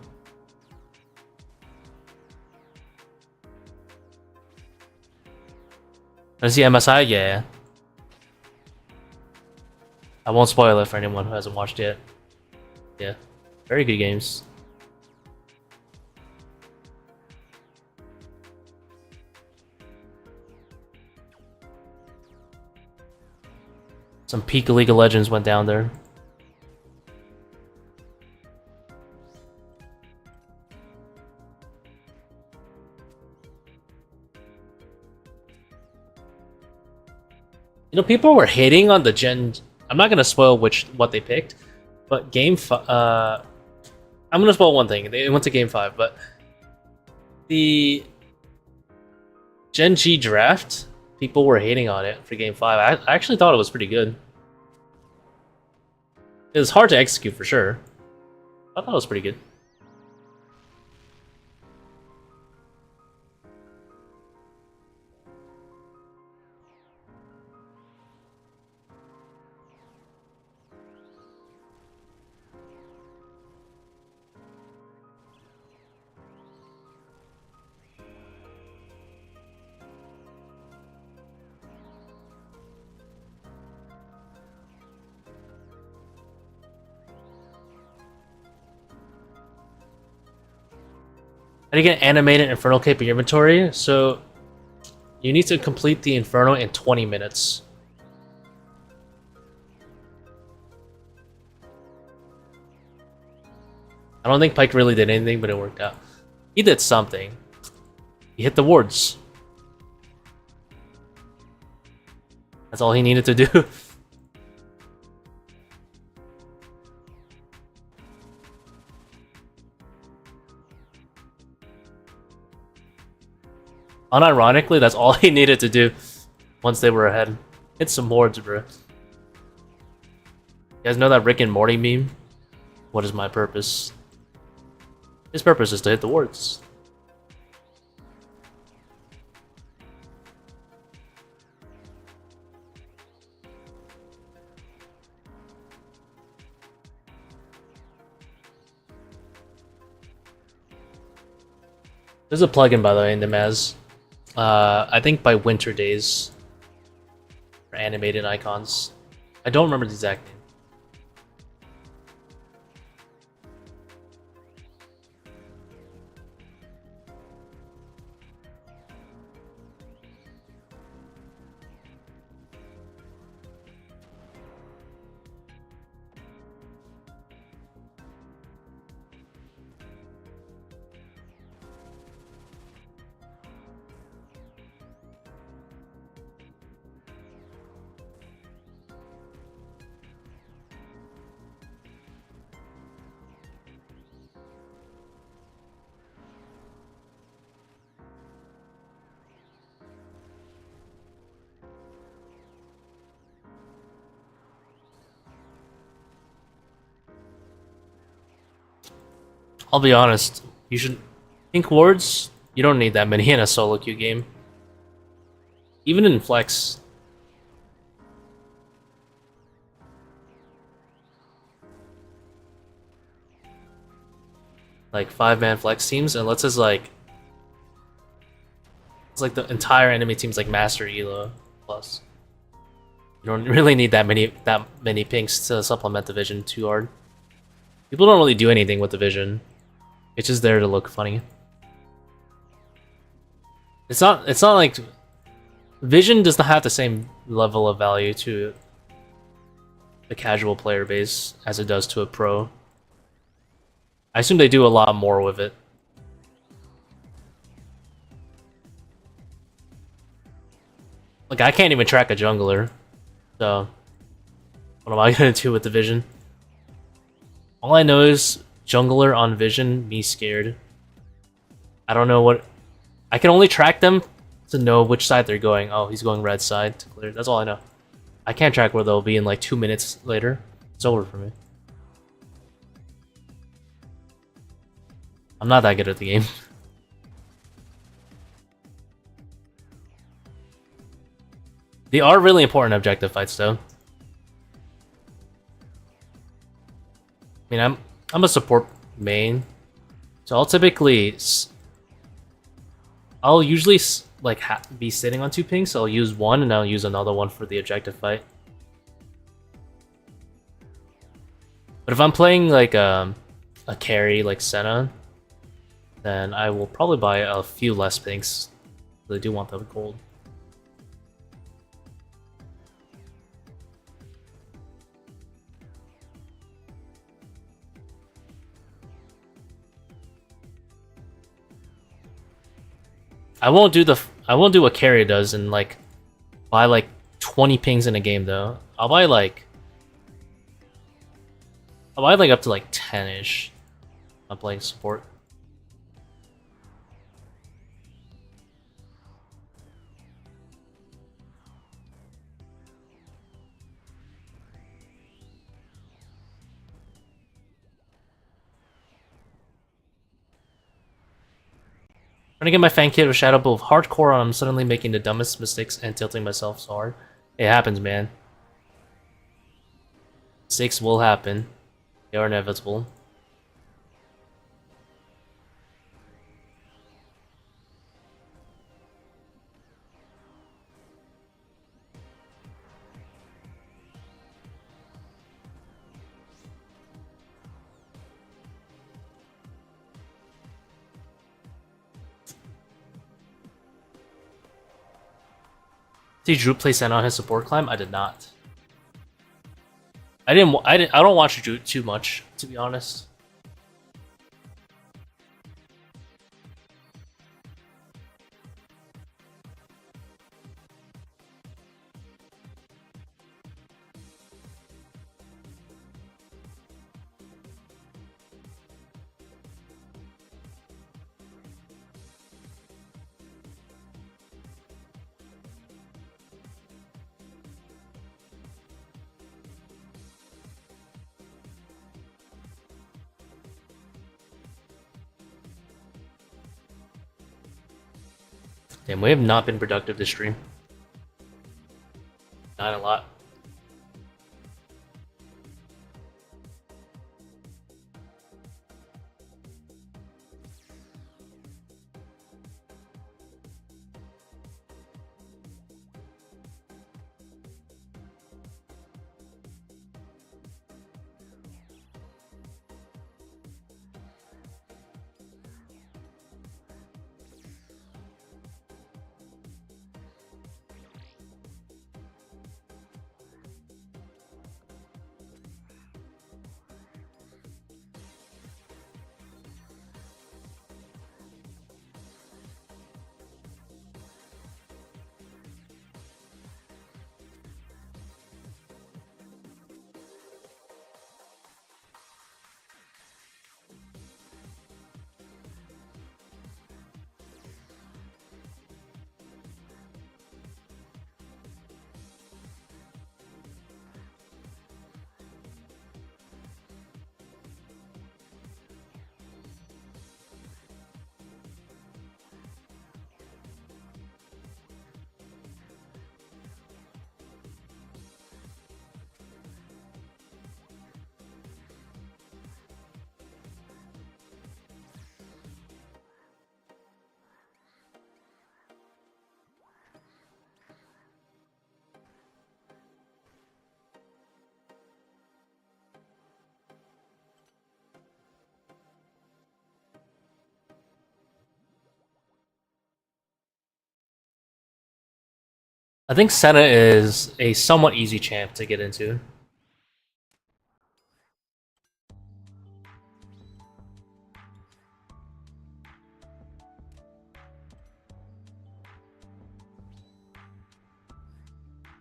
Is he MSI? Yeah. I won't spoil it for anyone who hasn't watched yet. Yeah. Very good games. Some peak League of Legends went down there. You know, people were hating on the Gen. I'm not gonna spoil what they picked, but I'm gonna spoil one thing. They went to Game 5, but the Gen G draft, people were hating on it for Game 5. I actually thought it was pretty good. It was hard to execute for sure. I thought it was pretty good. How do you get animated Infernal Cape in your inventory? So you need to complete the Inferno in 20 minutes. I don't think Pike really did anything, but it worked out. He did something. He hit the wards. That's all he needed to do. Unironically, that's all he needed to do once they were ahead. Hit some wards, bro. You guys know that Rick and Morty meme? What is my purpose? His purpose is to hit the wards. There's a plugin, by the way, in the Maz. I think by Winter Days for animated icons. I don't remember the exact name. I'll be honest, you should... Pink wards, you don't need that many in a solo queue game. Even in Flex. Like 5-man Flex teams, and let's just like... It's like the entire enemy team's like Master Elo plus. You don't really need that many pinks to supplement the vision too hard. People don't really do anything with the vision. It's just there to look funny. It's not like vision does not have the same level of value to the casual player base as it does to a pro. I assume they do a lot more with it. Like, I can't even track a jungler. So, what am I gonna do with the vision? All I know is jungler on vision, me scared. I don't know what... I can only track them to know which side they're going. Oh, he's going red side to clear. That's all I know. I can't track where they'll be in like 2 minutes later. It's over for me. I'm not that good at the game. They are really important objective fights, though. I mean, I'm a support main, so I'll usually like be sitting on 2 pings. So I'll use one and I'll use another one for the objective fight. But if I'm playing like a carry like Senna, then I will probably buy a few less pings. I do want the gold. I won't do what carry does and like buy like 20 pings in a game though. I'll buy like up to like 10-ish. I'm playing support. Trying to get my fan kit with Shadow both hardcore and I'm suddenly making the dumbest mistakes and tilting myself so hard. It happens, man. Mistakes will happen. They are inevitable. Did Drew play Senna on his support climb? I did not. I don't watch Drew too much, to be honest. Damn, we have not been productive this stream. Not a lot. I think Senna is a somewhat easy champ to get into.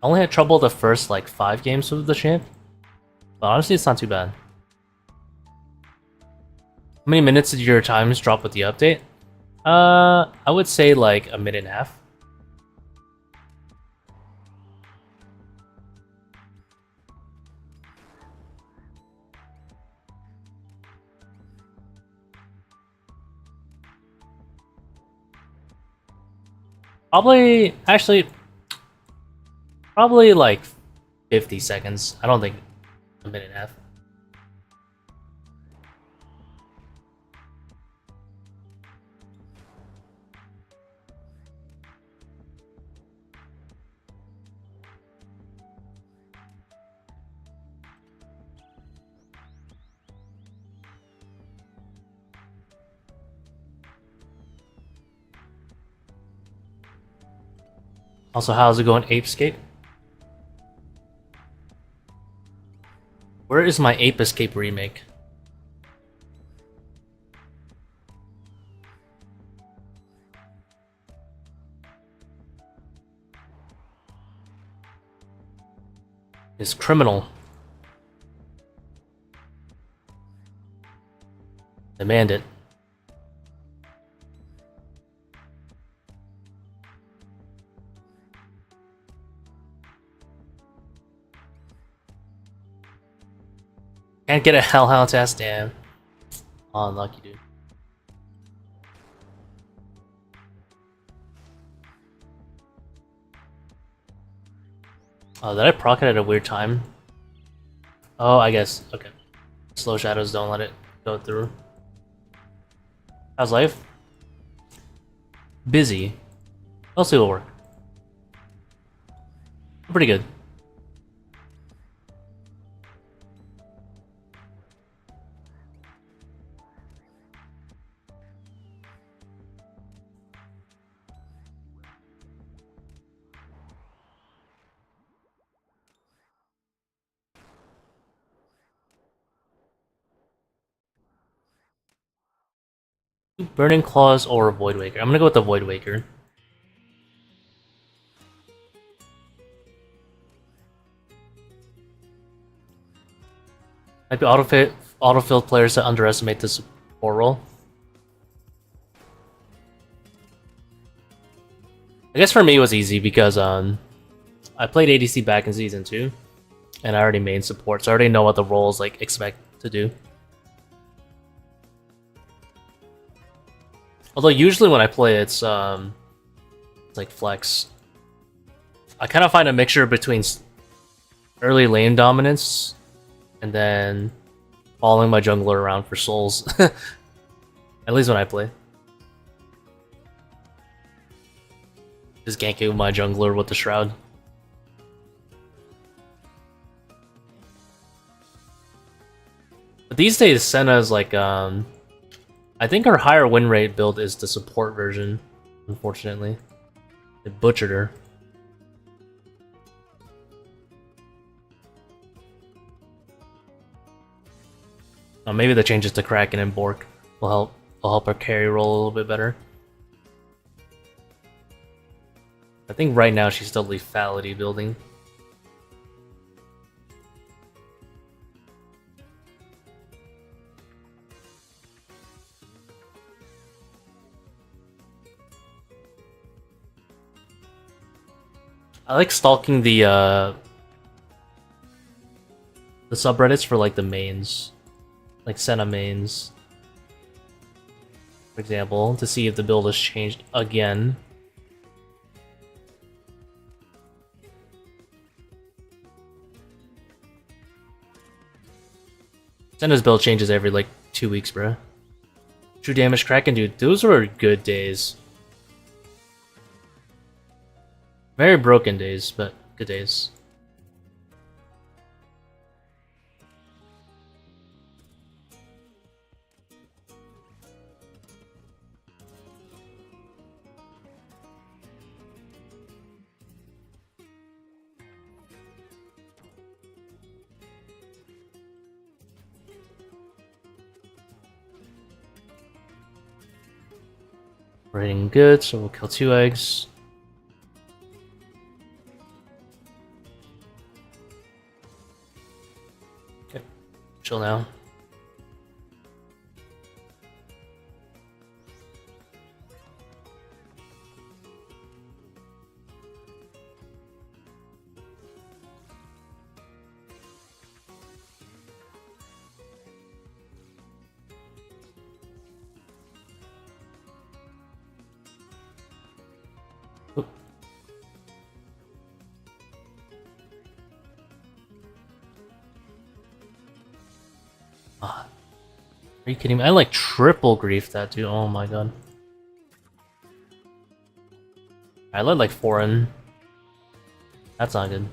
I only had trouble the first like 5 games with the champ, but honestly, it's not too bad. How many minutes did your times drop with the update? I would say like a minute and a half. Probably, actually, probably like 50 seconds. I don't think a minute and a half. Also, how's it going, Apescape? Where is my Ape Escape remake? It's criminal. Demand it. Can't get a Hellhound test, damn. Oh, unlucky, dude. Oh, did I proc it at a weird time? Oh, I guess. Okay. Slow shadows don't let it go through. How's life? Busy. Mostly will work. Pretty good. Burning Claws or Void Waker? I'm gonna go with the Void Waker. Might be autofilled players that underestimate this support role. I guess for me it was easy because I played ADC back in Season 2, and I already main support, so I already know what the roles like expect to do. Although usually when I play it's like flex. I kind of find a mixture between early lane dominance and then following my jungler around for souls. At least when I play. Just ganking my jungler with the shroud. But these days, Senna's like, I think her higher win rate build is the support version, unfortunately. It butchered her. Maybe the changes to Kraken and Bork will help her carry roll a little bit better. I think right now she's still lethality building. I like stalking the subreddits for like the mains. Like Senna mains, for example, to see if the build has changed again. Senna's build changes every like 2 weeks, bro. True damage Kraken, dude. Those were good days. Very broken days, but good days. We're hitting good, so we'll kill 2 eggs. Chill now. Are you kidding me? I like triple grief that dude. Oh my god. I led like foreign. That's not good.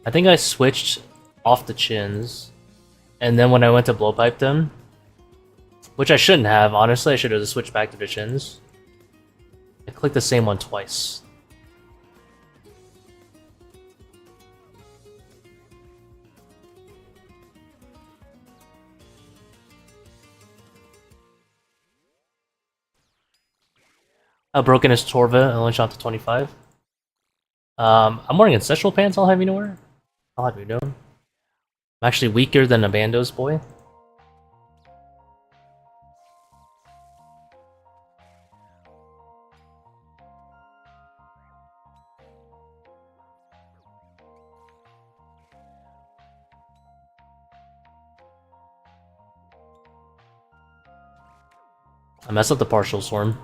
I think I switched off the chins, and then when I went to blowpipe them, which I shouldn't have, honestly, I should have switched back to the chins. I clicked the same one twice. Broken is Torva, and only shot to 25. I'm wearing ancestral pants, I'll have you know. I'll have you know. I'm actually weaker than a Bando's boy. I messed up the partial swarm.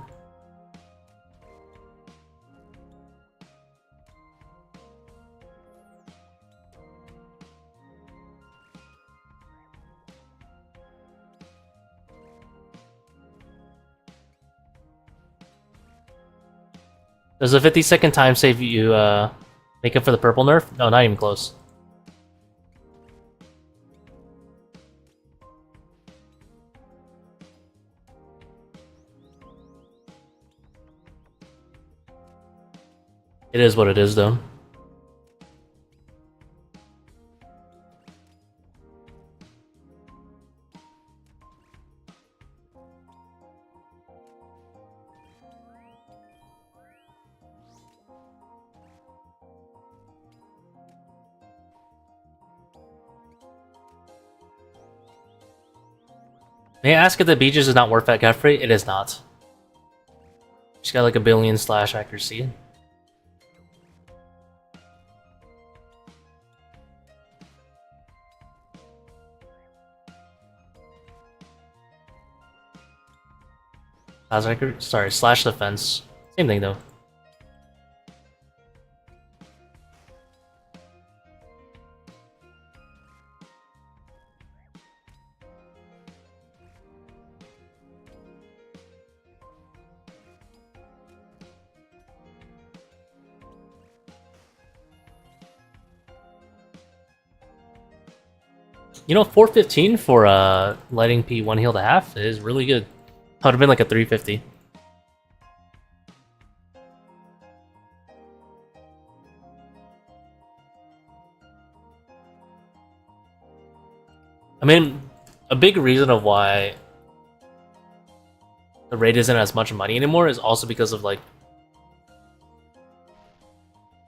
Does a 50-second time save you make up for the purple nerf? No, not even close. It is what it is, though. May I ask if the beaches is not worth that Godfrey? It is not. She's got like a billion slash accuracy. Sorry, slash defense. Same thing though. You know, 415 for letting P one heal to half is really good. That would have been like a 350. I mean, a big reason of why the raid isn't as much money anymore is also because of like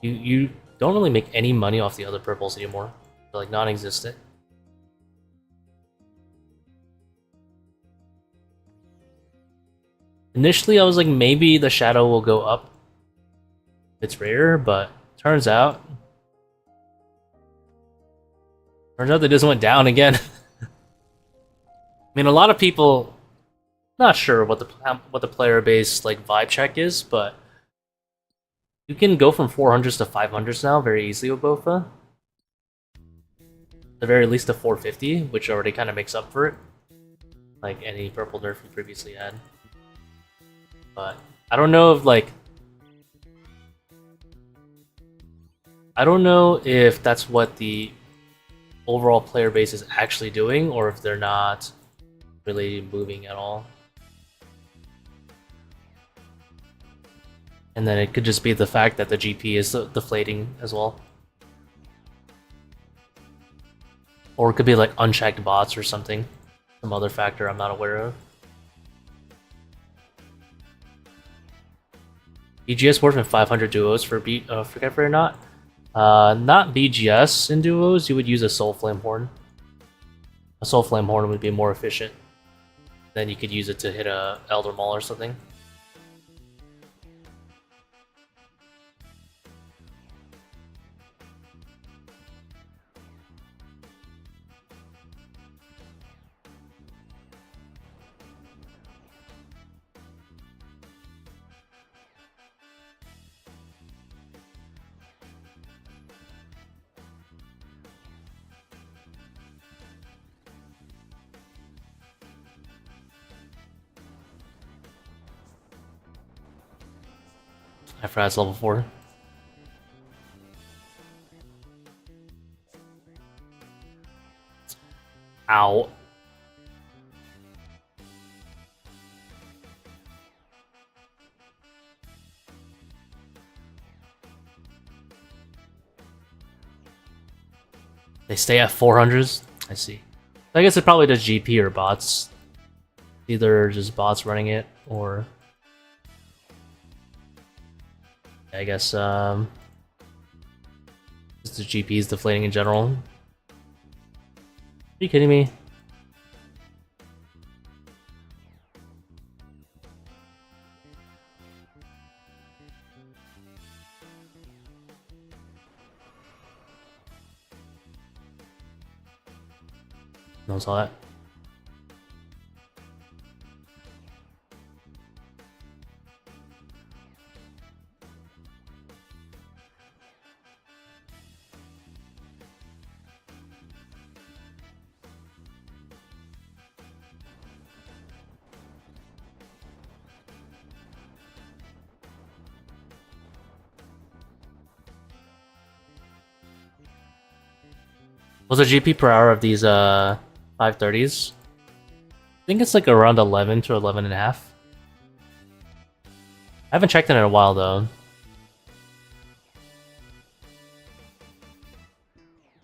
you don't really make any money off the other purples anymore. They're like non-existent. Initially, I was like, maybe the shadow will go up. It's rare, but turns out they just went down again. I mean, a lot of people not sure what the player base like vibe check is, but you can go from 400s to 500s now very easily with Bofa. At the very least to 450, which already kind of makes up for it, like any purple nerf we previously had. But I don't know if like that's what the overall player base is actually doing, or if they're not really moving at all. And then it could just be the fact that the GP is deflating as well. Or it could be like unchecked bots or something. Some other factor I'm not aware of. EGS worth in 500 duos for Forget or not? Not BGS in duos, you would use a Soul Flame Horn. A Soul Flame Horn would be more efficient. Then you could use it to hit a Elder Maul or something. I forgot it's level 4. Ow. They stay at 400s? I see. I guess it probably does GP or bots. Either just bots running it, or... I guess, just the GP is deflating in general. Are you kidding me? No one saw that. What's the GP per hour of these 530s? I think it's like around 11 to 11 and a half. I haven't checked it in a while though.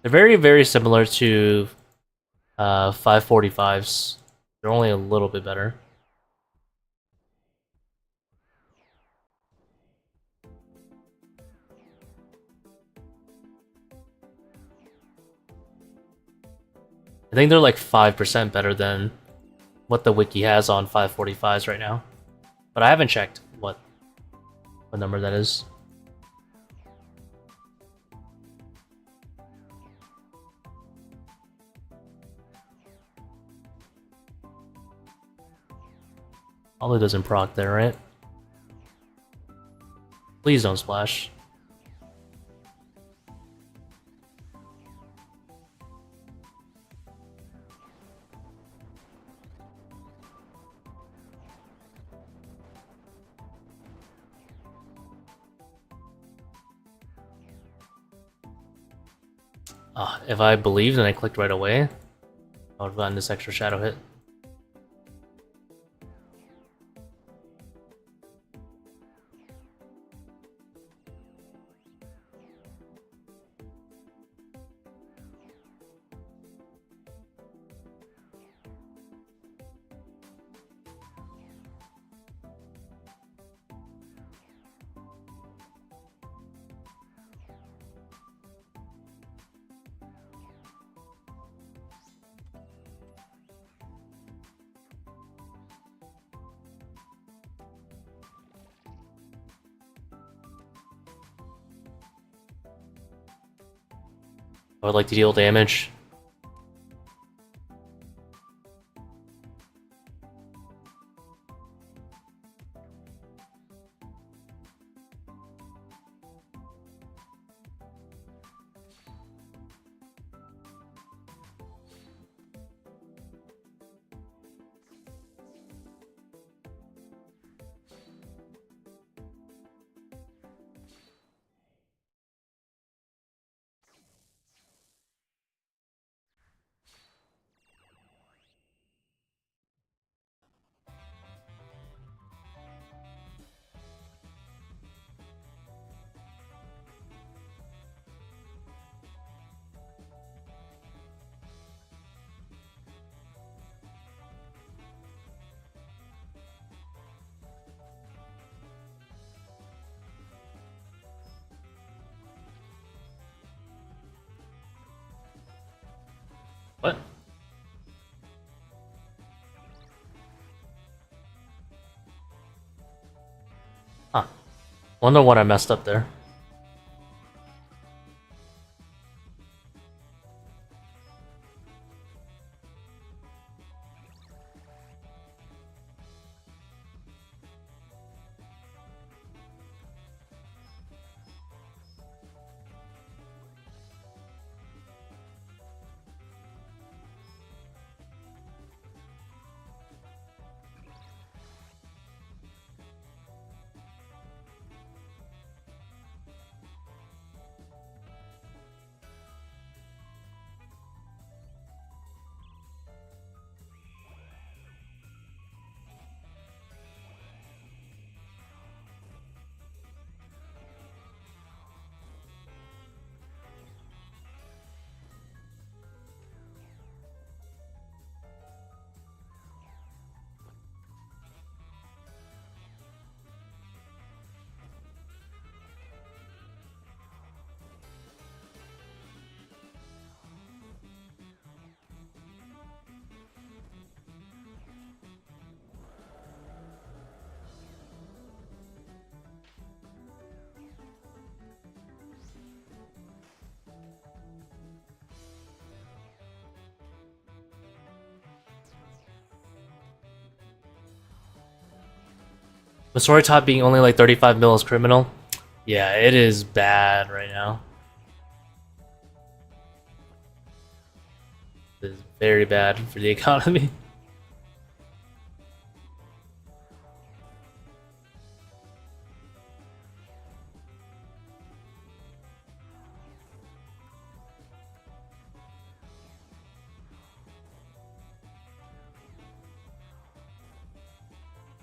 They're very, very similar to 545s. They're only a little bit better. I think they're like 5% better than what the wiki has on 545s right now. But I haven't checked what number that is. Probably doesn't proc there, right? Please don't splash. If I believed and I clicked right away, I would have gotten this extra shadow hit. I would like to deal damage. What? Huh. Wonder what I messed up there. The story top being only like 35 mil is criminal. Yeah, it is bad right now. It is very bad for the economy.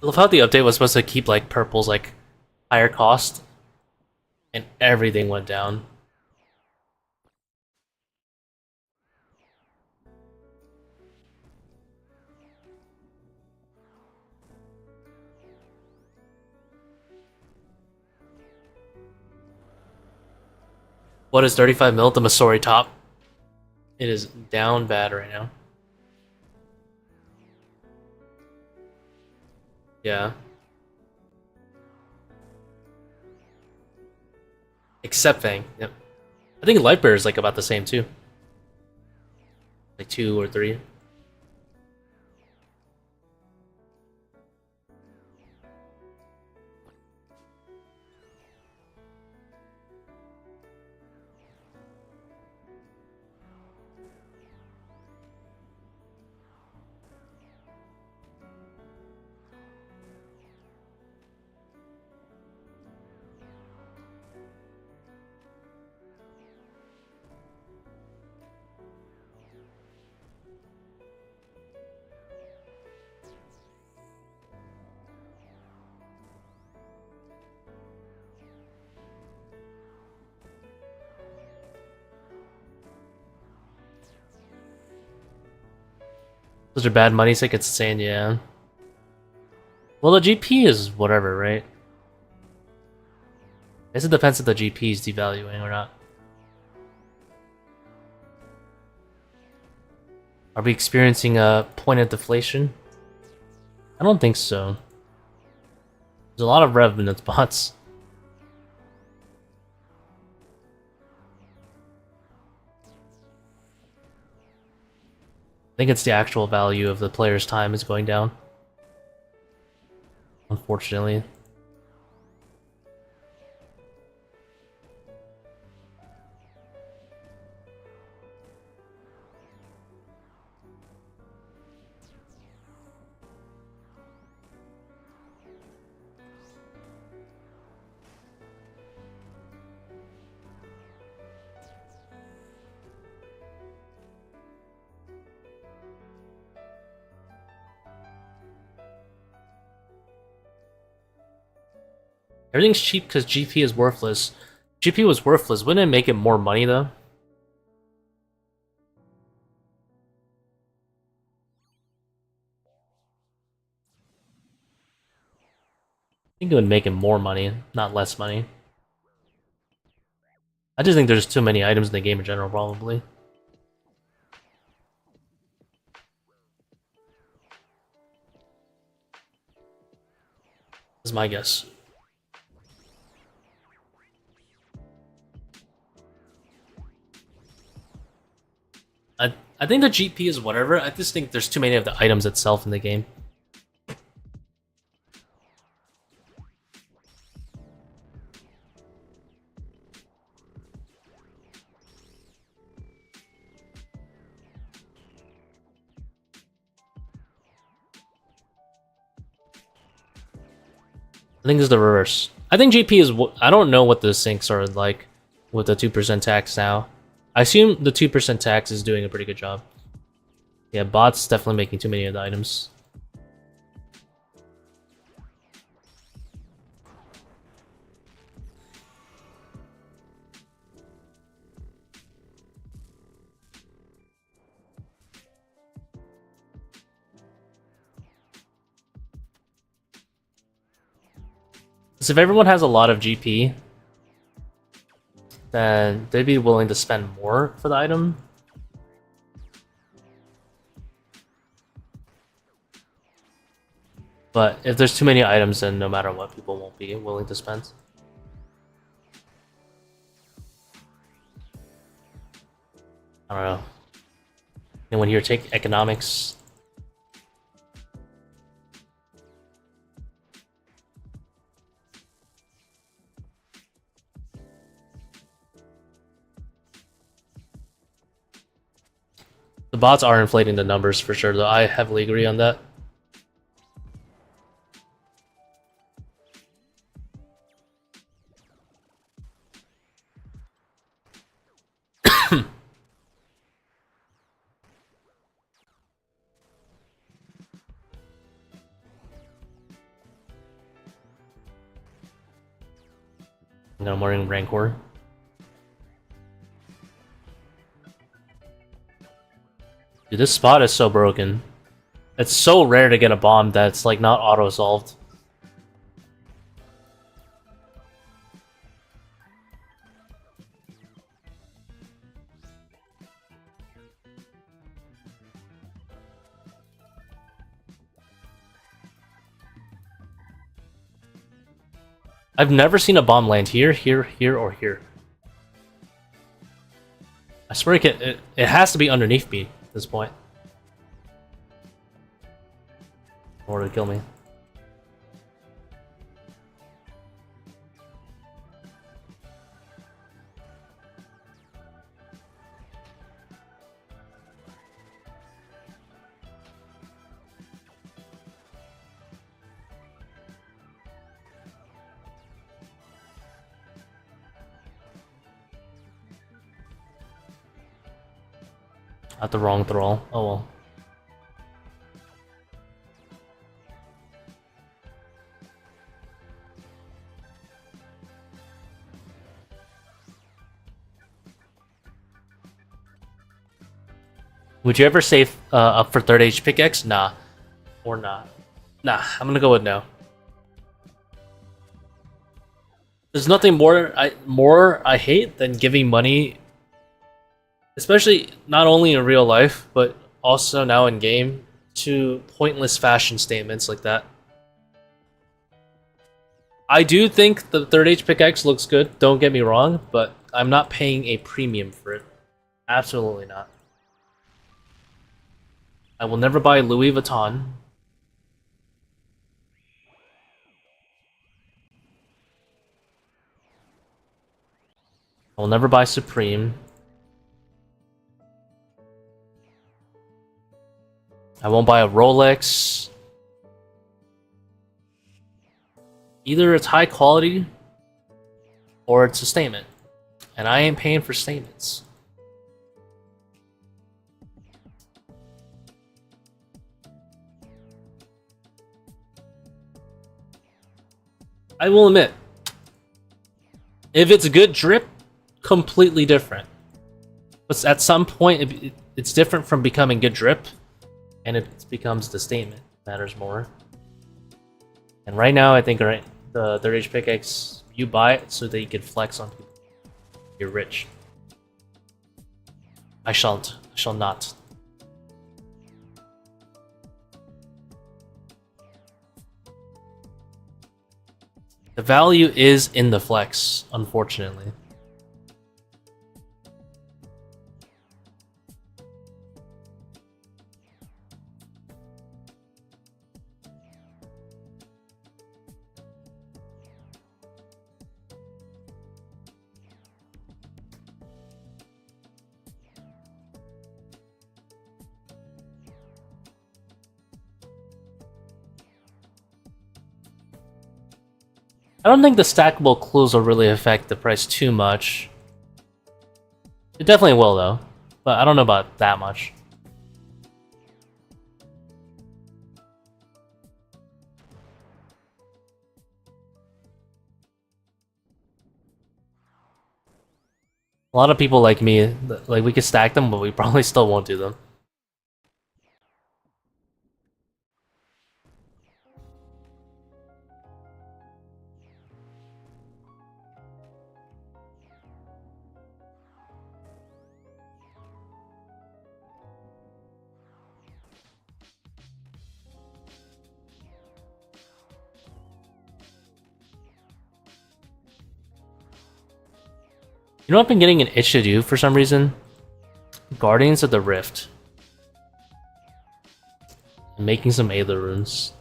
I love how the update was supposed to keep like purple's like higher cost, and everything went down. What is 35 mil? The Masori top. It is down bad right now. Yeah. Except Fang. Yep. I think Lightbearer is like about the same too. Like 2 or 3. Those are bad money sick, it's insane, yeah. Well, the GP is whatever, right? I guess it depends if the GP is devaluing or not. Are we experiencing a point of deflation? I don't think so. There's a lot of rev in its bots. I think it's the actual value of the player's time is going down. Unfortunately. Everything's cheap because GP is worthless. GP was worthless. Wouldn't it make it more money though? I think it would make it more money, not less money. I just think there's too many items in the game in general, probably. Is my guess. I think the GP is whatever. I just think there's too many of the items itself in the game. I think it's the reverse. I think GP is. I don't know what the sinks are like with the 2% tax now. I assume the 2% tax is doing a pretty good job. Yeah, bots definitely making too many of the items. So if everyone has a lot of GP, then they'd be willing to spend more for the item. But if there's too many items, then no matter what, people won't be willing to spend. I don't know. Anyone here take economics? The bots are inflating the numbers for sure, though. I heavily agree on that. No more in Rancor. Dude, this spot is so broken. It's so rare to get a bomb that's like not auto-solved. I've never seen a bomb land here, here, here, or here. I swear it has to be underneath me at this point. In order to kill me. At the wrong thrall. Oh well. Would you ever save up for 3rd age pickaxe? Nah. Or not. Nah, I'm gonna go with no. There's nothing more I hate than giving money, especially not only in real life, but also now in game, to pointless fashion statements like that. I do think the 3rd age pickaxe looks good, don't get me wrong, but I'm not paying a premium for it. Absolutely not. I will never buy Louis Vuitton. I will never buy Supreme. I won't buy a Rolex. Either it's high quality or it's a statement. And I ain't paying for statements. I will admit, if it's a good drip, completely different. But at some point, it's different from becoming good drip, and it becomes the statement matters more. And right now, I think the 3rd age pickaxe, you buy it so that you can flex on people. You're rich. I shall not. The value is in the flex, unfortunately. I don't think the stackable clues will really affect the price too much. It definitely will though, but I don't know about that much. A lot of people like me, like we could stack them, but we probably still won't do them. You know what I've been getting an itch to do for some reason? Guardians of the Rift. And making some Aether runes.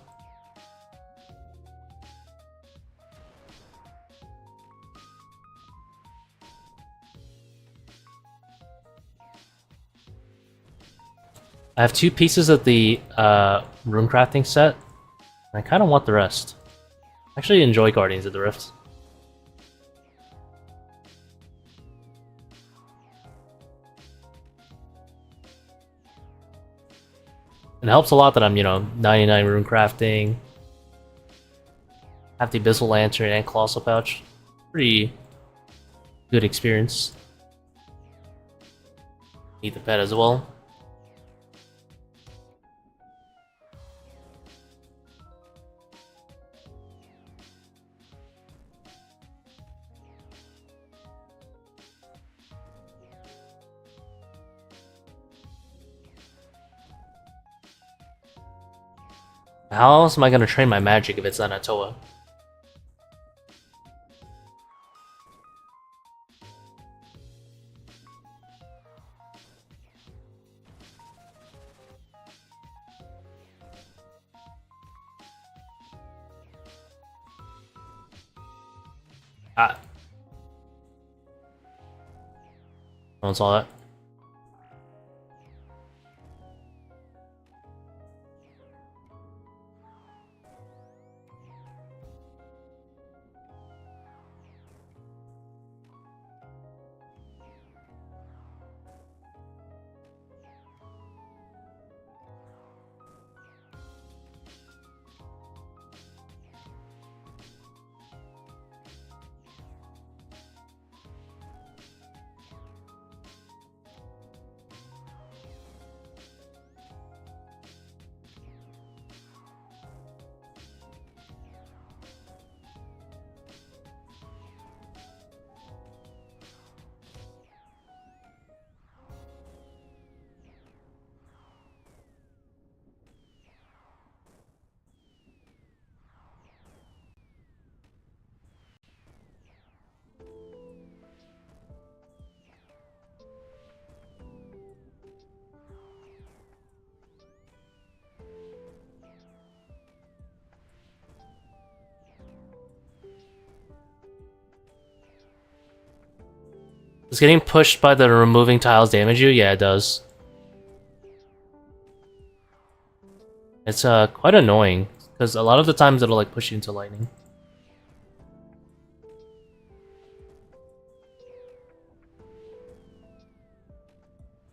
I have 2 pieces of the rune crafting set. And I kind of want the rest. I actually enjoy Guardians of the Rift. It helps a lot that I'm, you know, 99 rune crafting. Have the Abyssal Lantern and Colossal Pouch. Pretty good experience. Need the pet as well. How else am I gonna train my magic if it's not a ToA? Ah. No one saw that. Does getting pushed by the removing tiles damage you? Yeah, it does. It's quite annoying, because a lot of the times it'll like push you into lightning.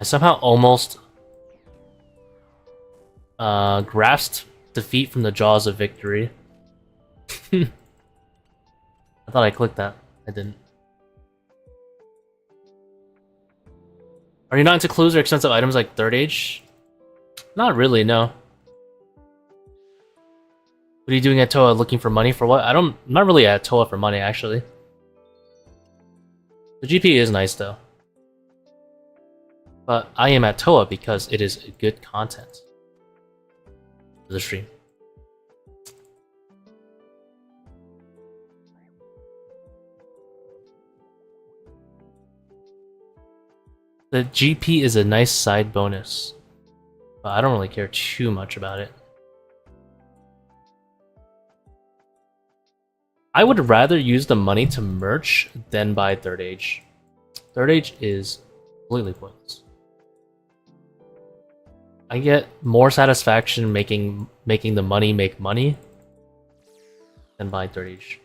I somehow almost grasped defeat from the jaws of victory. I thought I clicked that. I didn't. Are you not into clues or expensive items like Third Age? Not really, no. What are you doing at ToA? Looking for money for what? I'm not really at ToA for money, actually. The GP is nice, though. But I am at ToA because it is good content for the stream. The GP is a nice side bonus, but I don't really care too much about it. I would rather use the money to merch than buy Third Age. Third Age is completely pointless. I get more satisfaction making the money make money than buying Third Age.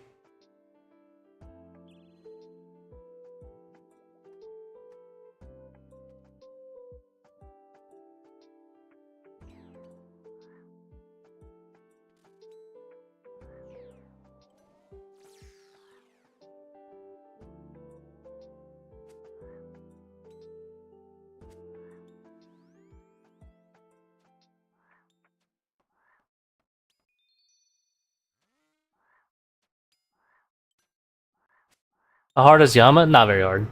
How hard is Yama? Not very hard.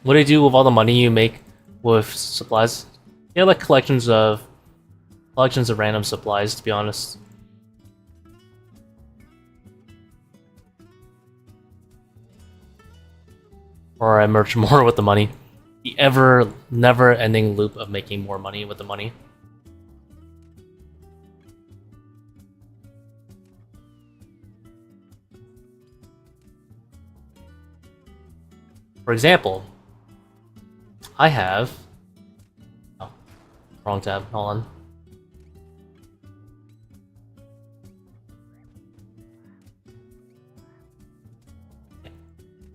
What do you do with all the money you make with supplies? Yeah, like collections of random supplies, to be honest. Or I merch more with the money. The ever never-ending loop of making more money with the money. For example, I have... Oh, wrong tab, hold on.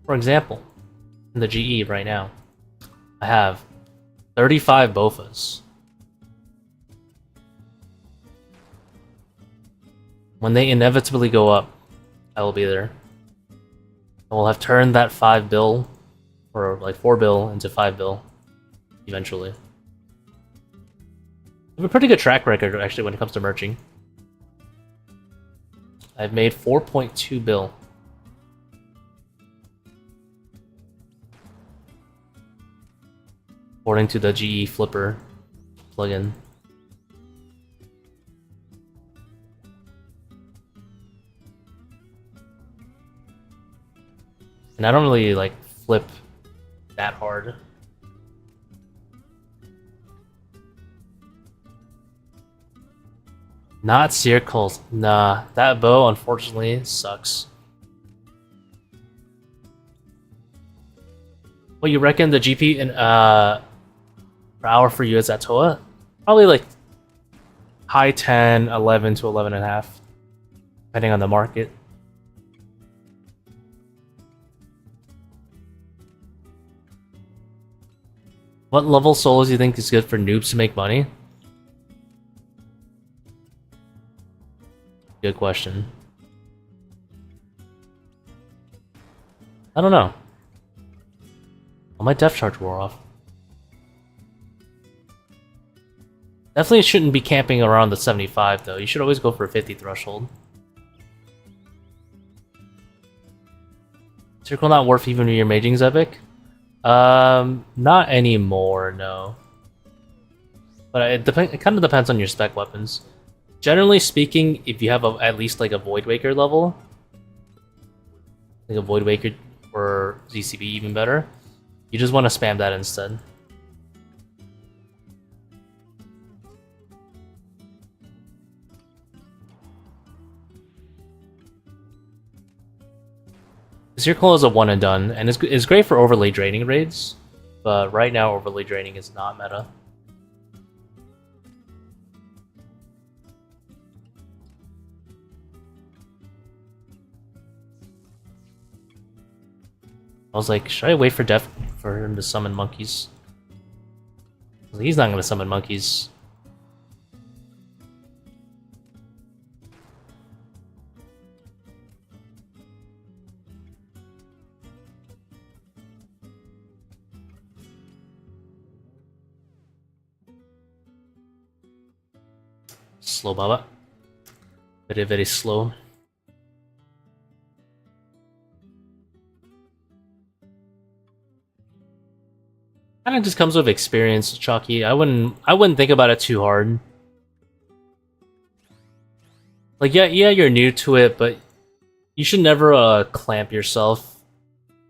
For example, in the GE right now, I have 35 Bofas. When they inevitably go up, I will be there. I will have turned that 5 bill, or like 4 bill, into 5 bill, eventually. I have a pretty good track record, actually, when it comes to merching. I've made 4.2 bill. According to the GE Flipper plugin. And I don't really like flip that hard. Not circles. Nah, that bow unfortunately sucks. What you reckon the GP in per hour for you is at ToA? Probably like high 10, 11 to 11 and a half, depending on the market. What level solos do you think is good for noobs to make money? Good question. I don't know. Oh, my depth charge wore off. Definitely shouldn't be camping around the 75 though. You should always go for a 50 threshold. Circle not worth even when your maging's epic? Not anymore, no. But it kind of depends on your spec weapons. Generally speaking, if you have at least like a Void Waker level, like a Void Waker or ZCB even better, you just want to spam that instead. Circle is a one and done, and it's great for overlay draining raids, but right now overlay draining is not meta. I was like, should I wait for him to summon monkeys? He's not gonna summon monkeys. Slow Baba. Very, very slow. Kind of just comes with experience, Chalky. I wouldn't think about it too hard. Like, yeah, you're new to it, but you should never clamp yourself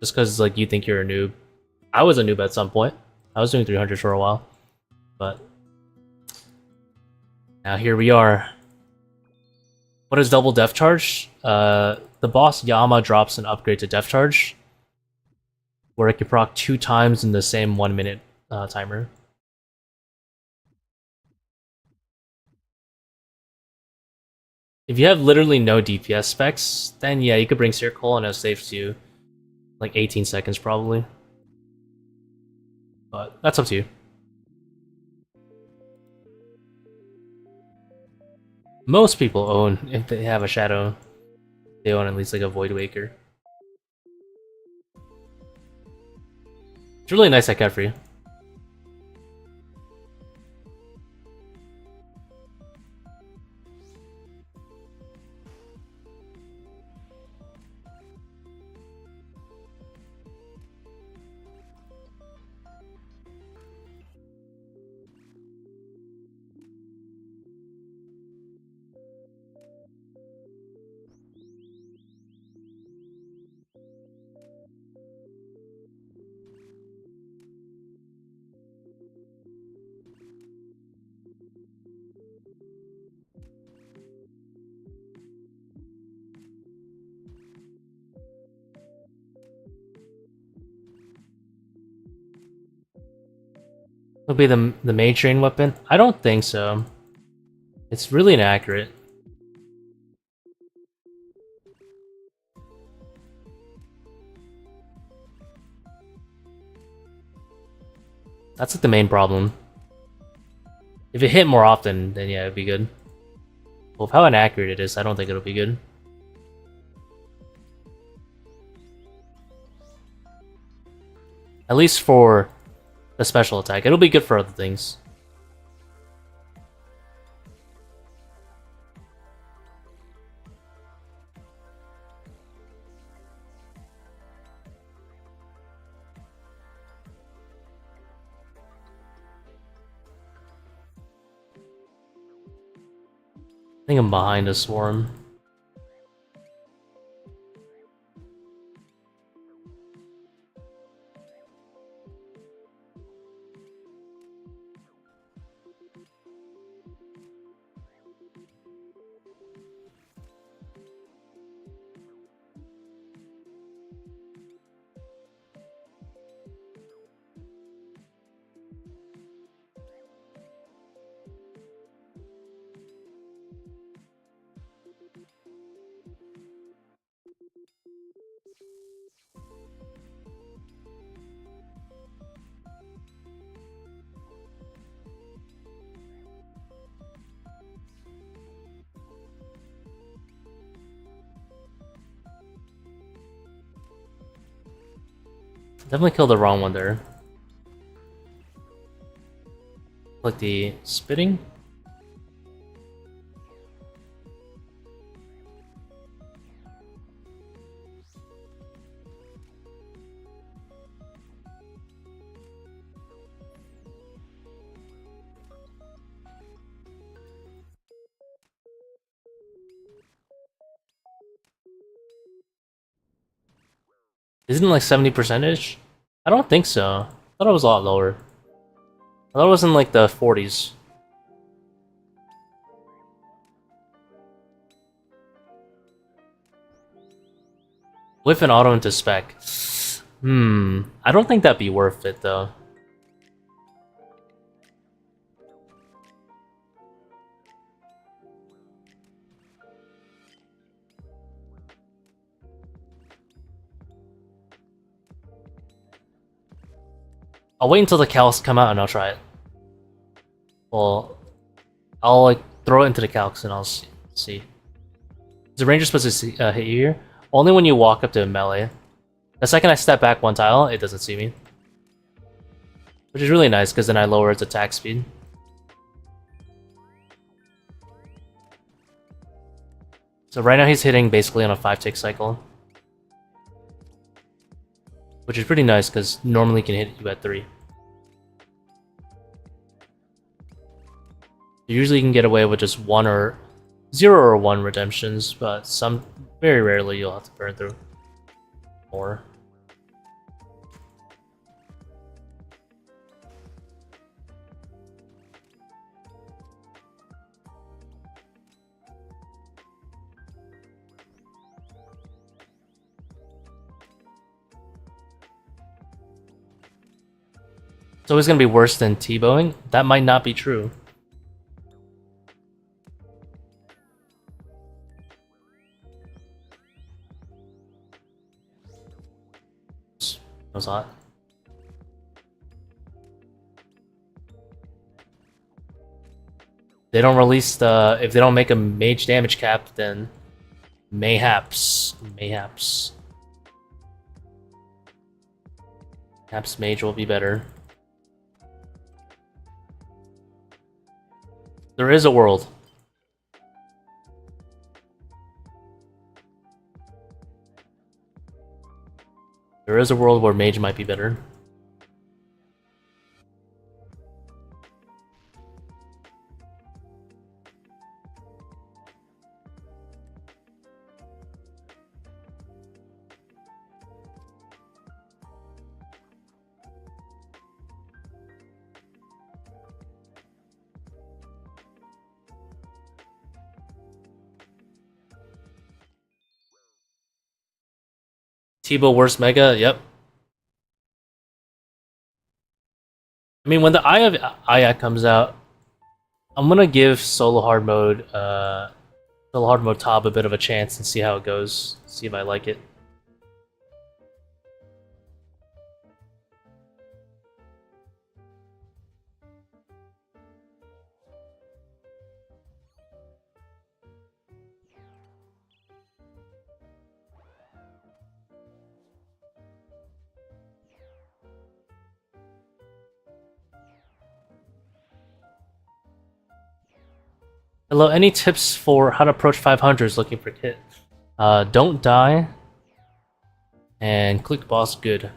just because like you think you're a noob. I was a noob at some point. I was doing 300 for a while, but now here we are. What is double def charge? The boss Yama drops an upgrade to def charge, where it can proc 2 times in the same 1 minute timer. If you have literally no DPS specs, then yeah, you could bring Circle and it saves you like 18 seconds probably. But that's up to you. Most people own, if they have a Shadow, they own at least like a Void Waker. It's really nice I cut for you. It'll be the main train weapon? I don't think so. It's really inaccurate. That's like the main problem. If it hit more often, then yeah, it'd be good. Well, with how inaccurate it is, I don't think it'll be good. At least for the special attack. It'll be good for other things. I think I'm behind a swarm. Definitely killed the wrong one there. Like the spitting? Isn't it like 70%-ish? I don't think so. I thought it was a lot lower. I thought it was in like the 40s. With an auto into spec. I don't think that'd be worth it though. I'll wait until the calcs come out and I'll try it. Well, I'll like throw it into the calcs and I'll see. Is the ranger supposed to hit you here? Only when you walk up to a melee. The second I step back one tile, it doesn't see me. Which is really nice, because then I lower its attack speed. So right now he's hitting basically on a 5-tick cycle. Which is pretty nice, because normally he can hit you at 3. Usually you can get away with just 1 or 0 or 1 redemptions, but very rarely you'll have to burn through more. It's always going to be worse than T-bowing. That might not be true. That was hot. They don't release the... If they don't make a mage damage cap, then mayhaps mage will be better. There is a world. There is a world where mage might be better. T-bow worst mega, yep. I mean, when the Eye of Ayak comes out, I'm gonna give solo hard mode Tab a bit of a chance and see how it goes. See if I like it. Hello, any tips for how to approach 500s looking for hit? Don't die. And click boss good.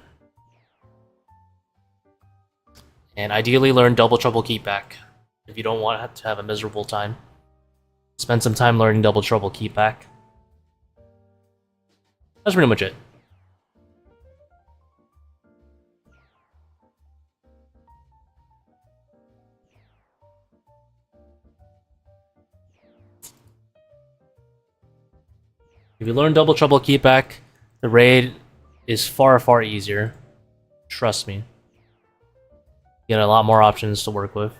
And ideally learn double trouble keep back. If you don't want to have a miserable time. Spend some time learning double trouble keep back. That's pretty much it. If you learn double trouble keep back, the raid is far, far easier. Trust me. You get a lot more options to work with.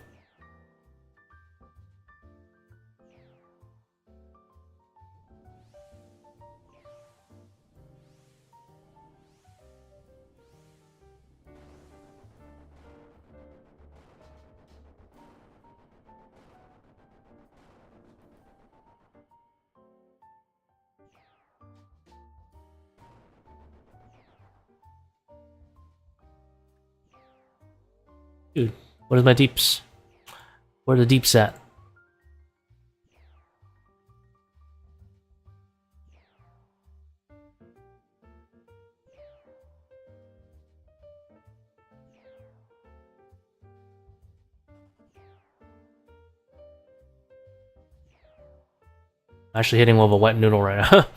Dude, what is my deeps? Where are the deeps at? I'm actually hitting one of a wet noodle right now.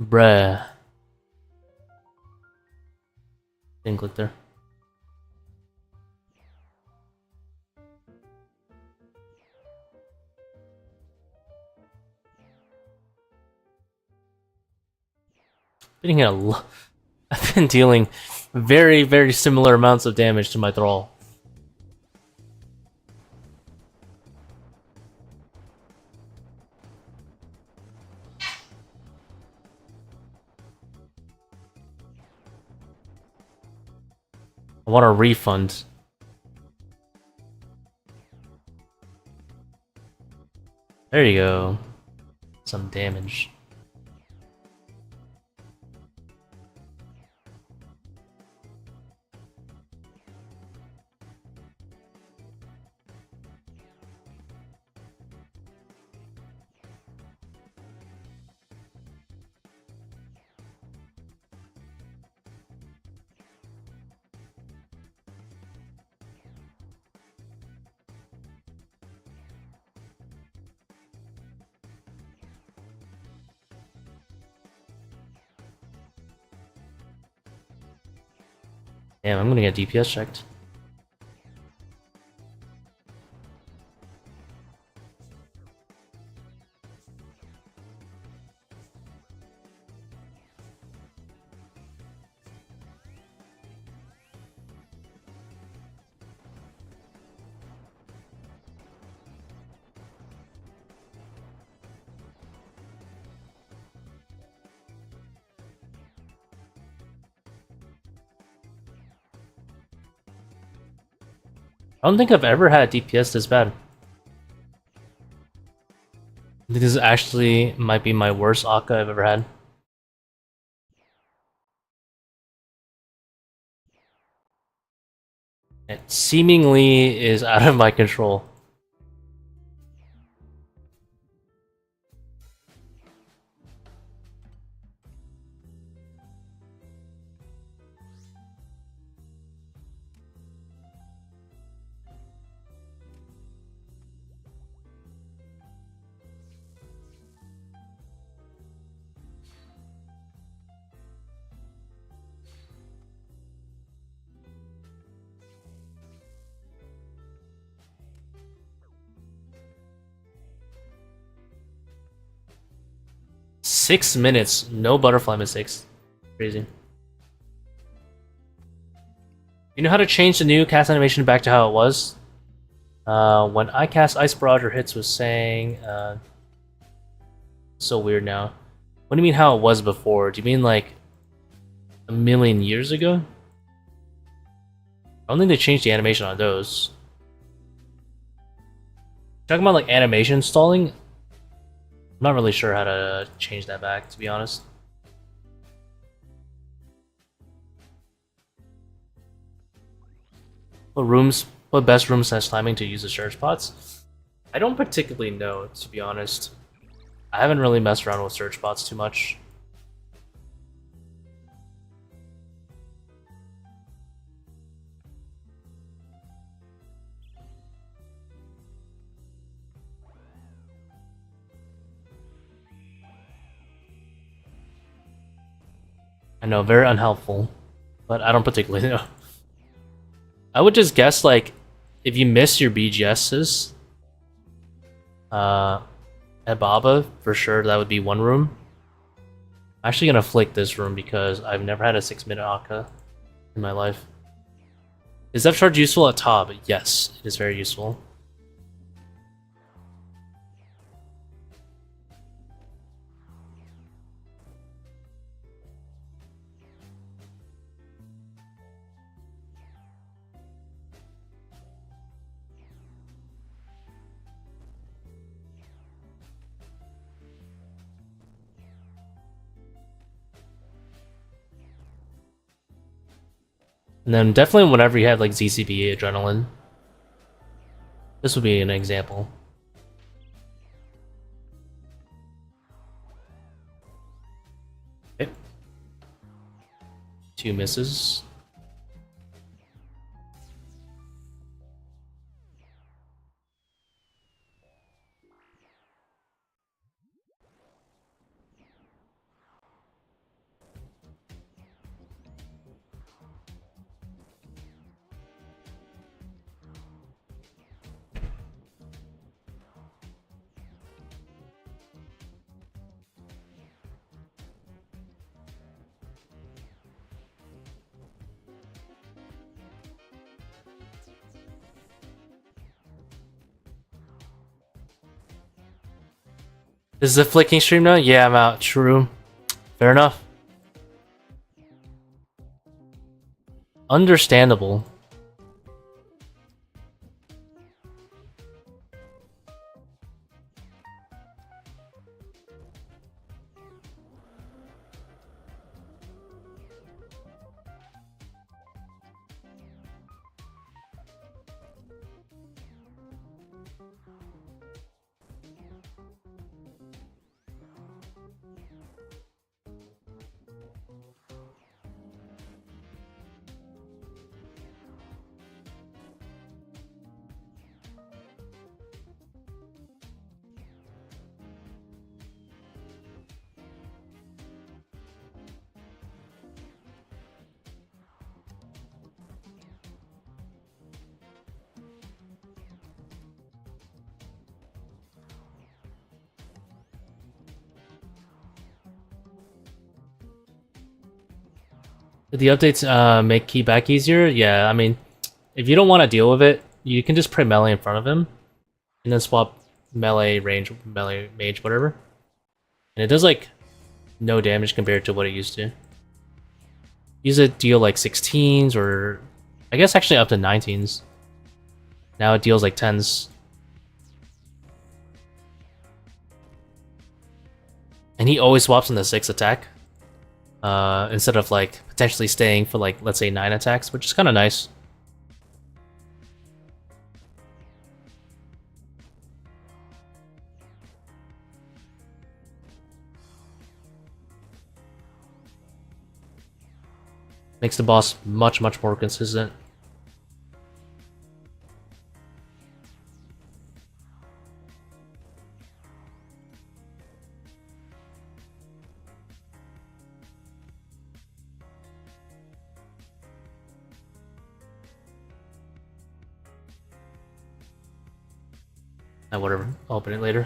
Bruh. Didn't click there. Getting a lot. I've been dealing very, very similar amounts of damage to my thrall. I want a refund. There you go. Some damage. Damn, I'm gonna get DPS checked. I don't think I've ever had DPS this bad. I think this actually might be my worst Akka I've ever had. It seemingly is out of my control. Six minutes, no butterfly mistakes. Crazy. You know how to change the new cast animation back to how it was? When I cast Ice Barrage or hits was saying, so weird now. What do you mean how it was before? Do you mean like a million years ago? I don't think they changed the animation on those. Talking about like animation stalling? I'm not really sure how to change that back, to be honest. What best room slash timing to use the search spots? I don't particularly know, to be honest. I haven't really messed around with search spots too much. I know, very unhelpful, but I don't particularly know. I would just guess, like, if you miss your BGSs, at Baba, for sure, that would be one room. I'm actually gonna flick this room because I've never had a 6-minute Akka in my life. Is Depth Charge useful at top? Yes, it is very useful. And then definitely whenever you have like ZCB Adrenaline, this would be an example. Okay. 2 misses. This is a flicking stream now? Yeah, I'm out. True. Fair enough. Understandable. Did the updates make key back easier? Yeah, I mean, if you don't want to deal with it, you can just pray melee in front of him, and then swap melee, range, melee, mage, whatever. And it does like no damage compared to what it used to. Used to deal like 16s or I guess actually up to 19s. Now it deals like 10s. And he always swaps in the 6 attack. Instead of like potentially staying for like, let's say 9 attacks, which is kind of nice. Makes the boss much more consistent. Whatever, I'll open it later.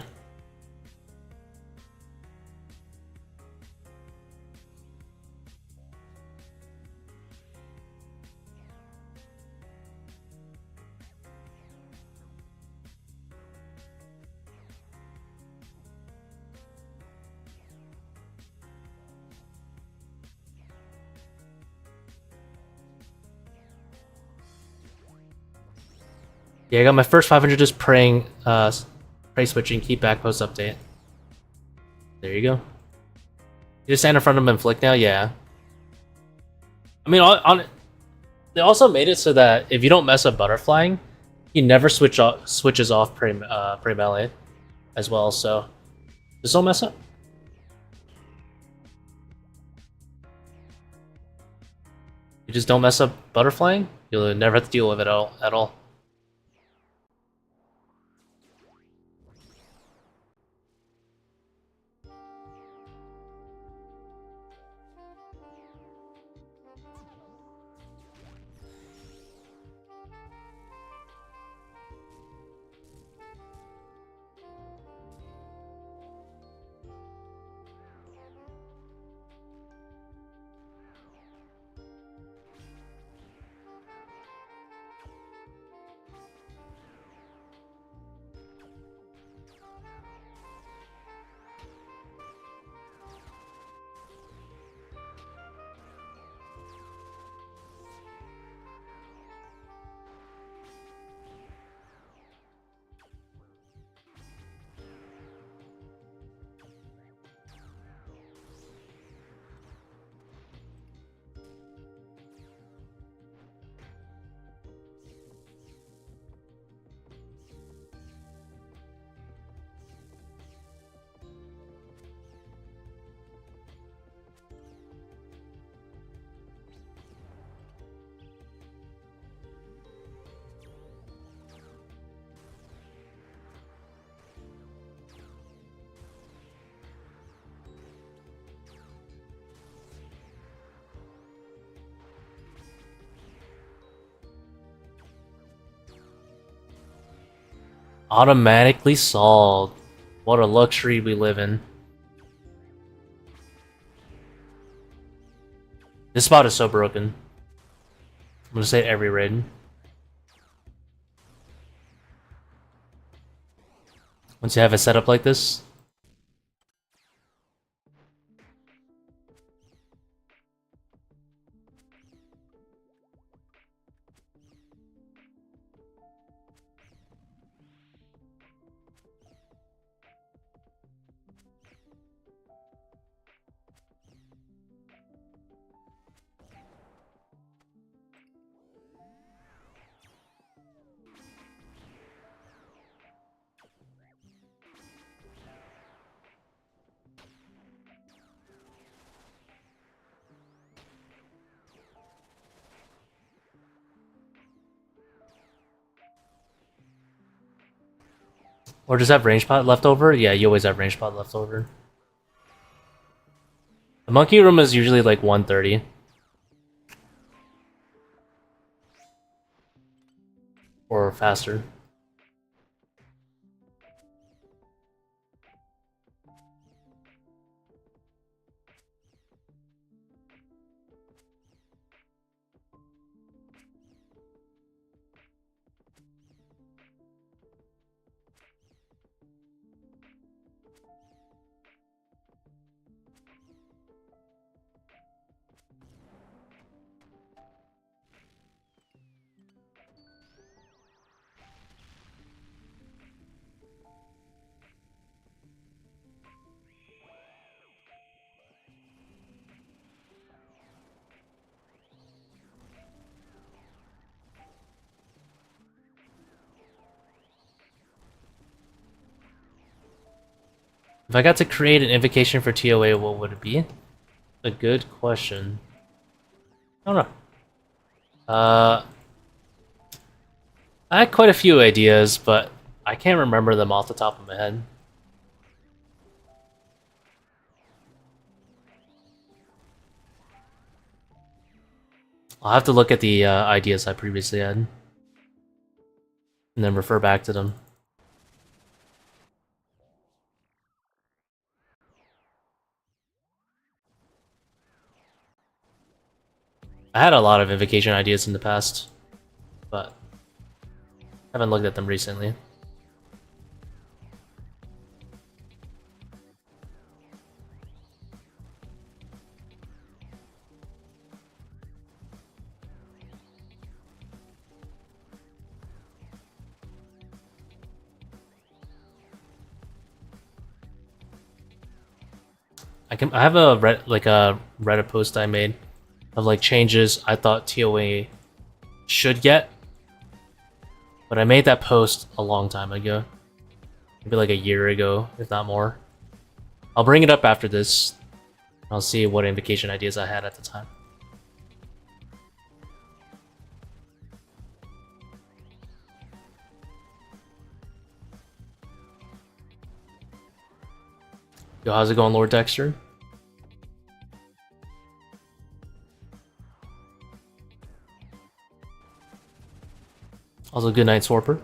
Yeah, I got my first 500 just praying, pray switching, keep back post update. There you go. You just stand in front of him and flick now? Yeah. I mean, they also made it so that if you don't mess up butterflying, he never switches off pray melee as well, so just don't mess up. You just don't mess up butterflying, you'll never have to deal with it at all. Automatically solved. What a luxury we live in. This spot is so broken. I'm gonna say every raid. Once you have it set up like this, Or just have range pot left over? Yeah, you always have range pot left over. The monkey room is usually like 130. Or faster. If I got to create an invocation for TOA, what would it be? A good question. I don't know. I had quite a few ideas, but I can't remember them off the top of my head. I'll have to look at the ideas I previously had. And then refer back to them. I had a lot of invocation ideas in the past, but haven't looked at them recently. I have a Reddit post I made of like changes I thought TOA should get, but I made that post a long time ago, maybe like a year ago, if not more. I'll bring it up after this. I'll see what invocation ideas I had at the time. Yo, how's it going, Lord Dexter? Also, good night, Swarper.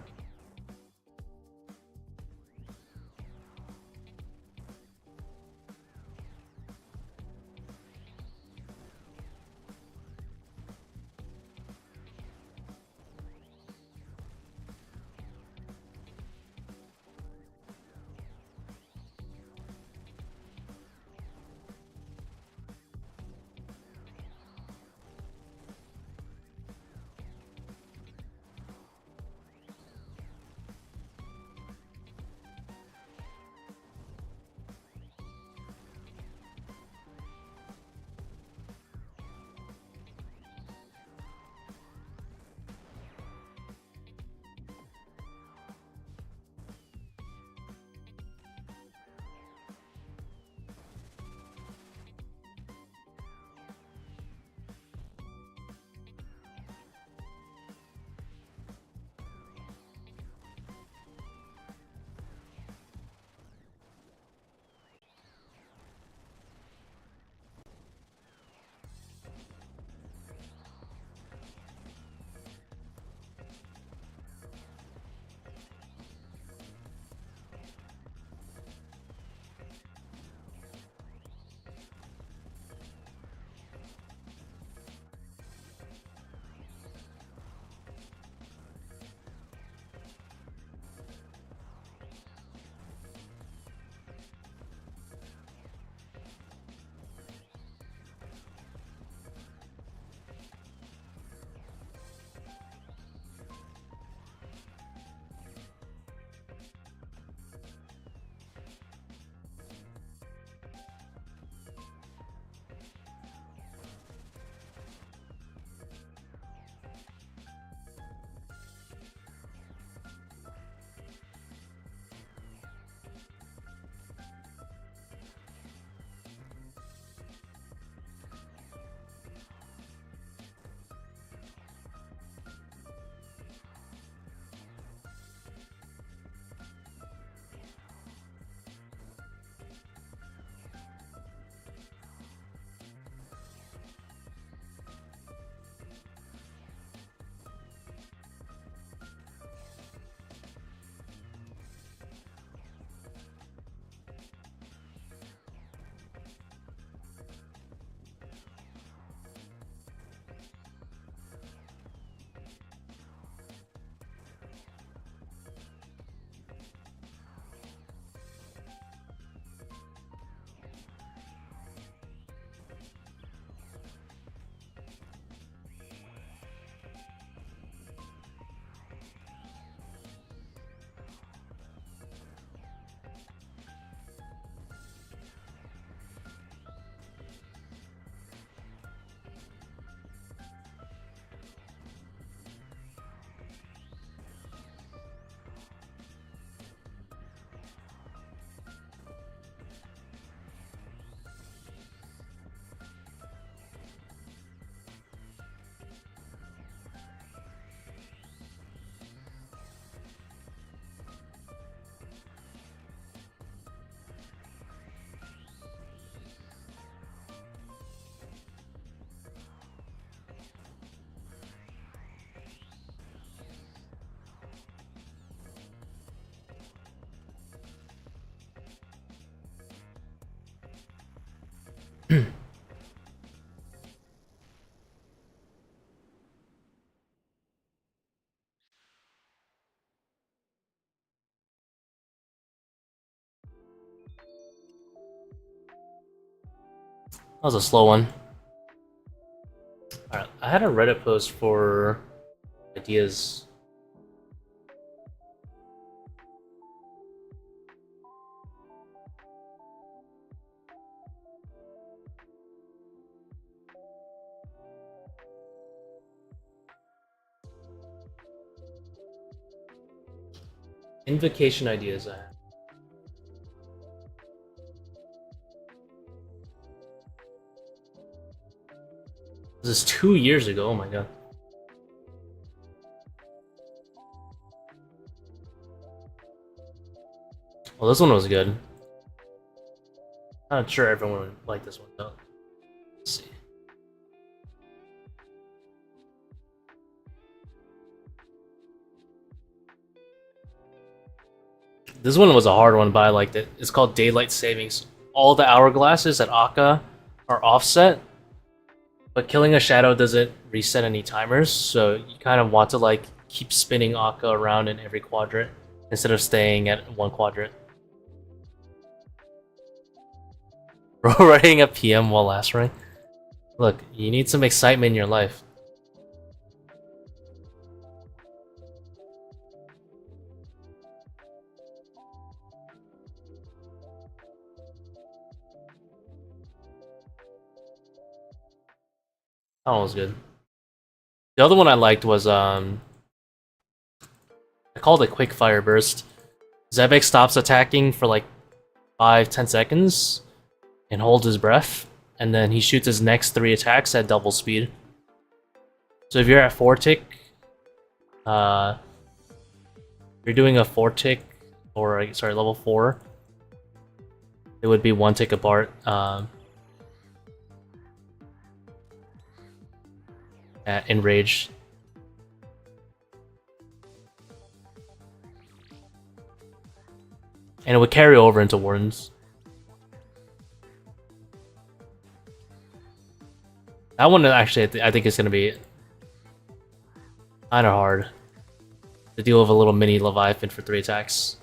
That was a slow one. Alright, I had a Reddit post for ideas. Invocation ideas I have. This is 2 years ago, oh my god. Well, this one was good. Not sure everyone would like this one though. Let's see. This one was a hard one, but I liked it. It's called Daylight Savings. All the hourglasses at Akka are offset, but killing a shadow doesn't reset any timers, so you kind of want to like keep spinning Akka around in every quadrant instead of staying at one quadrant. Bro, writing a PM while last rank. Look, you need some excitement in your life. That one was good. The other one I liked was I called it Quick Fire Burst. Zebek stops attacking for like 5-10 seconds and holds his breath, and then he shoots his next 3 attacks at double speed. So if you're at 4 tick, you're doing a 4 tick, or sorry, level 4, it would be 1 tick apart. At Enrage. And it would carry over into Wardens. That one actually, I think is going to be kind of hard to deal with a little mini Leviathan for 3 attacks.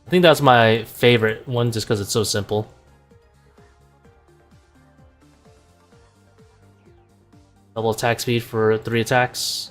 I think that's my favorite one just because it's so simple. Double attack speed for 3 attacks.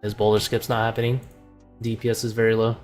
His boulder skip's not happening. DPS is very low.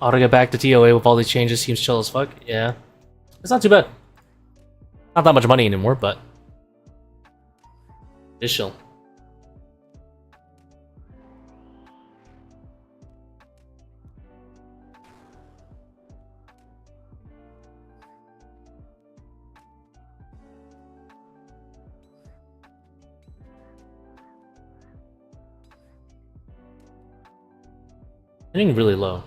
Auto get back to TOA with all these changes seems chill as fuck. Yeah. It's not too bad. Not that much money anymore, but it's chill. Hitting really low.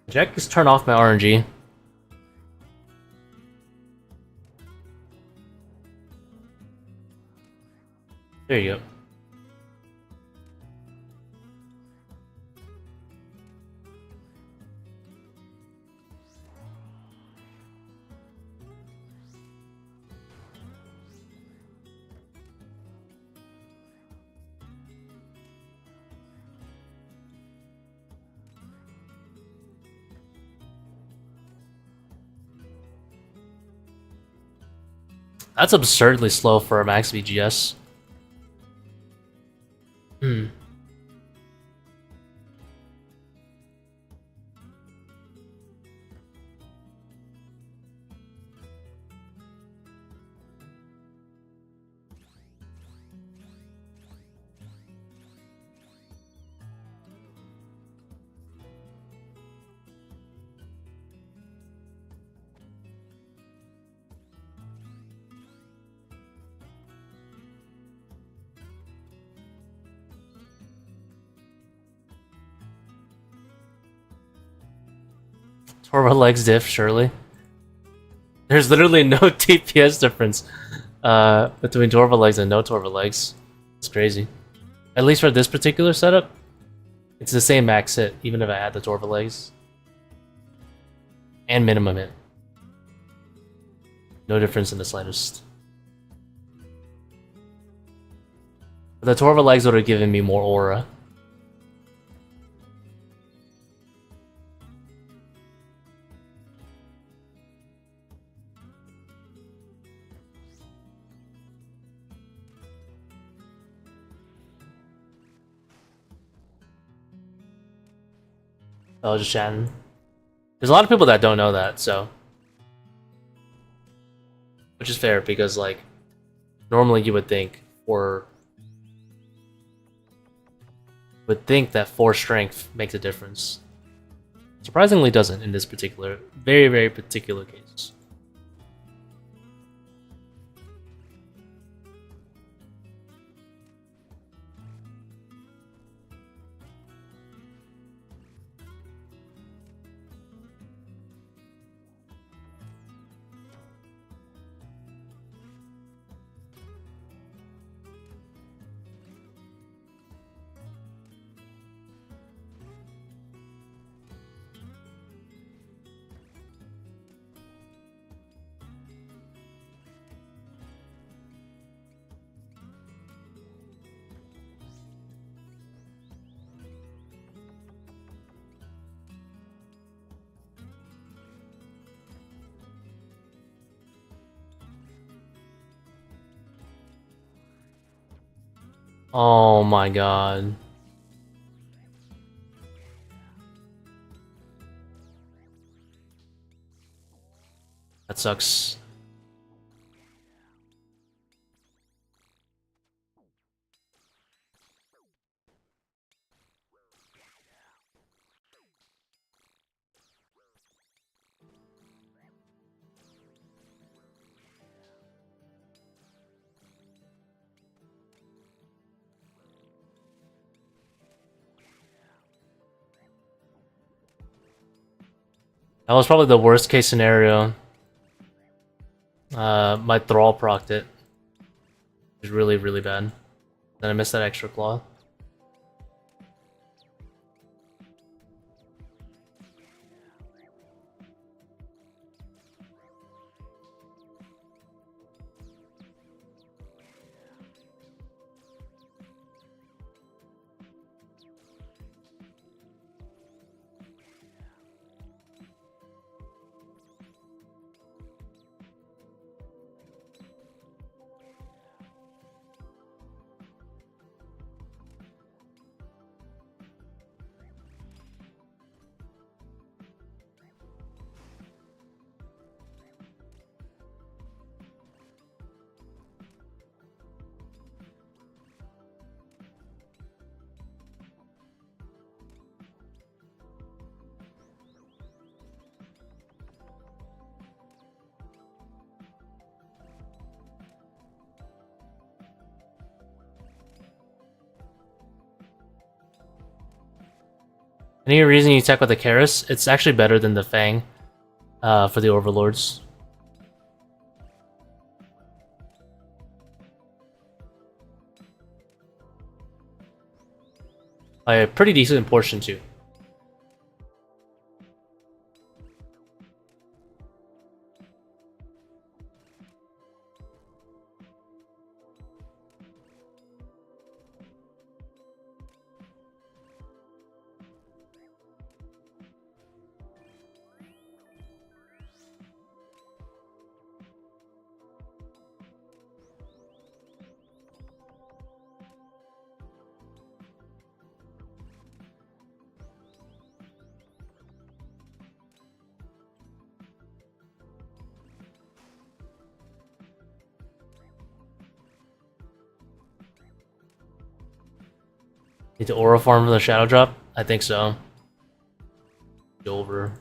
Jack, just turn off my RNG. There you go. That's absurdly slow for a max VGS. Hmm. Torva legs diff, surely. There's literally no TPS difference between Torva legs and no Torva legs. It's crazy. At least for this particular setup, it's the same max hit, even if I add the Torva legs. And minimum hit. No difference in the slightest. But the Torva legs would have given me more aura. I was just chatting. There's a lot of people that don't know that, so. Which is fair, because, like, normally you would think that 4 strength makes a difference. Surprisingly doesn't in this particular, very, very particular case. Oh my god. That sucks. That was probably the worst case scenario. My Thrall procced it. It was really, really bad. Then I missed that extra claw. Any reason you attack with the Karis? It's actually better than the Fang for the Overlords. By a pretty decent portion too. Need to aura farm for the shadow drop? I think so. Over.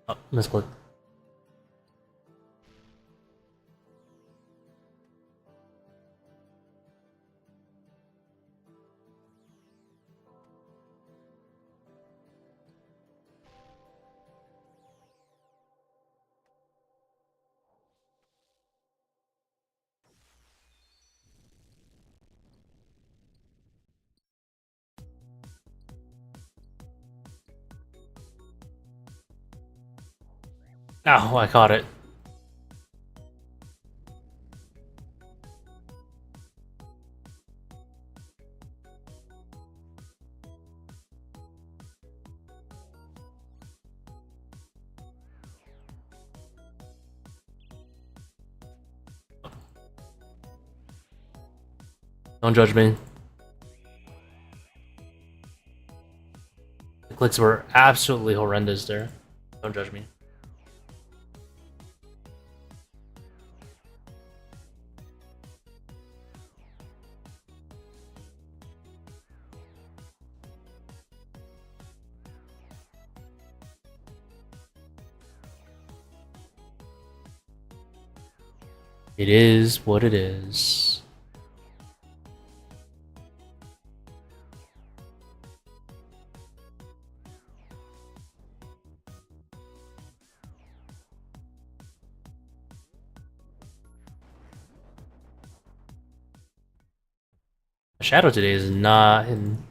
Oh, misclick. Ow, I caught it. Don't judge me. The clicks were absolutely horrendous there. Don't judge me. It is what it is. Shadow today is not in.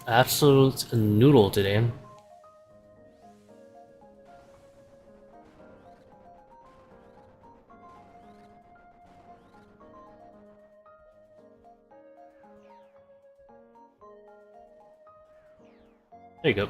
Absolute noodle today. There you go.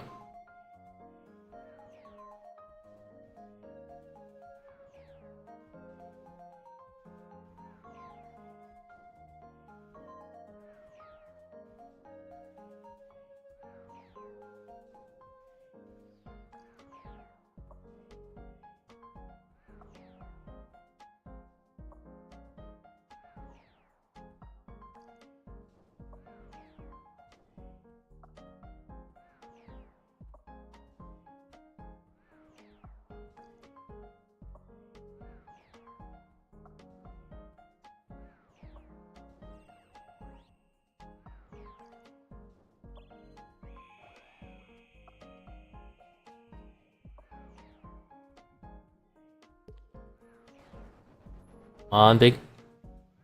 On big.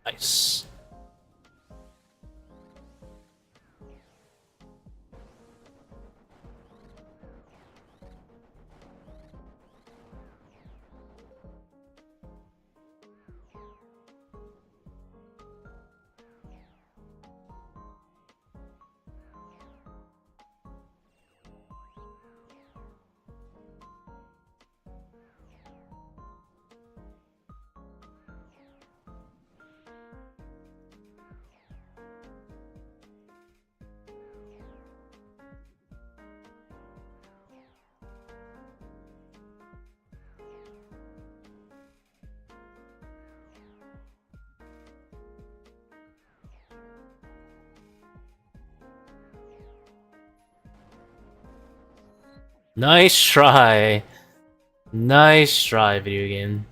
Nice. Nice try. Nice try, video game.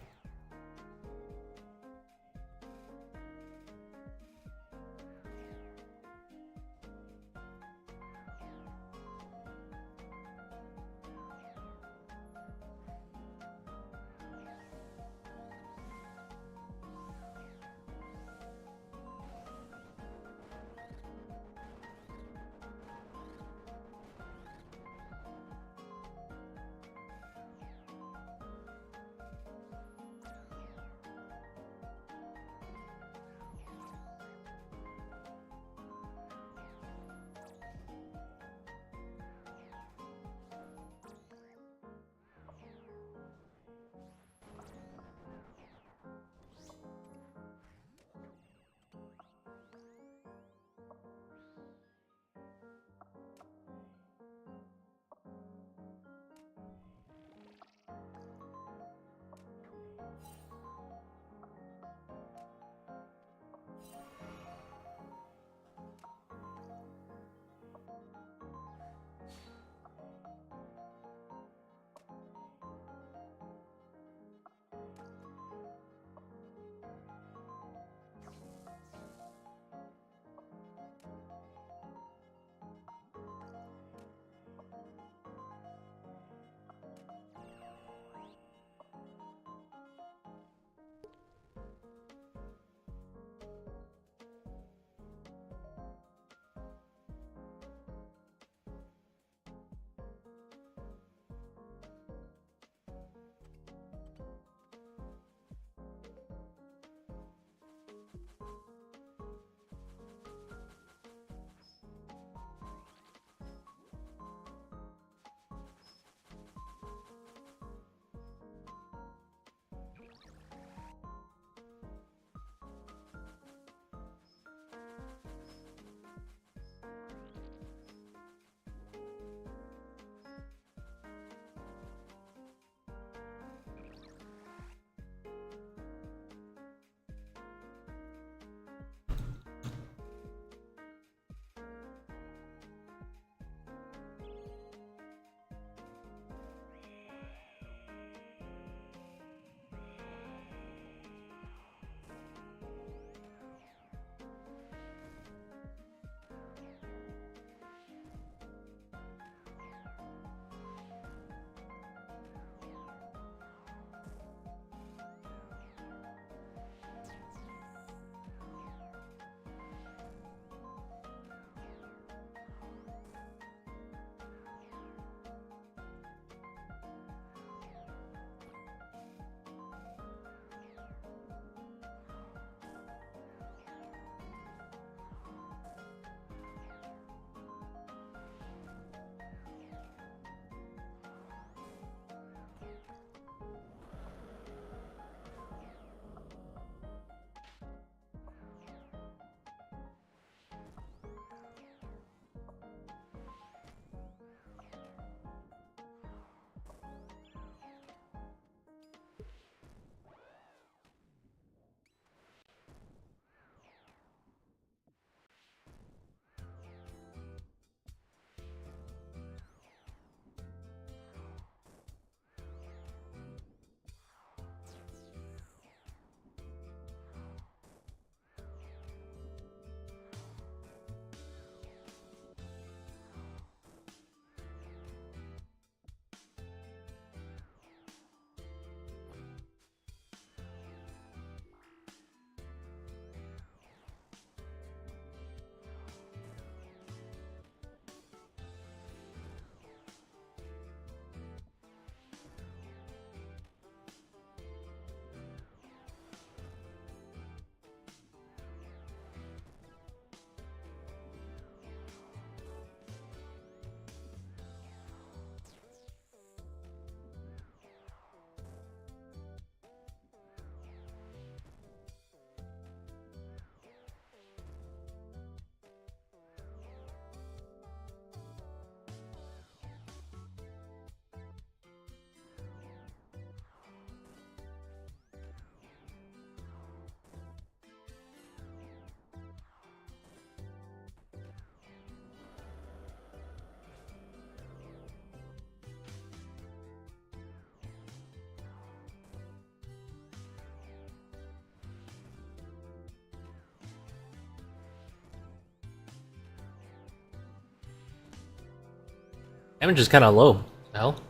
Damage is kind of low. The hell?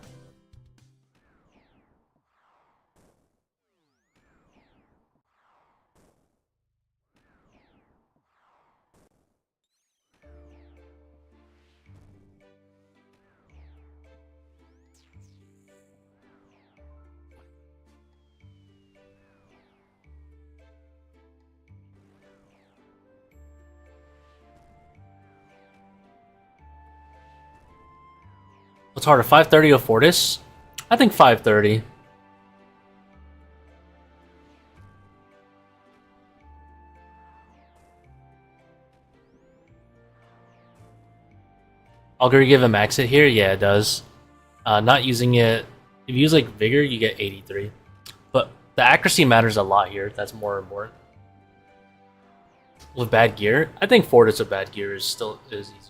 What's harder, 530 or Fortis? I think 530. Augury give a max hit here? Yeah, it does. Not using it. If you use like Vigor, you get 83. But the accuracy matters a lot here. That's more important. With bad gear, I think Fortis of bad gear is easier.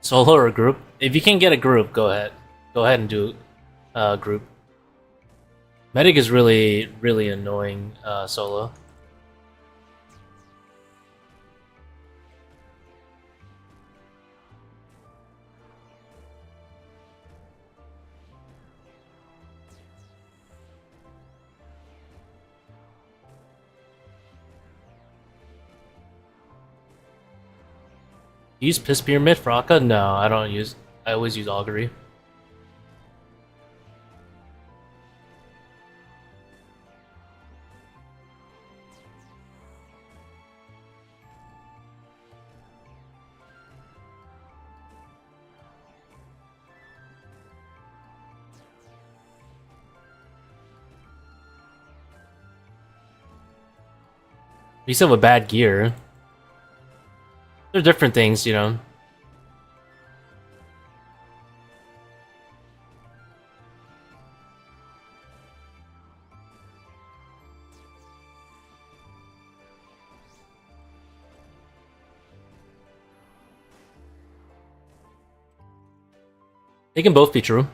Solo or group? If you can get a group, go ahead. Go ahead and do group. Medic is really annoying solo. Use Piss Pyramid for Akka? No, I don't use. I always use Augury. You still have a bad gear. They're different things, you know. They can both be true.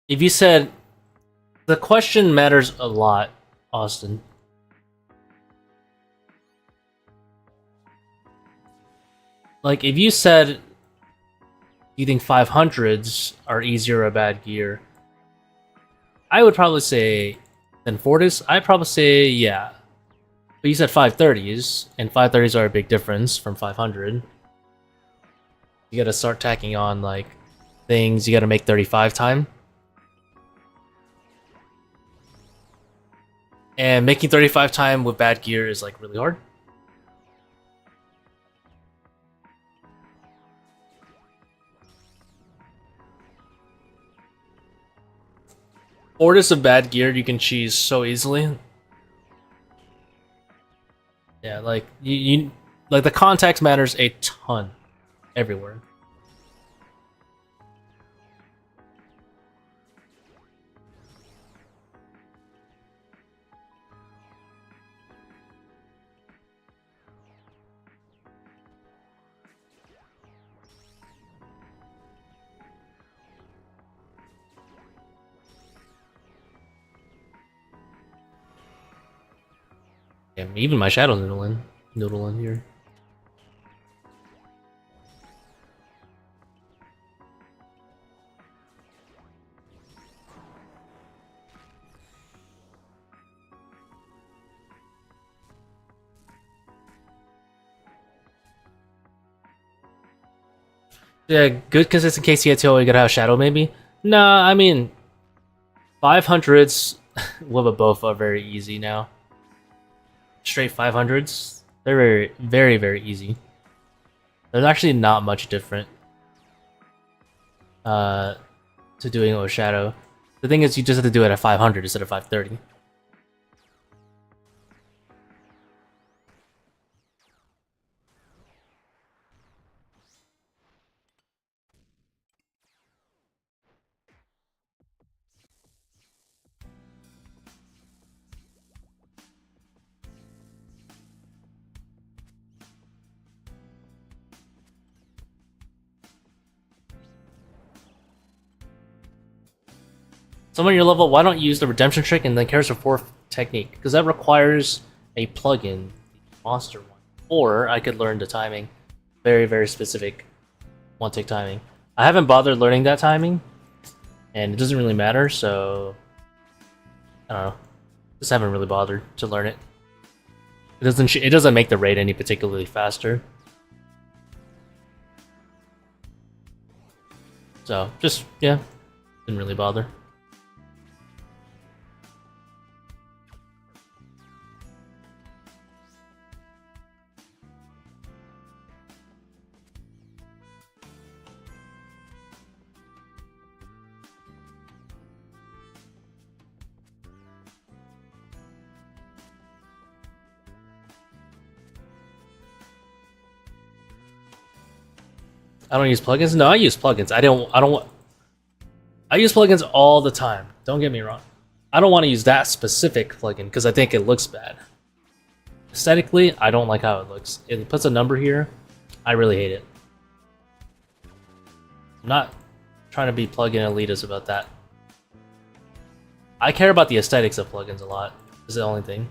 If you said the question matters a lot, Austin. Like if you said you think 500s are easier or bad gear, I would probably say than Fortis. I'd probably say yeah. But you said 530s, and 530s are a big difference from 500. You gotta start tacking on like things. You gotta make 35 time. And making 35 time with bad gear is like really hard. Fortis of bad gear you can cheese so easily. Yeah, like you like the context matters a ton everywhere. Yeah, even my shadow noodling here. Yeah, good consistent KCATO, you gotta have shadow maybe. Nah, I mean 500s with a buff are very easy now. Straight 500s, they're very easy. There's actually not much different to doing with shadow. The thing is, you just have to do it at 500 instead of 530. Someone your level, why don't you use the redemption trick and then character 4 technique? Because that requires a plugin, monster one. Or I could learn the timing. Very, very specific one-tick timing. I haven't bothered learning that timing, and it doesn't really matter, so I don't know. Just haven't really bothered to learn it. It doesn't make the raid any particularly faster. So just yeah, didn't really bother. I don't use plugins. No, I use plugins. I use plugins all the time. Don't get me wrong. I don't want to use that specific plugin because I think it looks bad. Aesthetically, I don't like how it looks. It puts a number here. I really hate it. I'm not trying to be plugin elitist about that. I care about the aesthetics of plugins a lot. Is the only thing.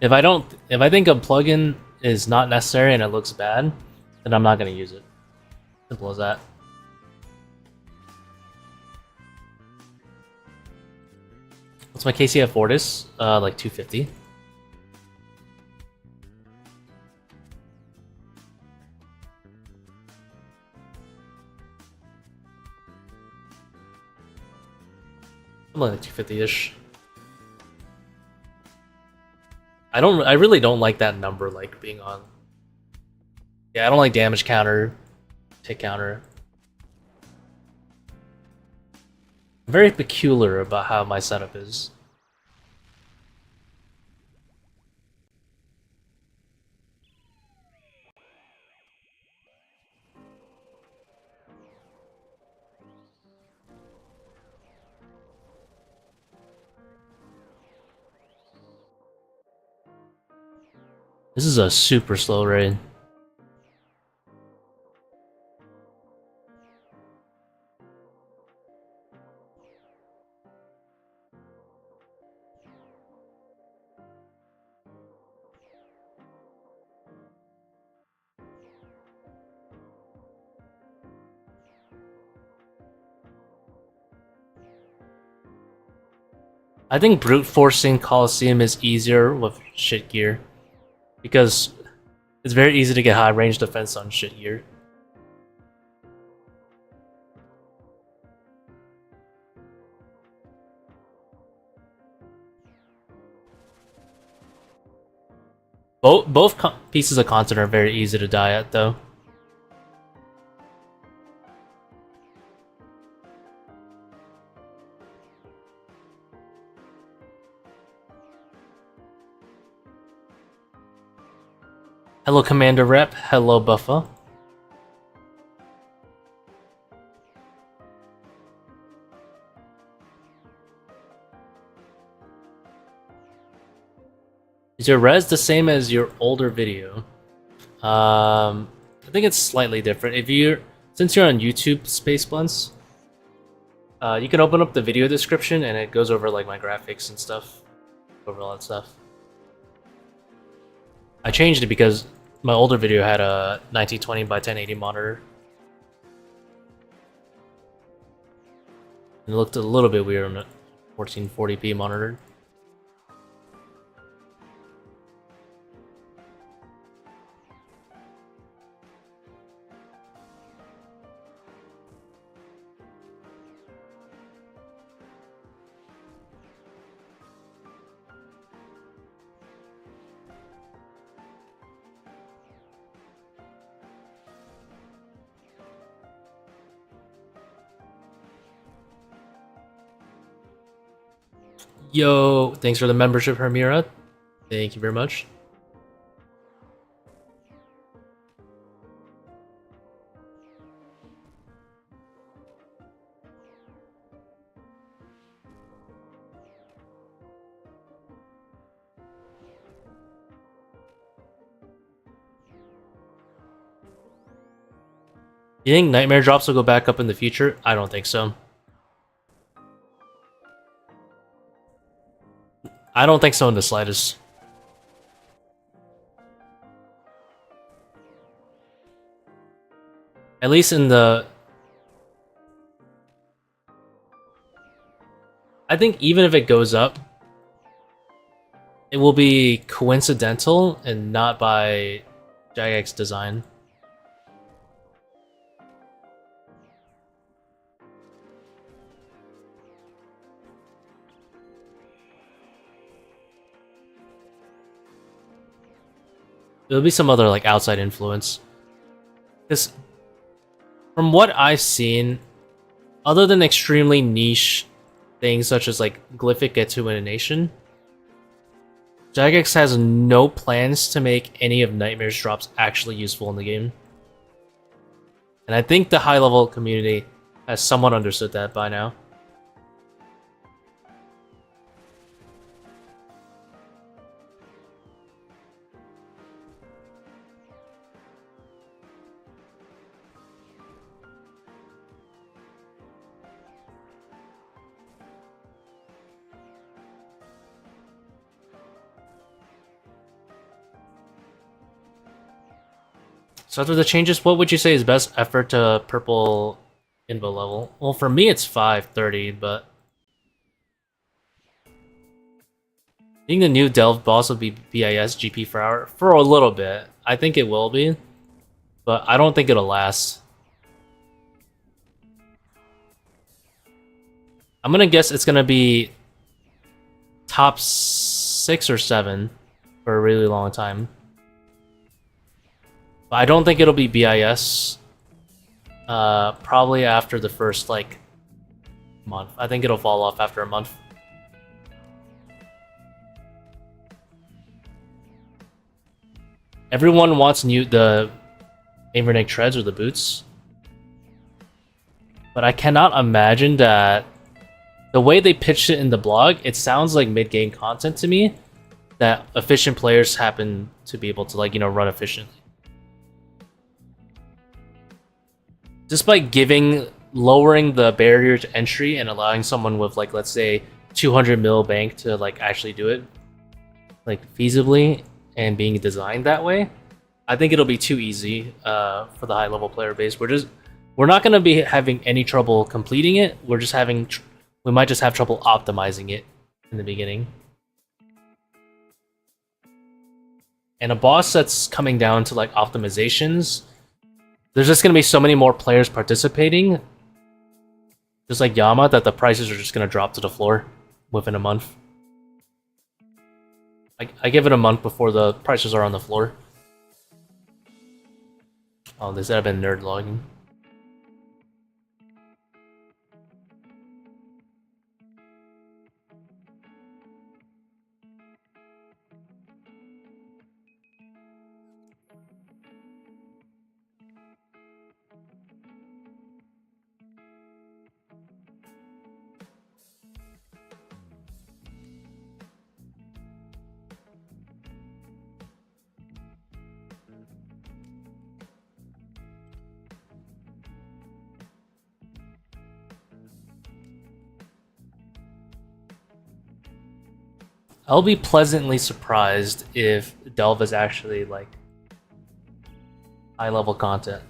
If I think a plugin is not necessary and it looks bad, then I'm not going to use it. Simple as that. What's my KCF Fortis? Like 250. I'm like 250-ish. I really don't like that number like being on. Yeah, I don't like damage counter, tick counter. I'm very peculiar about how my setup is. This is a super slow raid. I think brute forcing Coliseum is easier with shit gear because it's very easy to get high range defense on shit gear. Both pieces of content are very easy to die at, though. Hello, Commander Rep. Hello, Buffa. Is your res the same as your older video? I think it's slightly different. Since you're on YouTube Space Blunts, you can open up the video description and it goes over like my graphics and stuff, over all that stuff. I changed it because my older video had a 1920 by 1080 monitor. It looked a little bit weird on a 1440p monitor. Yo, thanks for the membership, Hermira. Thank you very much. You think nightmare drops will go back up in the future? I don't think so. I don't think so in the slightest. At least in the... I think even if it goes up, it will be coincidental and not by Jagex design. It'll be some other like outside influence. Because from what I've seen, other than extremely niche things such as like Glyphic Get to a Nation, Jagex has no plans to make any of Nightmare's drops actually useful in the game. And I think the high-level community has somewhat understood that by now. So after the changes, what would you say is best effort to purple invo level? Well, for me it's 530, but I think the new Delve boss will be BIS GP per hour for a little bit. I think it will be, but I don't think it'll last. I'm gonna guess it's gonna be top 6 or 7 for a really long time. But I don't think it'll be BIS. Probably after the first like month. I think it'll fall off after a month. Everyone wants the Avernic treads or the boots, but I cannot imagine that the way they pitched it in the blog. It sounds like mid-game content to me that efficient players happen to be able to like run efficiently. Just by lowering the barrier to entry and allowing someone with like, let's say 200 mil bank to like actually do it like feasibly and being designed that way, I think it'll be too easy for the high level player base. We're not going to be having any trouble completing it. We might just have trouble optimizing it in the beginning. And a boss that's coming down to like optimizations, there's just going to be so many more players participating, just like Yama, that the prices are just going to drop to the floor within a month. I give it a month before the prices are on the floor. Oh, they said I've been nerd logging. I'll be pleasantly surprised if Delve is actually like high level content.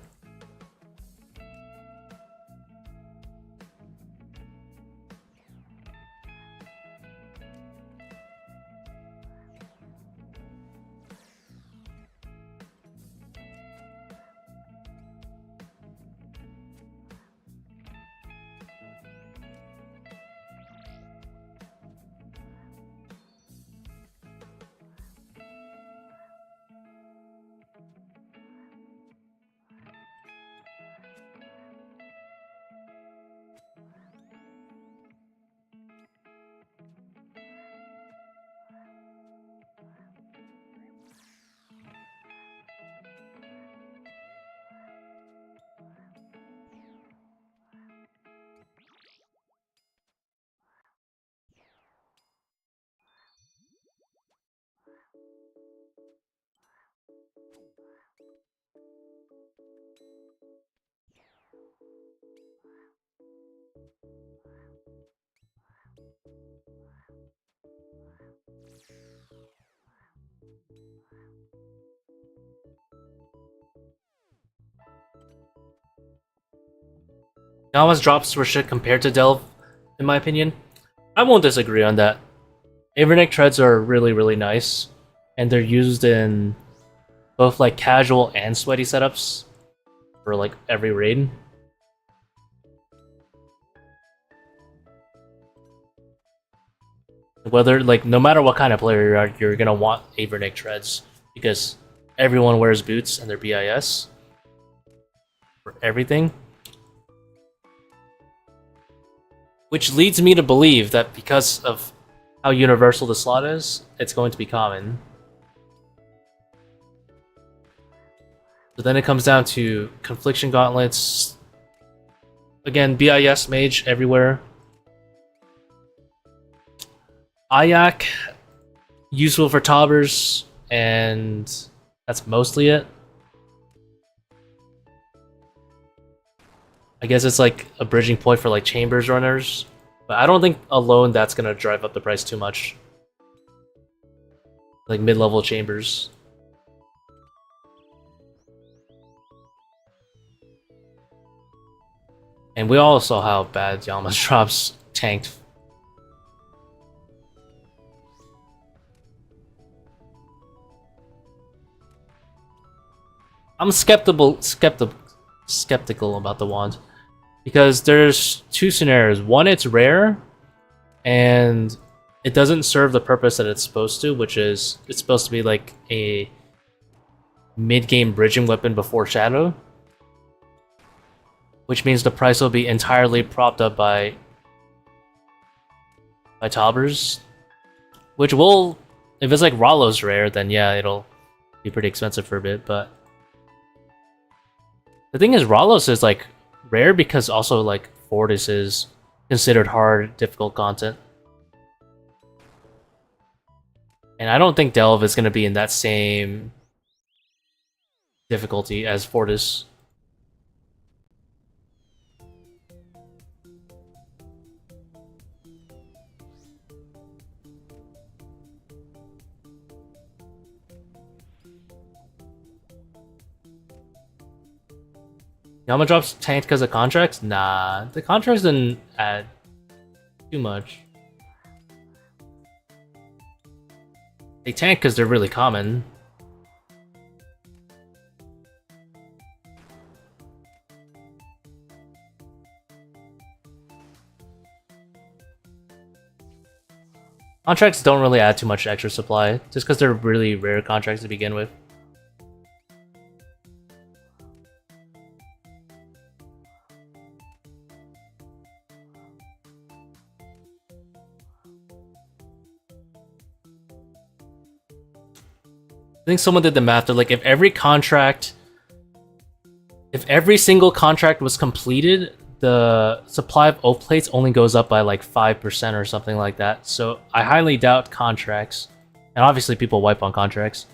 Yama's drops were shit compared to Delve, in my opinion. I won't disagree on that. Avernic treads are really, really nice, and they're used in both like casual and sweaty setups for like every raid. Whether like no matter what kind of player you are, you're gonna want Avernic treads because everyone wears boots and they're BIS for everything. Which leads me to believe that because of how universal the slot is, it's going to be common. So then it comes down to Confliction Gauntlets. Again, BIS Mage everywhere. Ayak, useful for tobbers, and that's mostly it. I guess it's like a bridging point for like Chambers runners, but I don't think alone that's gonna drive up the price too much. Like mid-level Chambers. And we all saw how bad Yama's drops tanked. I'm skeptical about the wand because there's two scenarios. One, it's rare, and it doesn't serve the purpose that it's supposed to, which is it's supposed to be like a mid-game bridging weapon before Shadow, which means the price will be entirely propped up by tobbers, which will, if it's like Rollo's rare, then yeah, it'll be pretty expensive for a bit, but the thing is, Rollos is like rare because also like Fortis is considered hard, difficult content. And I don't think Delve is going to be in that same difficulty as Fortis. Yama drops tanked because of contracts? Nah, the contracts didn't add too much. They tank because they're really common. Contracts don't really add too much extra supply, just because they're really rare contracts to begin with. I think someone did the math. They're like, if every single contract was completed, the supply of oak plates only goes up by like 5% or something like that. So I highly doubt contracts, and obviously people wipe on contracts.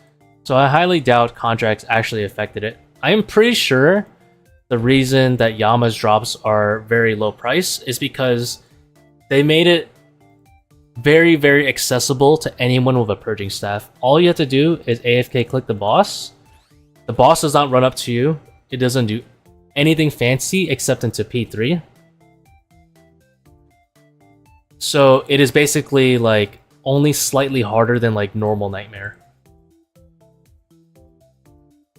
So I highly doubt contracts actually affected it. I am pretty sure the reason that Yama's drops are very low price is because they made it very, very accessible to anyone with a purging staff. All you have to do is AFK click the boss. The boss does not run up to you. It doesn't do anything fancy except into P3. So it is basically like only slightly harder than like normal Nightmare.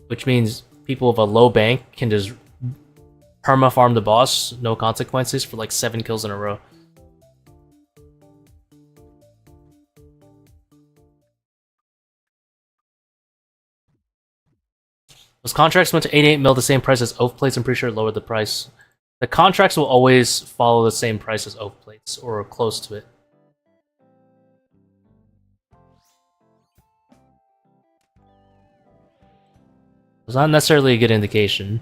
Which means people with a low bank can just perma farm the boss, no consequences, for like 7 kills in a row. Those contracts went to 88 mil, the same price as oath plates. I'm pretty sure it lowered the price. The contracts will always follow the same price as oath plates, or close to it. It's not necessarily a good indication.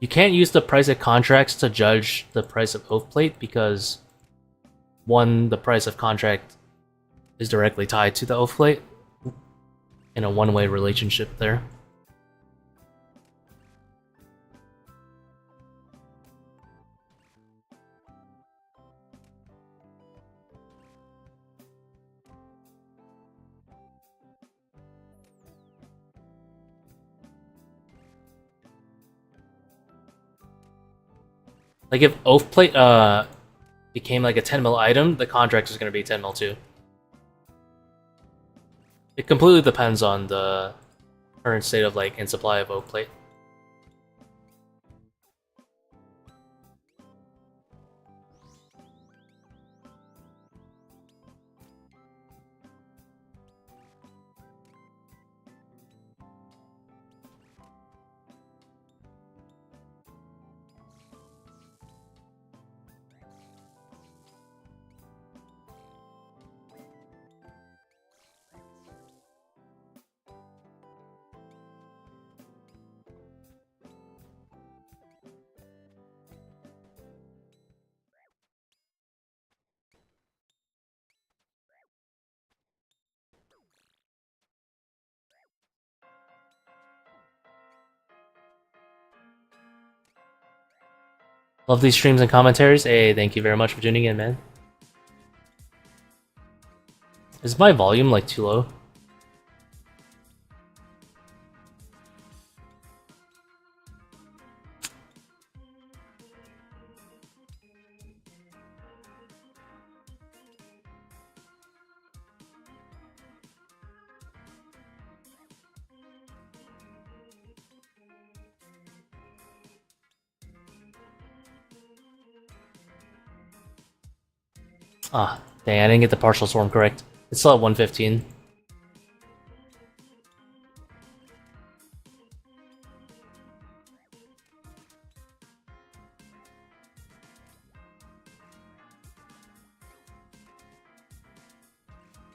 You can't use the price of contracts to judge the price of oath plate because, one, the price of contract is directly tied to the oath plate in a one-way relationship there. Like if oath plate became like a 10 mil item, the contract is going to be 10 mil too. It completely depends on the current state of like in supply of oak plate. Love these streams and commentaries. Hey, thank you very much for tuning in, man. Is my volume like too low? Ah, dang, I didn't get the partial swarm correct. It's still at 115.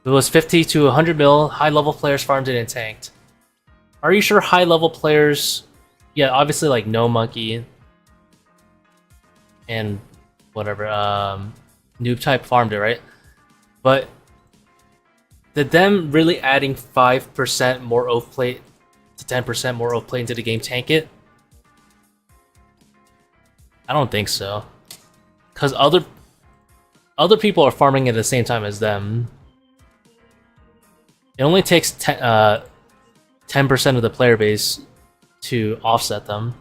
If it was 50 to 100 mil, high level players farmed it and tanked. Are you sure high level players? Yeah, obviously like No Monkey and whatever, noob type farmed it, right? But did them really adding 5% more oath plate to 10% more oath plate into the game tank it? I don't think so. Because other people are farming at the same time as them. It only takes 10% of the player base to offset them.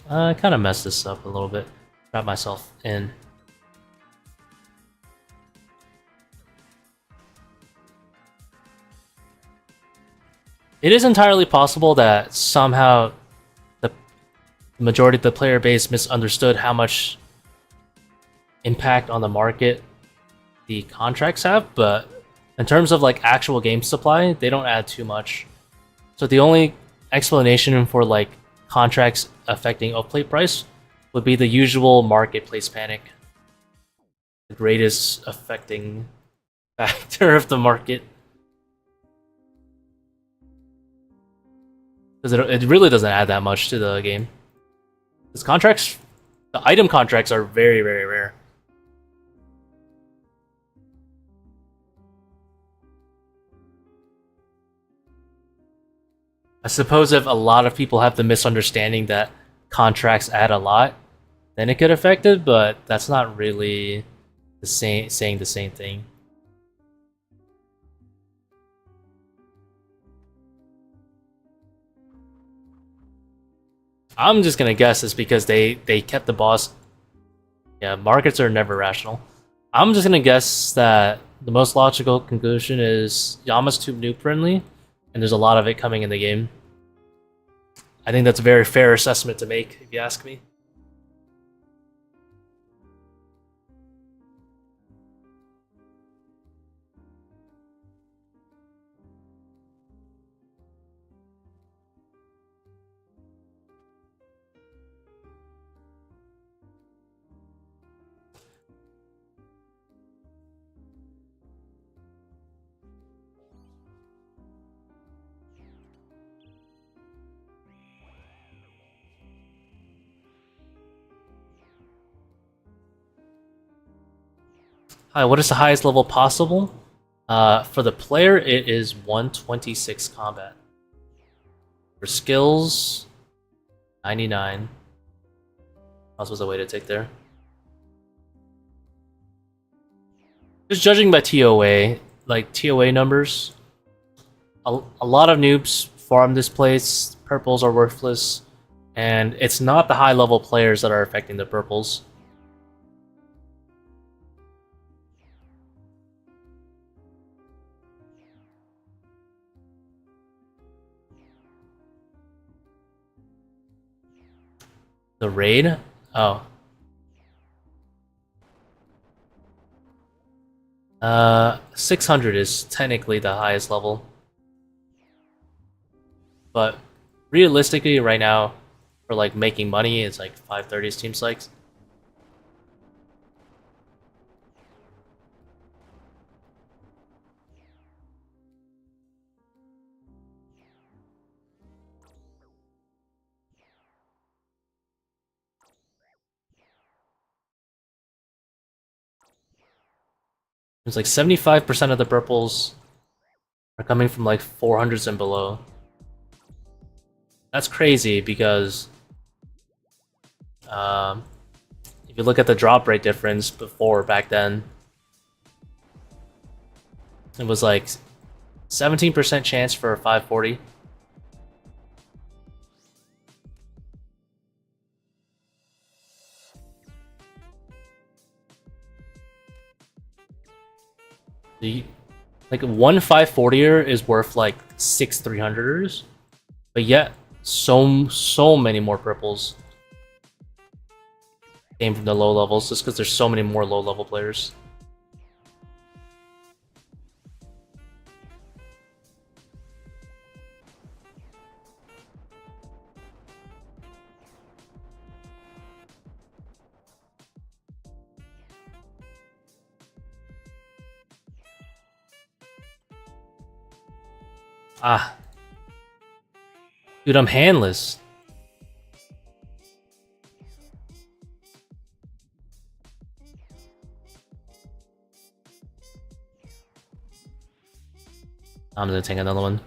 I kind of messed this up a little bit. Got myself in. It is entirely possible that somehow the majority of the player base misunderstood how much impact on the market the contracts have, but in terms of like actual game supply, they don't add too much. So the only explanation for like contracts affecting off-plate price would be the usual marketplace panic. The greatest affecting factor of the market. Because it really doesn't add that much to the game. Because contracts, the item contracts are very, very rare. I suppose if a lot of people have the misunderstanding that contracts add a lot, then it could affect it, but that's not really the same, saying the same thing. I'm just gonna guess it's because they kept the boss. Yeah, markets are never rational. I'm just gonna guess that the most logical conclusion is Yama's too noob friendly, and there's a lot of it coming in the game. I think that's a very fair assessment to make, if you ask me. Hi, what is the highest level possible? For the player, it is 126 combat. For skills, 99. What was a way to take there? Just judging by ToA, like ToA numbers, a lot of noobs farm this place. Purples are worthless, and it's not the high level players that are affecting the purples. The raid? Oh. 600 is technically the highest level. But realistically, right now, for like making money, it's like 530 seems like. It's like 75% of the purples are coming from like 400s and below. That's crazy because if you look at the drop rate difference back then, it was like 17% chance for a 540. Like one 540er is worth like 6 300ers, but yet so many more purples came from the low levels just because there's so many more low level players. Ah. Dude, I'm handless. I'm gonna take another one.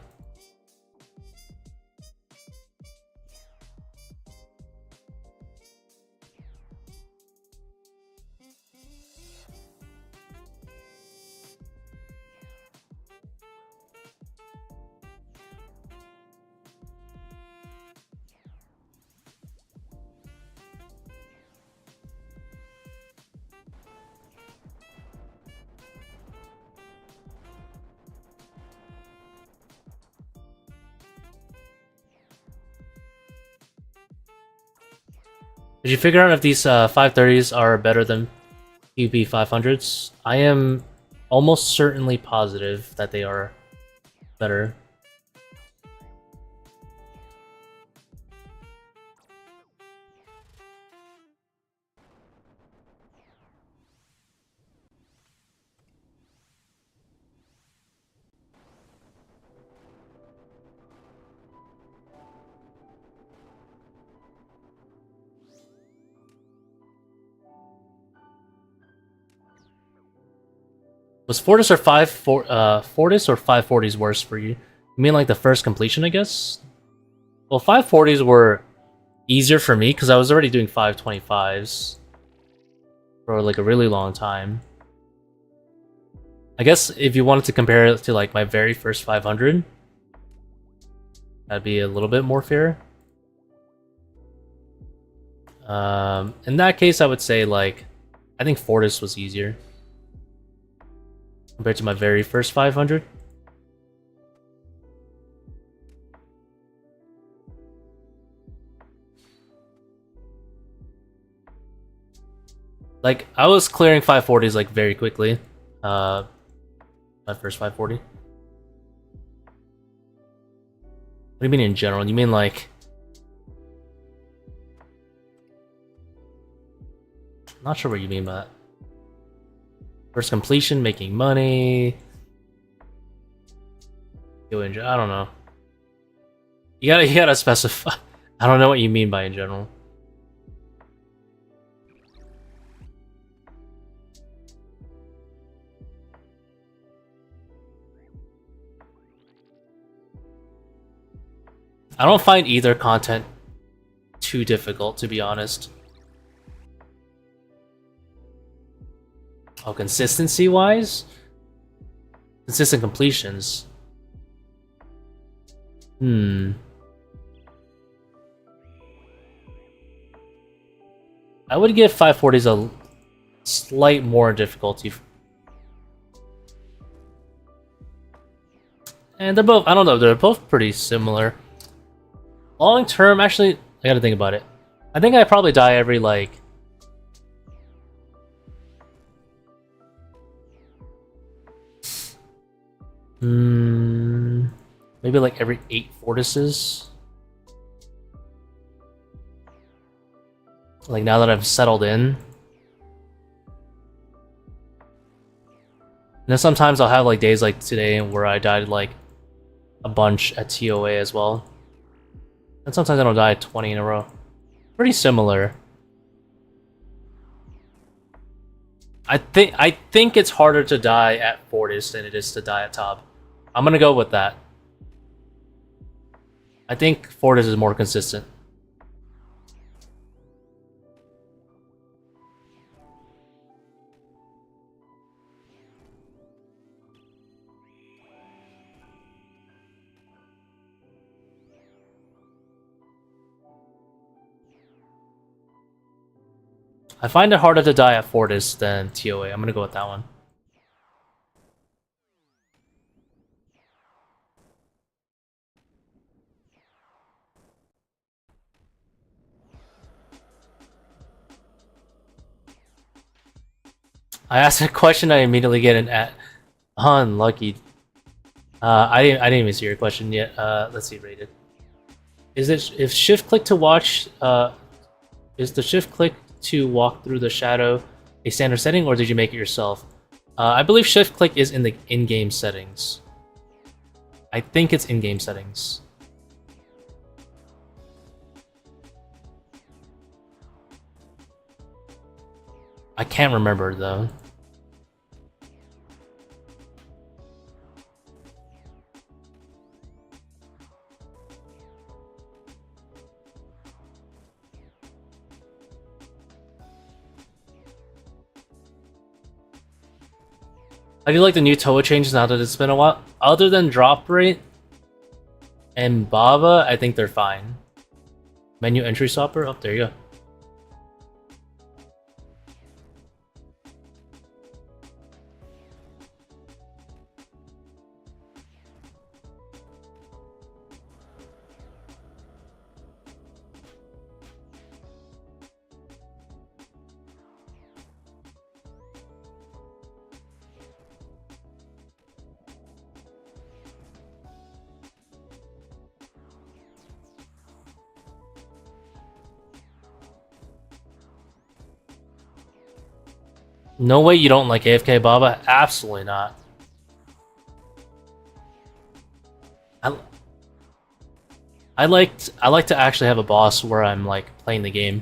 Did you figure out if these 530s are better than PvP 500s? I am almost certainly positive that they are better. Was Fortis or 540s worse for you? You mean like the first completion, I guess? Well, 540s were easier for me because I was already doing 525s for like a really long time. I guess if you wanted to compare it to like my very first 500, that'd be a little bit more fair. In that case, I would say like I think Fortis was easier compared to my very first 500. Like I was clearing 540s like very quickly. My first 540. What do you mean in general? You mean like not sure what you mean by that. First completion, making money. I don't know. You gotta specify. I don't know what you mean by in general. I don't find either content too difficult, to be honest. Oh, consistency-wise? Consistent completions. I would give 540s a slight more difficulty. And they're both, I don't know, they're both pretty similar. Long term, actually, I gotta think about it. I think I probably die every, like... maybe like every 8 Fortises. Like now that I've settled in. And then sometimes I'll have like days like today where I died like a bunch at ToA as well. And sometimes I don't die 20 in a row. Pretty similar. I think it's harder to die at Fortis than it is to die at Top. I'm gonna go with that. I think Fortis is more consistent. I find it harder to die at Fortis than ToA. I'm gonna go with that one. I asked a question, I immediately get an at. Unlucky. I didn't even see your question yet. Let's see, rated. Is it if shift click to watch? Is the shift click to walk through the shadow a standard setting, or did you make it yourself? I believe shift click is in the in-game settings. I think it's in-game settings. I can't remember though. How do you like the new ToA changes now that it's been a while? Other than drop rate and Baba, I think they're fine. Menu entry stopper? Oh, there you go. No way you don't like AFK Baba? Absolutely not. I like to actually have a boss where I'm like playing the game.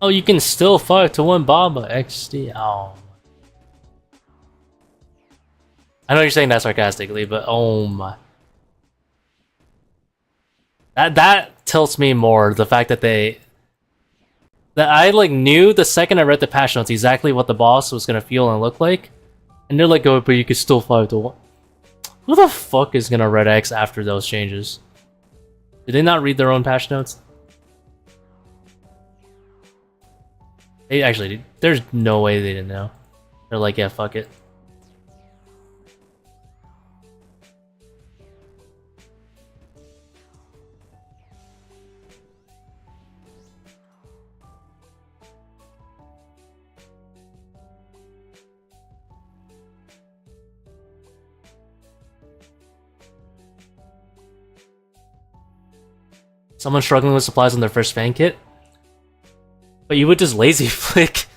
Oh, you can still fight to win Baba XD. Oh. I know you're saying that sarcastically, but oh my. That tilts me more, the fact that I like knew the second I read the patch notes exactly what the boss was gonna feel and look like. And they're like, oh, but you can still fight to one. Who the fuck is gonna red X after those changes? Did they not read their own patch notes? They actually, there's no way they didn't know. They're like, yeah, fuck it. Someone struggling with supplies on their first fan kit. But you would just lazy flick.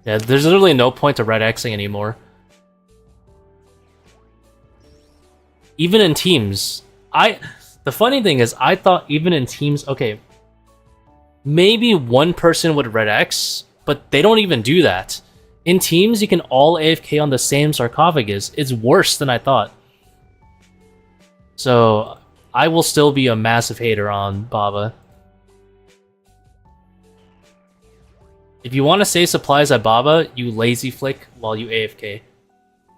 Yeah, there's literally no point to red Xing anymore. Even in teams, the funny thing is, I thought even in teams, okay, maybe one person would red X, but they don't even do that. In teams, you can all AFK on the same sarcophagus. It's worse than I thought. So, I will still be a massive hater on Baba. If you want to save supplies at Baba, you lazy flick while you AFK.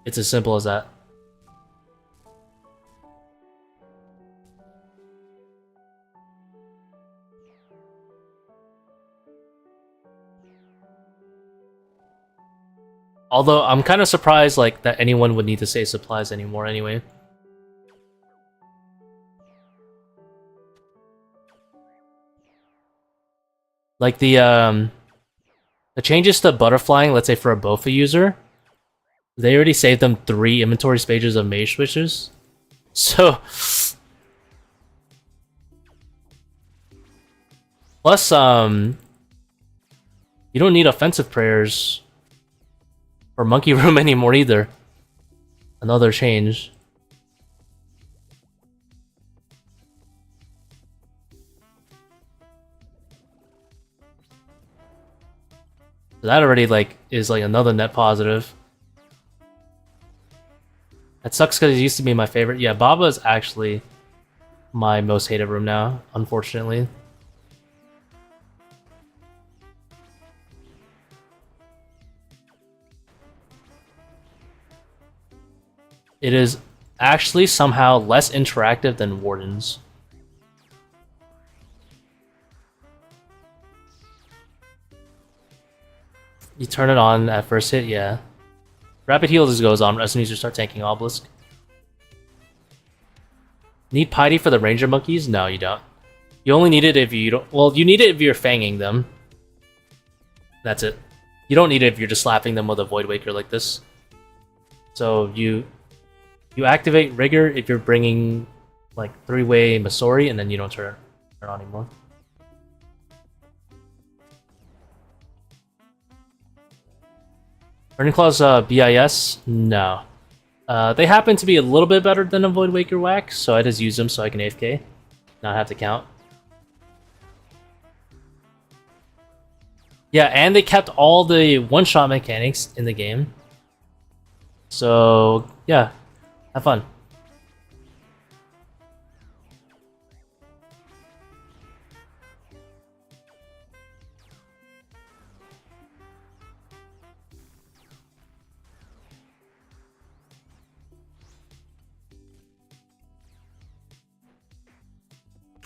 It's as simple as that. Although I'm kind of surprised like that anyone would need to save supplies anymore anyway. Like the changes to butterflying, let's say for a Bofa user, they already saved them 3 inventory pages of mage switches. So plus you don't need offensive prayers or monkey room anymore either. Another change. So that already like is like another net positive. That sucks because it used to be my favorite. Yeah, Baba is actually my most hated room now, unfortunately. It is actually somehow less interactive than Wardens. You turn it on at first hit, yeah. Rapid heal just goes on as soon as you start tanking Obelisk. Need Piety for the Ranger Monkeys? No, you don't. You only need it if you don't... Well, you need it if you're fanging them. That's it. You don't need it if you're just slapping them with a Void Waker like this. So you activate Rigor if you're bringing like 3-way Masori, and then you don't turn on anymore. Burning Claws BIS? No. They happen to be a little bit better than a Void Waker whack, so I just use them so I can AFK, not have to count. Yeah, and they kept all the one-shot mechanics in the game. So, yeah, have fun.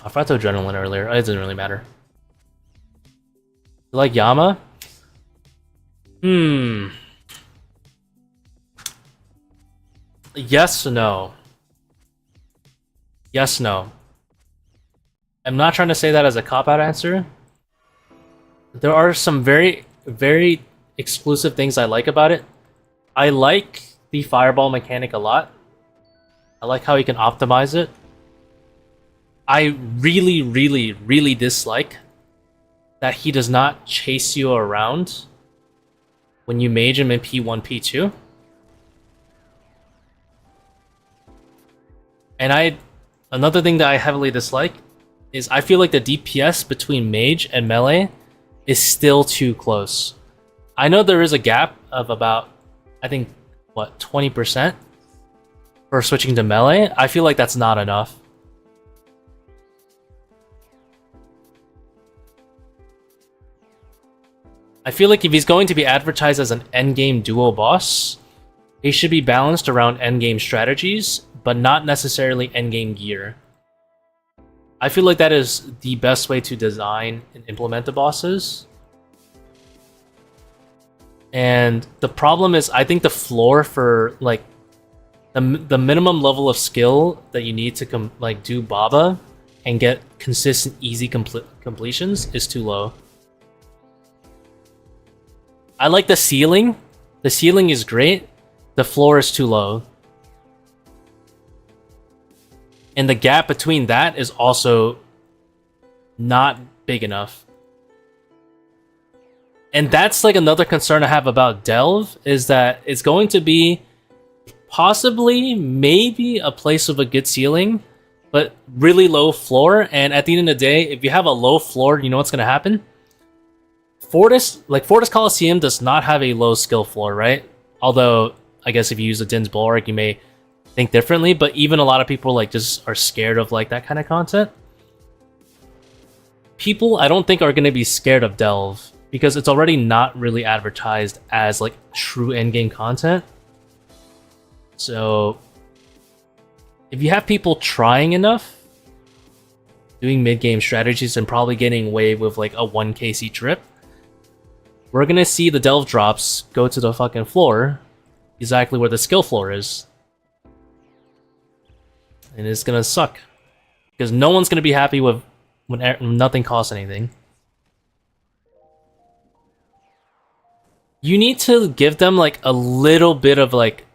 I forgot to Adrenaline earlier. It doesn't really matter. You like Yama? Yes, no. Yes, no. I'm not trying to say that as a cop-out answer. There are some very, very exclusive things I like about it. I like the fireball mechanic a lot. I like how you can optimize it. I really, really, really dislike that he does not chase you around when you mage him in P1, P2. And another thing that I heavily dislike is I feel like the DPS between mage and melee is still too close. I know there is a gap of about, I think, what, 20% for switching to melee. I feel like that's not enough. I feel like if he's going to be advertised as an endgame duo boss, he should be balanced around endgame strategies, but not necessarily endgame gear. I feel like that is the best way to design and implement the bosses. And the problem is, I think the floor for like the minimum level of skill that you need to like do Baba and get consistent, easy completions is too low. I like the ceiling. The ceiling is great. The floor is too low. And the gap between that is also not big enough. And that's like another concern I have about Delve, is that it's going to be possibly, maybe a place with a good ceiling, but really low floor. And at the end of the day, if you have a low floor, you know what's going to happen? Fortis Coliseum does not have a low skill floor, right? Although, I guess if you use a Din's Bulwark, you may think differently, but even a lot of people like just are scared of like that kind of content. People, I don't think, are going to be scared of Delve, because it's already not really advertised as like true endgame content. So if you have people trying enough, doing mid-game strategies and probably getting away with like a 1kc trip, we're gonna see the Delve drops go to the fucking floor, exactly where the skill floor is. And it's gonna suck, because no one's gonna be happy with when nothing costs anything. You need to give them like a little bit of like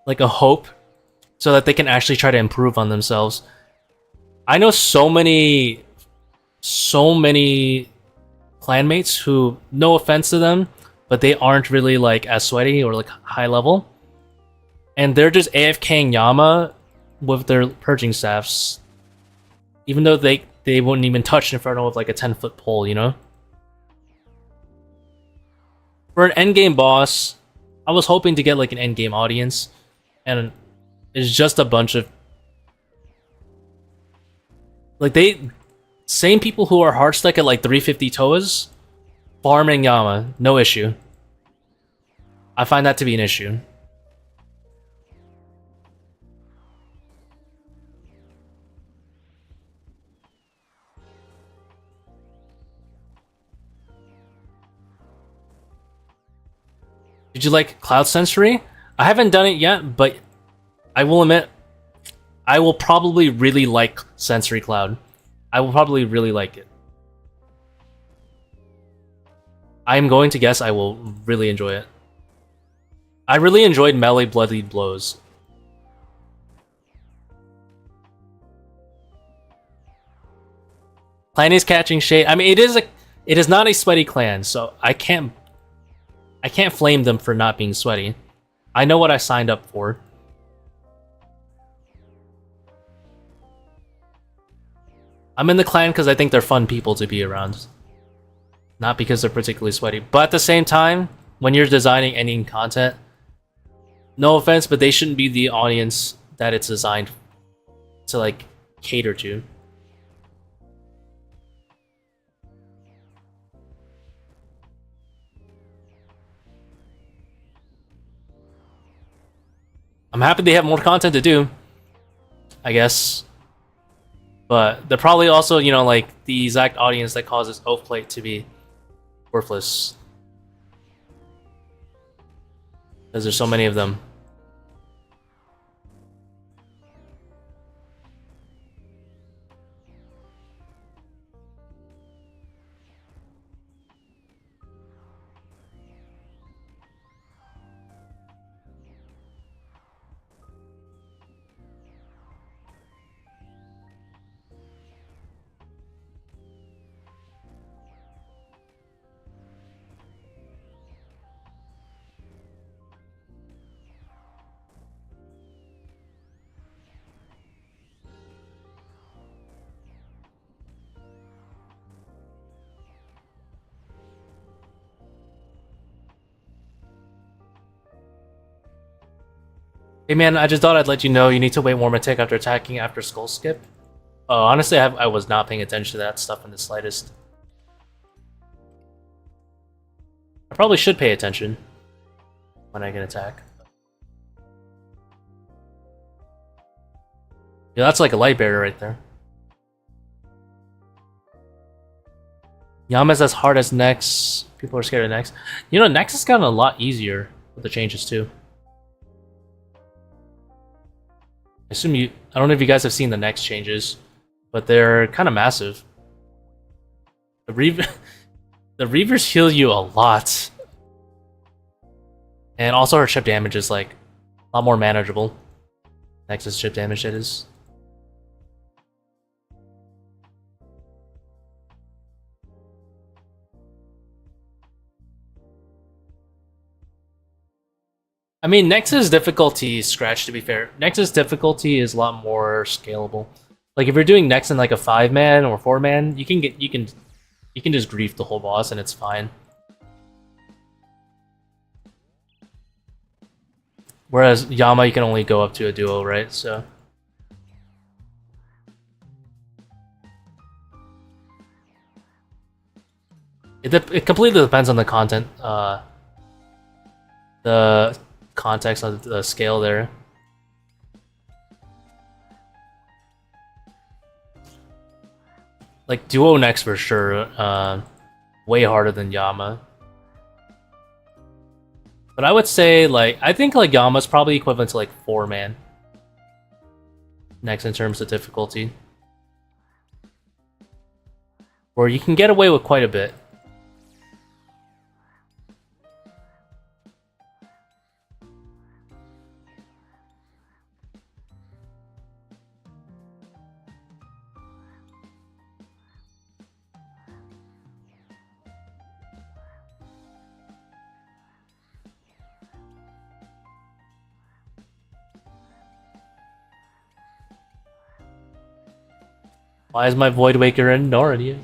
a hope, so that they can actually try to improve on themselves. I know so many clanmates who, no offense to them, but they aren't really like as sweaty or like high level, and they're just AFKing Yama with their purging staffs, even though they wouldn't even touch Inferno with like a 10-foot pole, you know? For an endgame boss, I was hoping to get like an endgame audience, and it's just a bunch of like same people who are hard stuck at like 350 ToAs, farming Yama, no issue. I find that to be an issue. Did you like Cloud Sensory? I haven't done it yet, but I will admit, I will probably really like Sensory Cloud. I will probably really like it. I'm going to guess I will really enjoy it. I really enjoyed Melee Bloody Blows. Clan is catching shade. I mean, it is not a sweaty clan, so I can't flame them for not being sweaty. I know what I signed up for. I'm in the clan because I think they're fun people to be around, not because they're particularly sweaty. But at the same time, when you're designing any content, no offense, but they shouldn't be the audience that it's designed to like cater to. I'm happy they have more content to do, I guess. But they're probably also, you know, like the exact audience that causes Oathplate to be worthless, because there's so many of them. Hey man, I just thought I'd let you know you need to wait warm attack after attacking after skull skip. Oh, honestly, I was not paying attention to that stuff in the slightest. I probably should pay attention when I can attack. Yeah, that's like a light barrier right there. Yama's as hard as Nex. People are scared of Nex. You know, Nex has gotten a lot easier with the changes too. I assume you... I don't know if you guys have seen the Nex changes, but they're kind of massive. The the Reavers heal you a lot. And also her chip damage is like a lot more manageable. Nexus chip damage, it is. I mean, Nexus difficulty is scratch, to be fair. Nexus difficulty is a lot more scalable. Like if you're doing Nex in like a 5-man or 4-man, you can just grief the whole boss and it's fine. Whereas Yama, you can only go up to a duo, right? So it completely depends on the content, the context of the scale there. Like duo Nex for sure, way harder than Yama. But I would say like I think like Yama's probably equivalent to like 4-man Nex in terms of difficulty, where you can get away with quite a bit. Why is my Void Waker in already?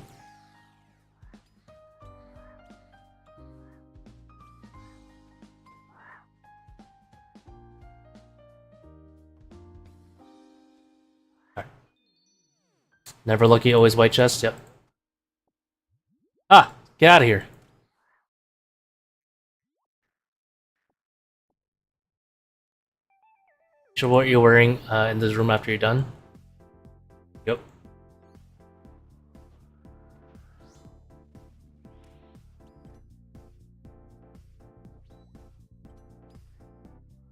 Right. Never lucky, always white chest, yep. Ah, get out of here. Show what you're wearing in this room after you're done. Yep.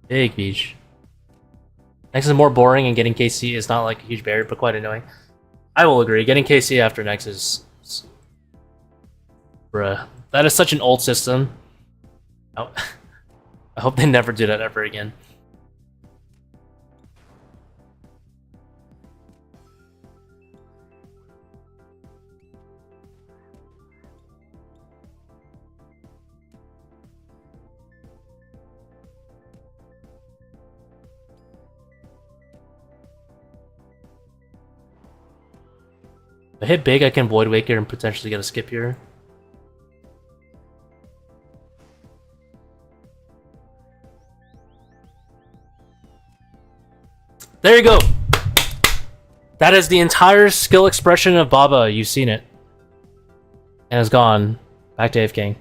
Big beach. Nex is more boring and getting KC is not like a huge barrier, but quite annoying. I will agree. Getting KC after Nex is... Bruh. That is such an old system. I hope they never do that ever again. If I hit big, I can Void Waker and potentially get a skip here. There you go! That is the entire skill expression of Baba. You've seen it. And it's gone. Back to AFK.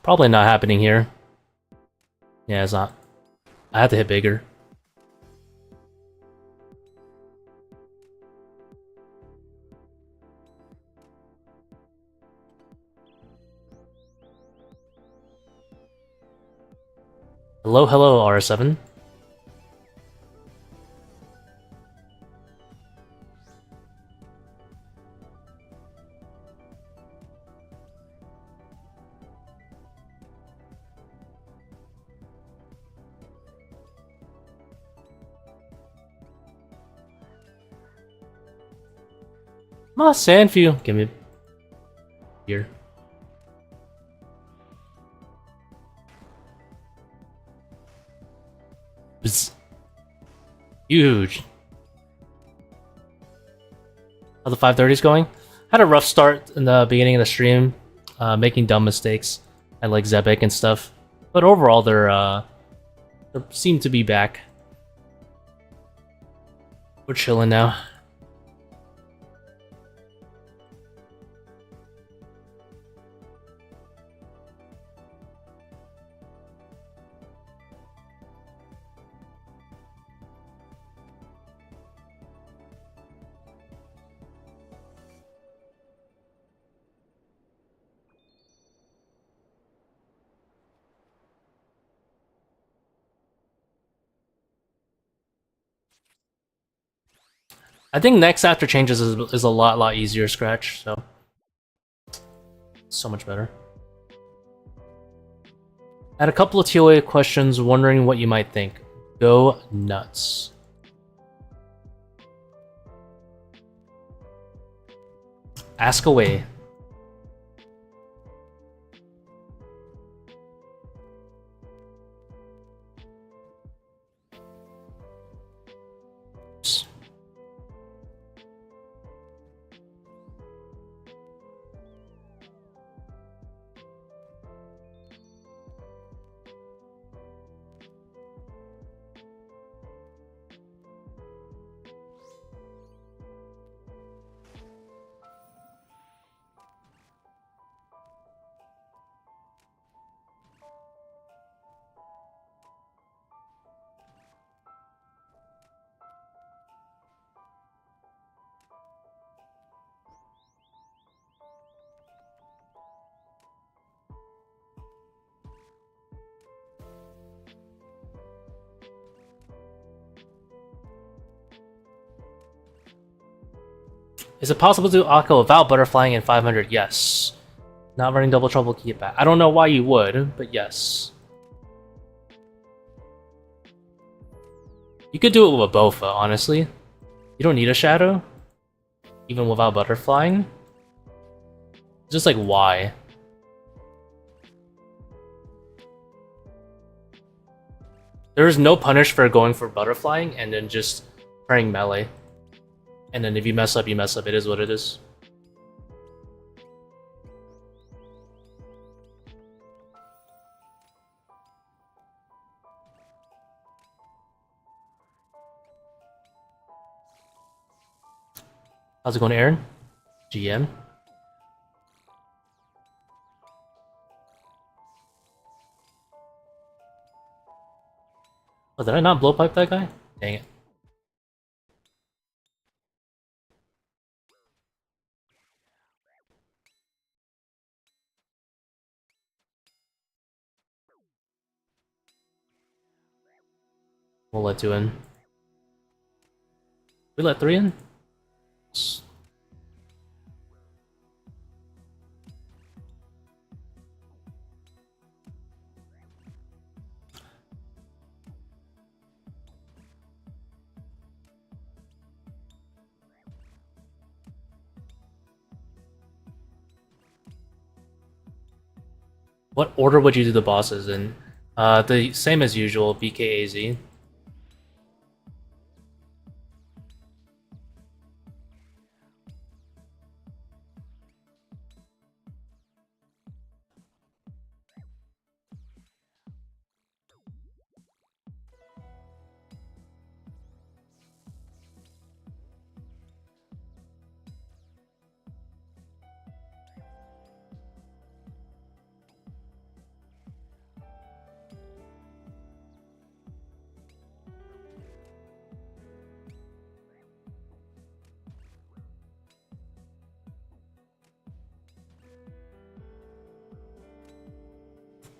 Probably not happening here. Yeah, it's not. I have to hit bigger. Hello, hello, R7. Come on, Sandview. Give me here. It's huge. How the 530's going? Had a rough start in the beginning of the stream, making dumb mistakes at like Zebic and stuff. But overall, they seem to be back. We're chilling now. I think next after changes is a lot easier Scratch, so much better. I had a couple of TOA questions, wondering what you might think. Go nuts. Ask away. Is it possible to do Akko without butterflying in 500? Yes. Not running double trouble keep back. I don't know why you would, but yes. You could do it with a Bofa, honestly. You don't need a shadow, even without butterflying. Just like, why? There is no punish for going for butterflying and then just praying melee. And then if you mess up, you mess up. It is what it is. How's it going, Aaron? GM. Oh, did I not blow pipe that guy? Dang it. We'll let 2 in. We let 3 in? What order would you do the bosses in? The same as usual, BKAZ.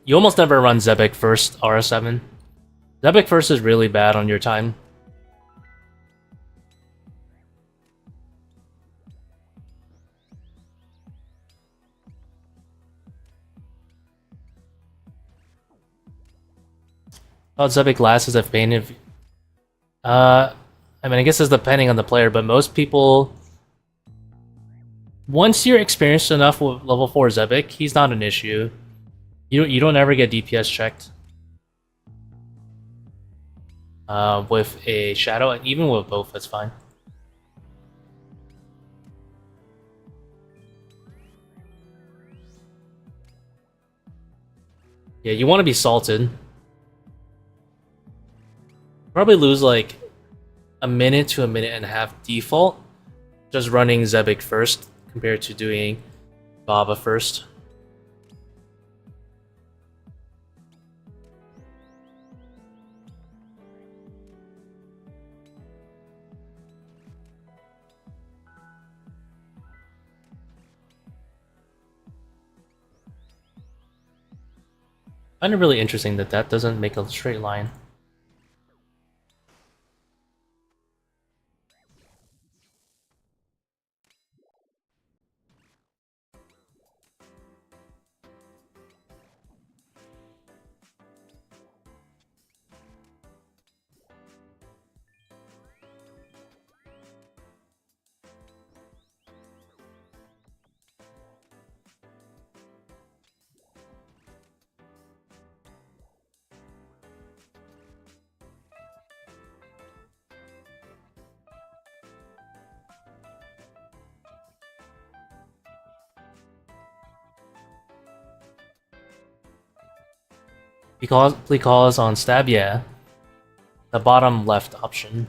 You almost never run Zebic first RS7. Zebic first is really bad on your time. Oh, Zebic last is if Bane if I mean I guess it's depending on the player, but most people once you're experienced enough with level 4 Zebic, he's not an issue. You don't ever get DPS checked. With a shadow, and even with both, that's fine. Yeah, you want to be salted. Probably lose like a minute to a minute and a half default, just running Zebic first compared to doing Baba first. Kind of really interesting that that doesn't make a straight line. Bclaws on stab, yeah. The bottom left option.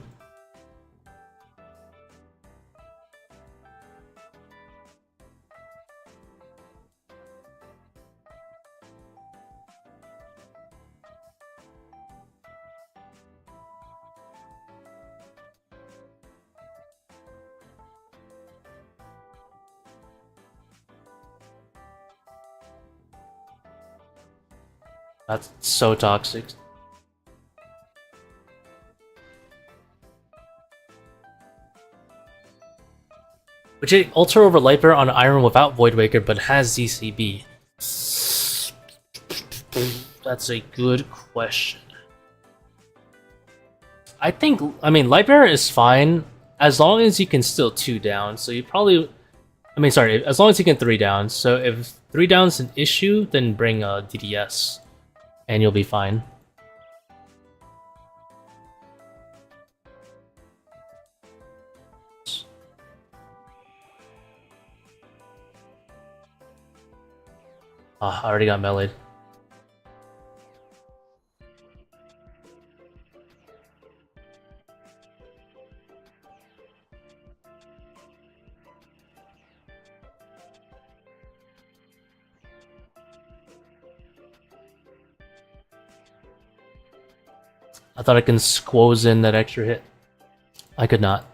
That's so toxic. Which it Ultra over Liper on Iron without Void Waker, but has ZCB. That's a good question. I mean, Liper is fine as long as you can still 2 down. So you probably, as long as you can 3 down. So if 3 down's an issue, then bring a DDS, and you'll be fine. Ah, I already got meleeed. I thought I can squoze in that extra hit. I could not.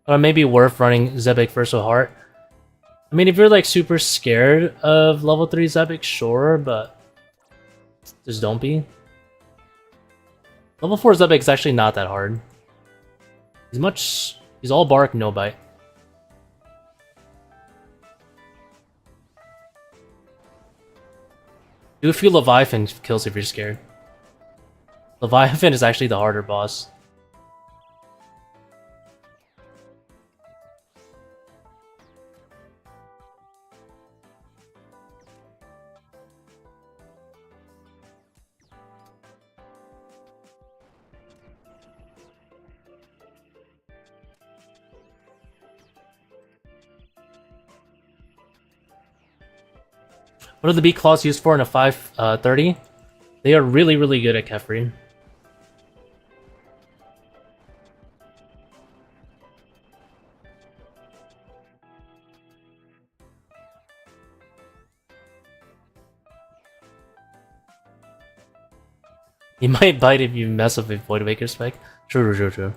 Or maybe worth running Zebic first with Heart. I mean, if you're like super scared of level 3 Zebic, sure, but just don't be. Level 4 Zebic is actually not that hard. He's all bark, no bite. Do a few Leviathan kills if you're scared. Leviathan is actually the harder boss. What are the Bclaws used for in a 530? They are really, really good at Kefri. He might bite if you mess up with Void Waker spec. True.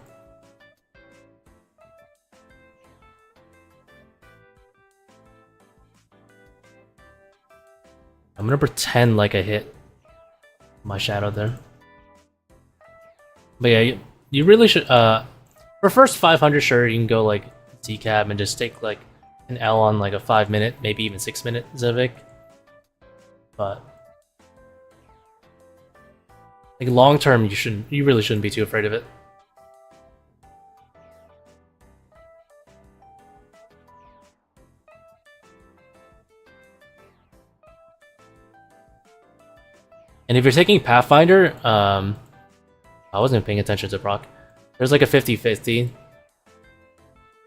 I'm gonna pretend like I hit my shadow there. But yeah, you really should, for first 500, sure, you can go like decab and just take like an L on like a 5-minute, maybe even 6-minute Zivik. But like long term, you really shouldn't be too afraid of it. And if you're taking Pathfinder, I wasn't paying attention to proc. There's like a 50-50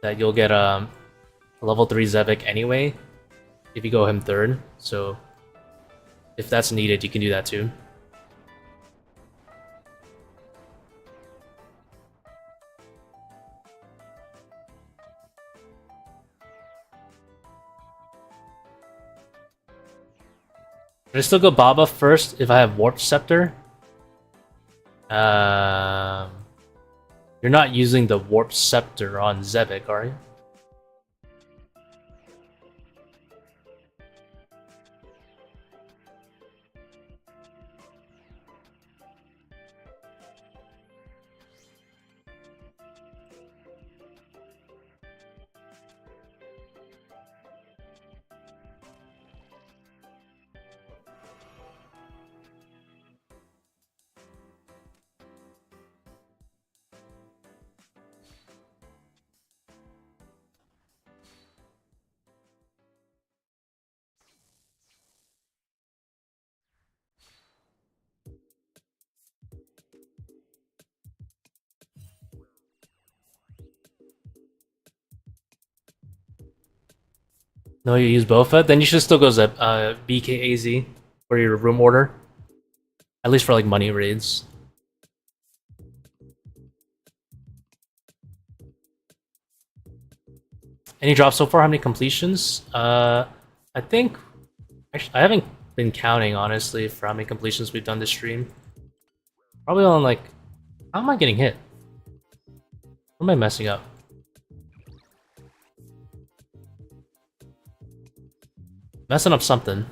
that you'll get a level 3 Zevik anyway if you go him third. So if that's needed, you can do that too. Should I still go Baba first if I have Warp Scepter? You're not using the Warp Scepter on Zevik, are you? No, you use Bofa? Then you should still go BKAZ for your room order. At least for like money raids. Any drops so far? How many completions? I think... Actually, I haven't been counting, honestly, for how many completions we've done this stream. Probably on like... How am I getting hit? What am I messing up? Messing up something.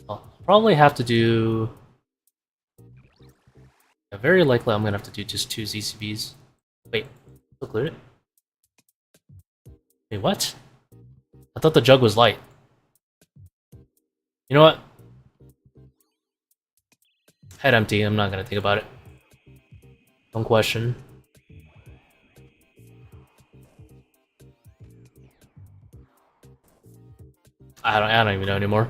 I'll probably have to do... Yeah, very likely I'm gonna have to do just 2 ZCBs. Wait, still cleared it? Wait, what? I thought the jug was light. You know what? Head empty, I'm not gonna think about it. Don't question. I don't even know anymore.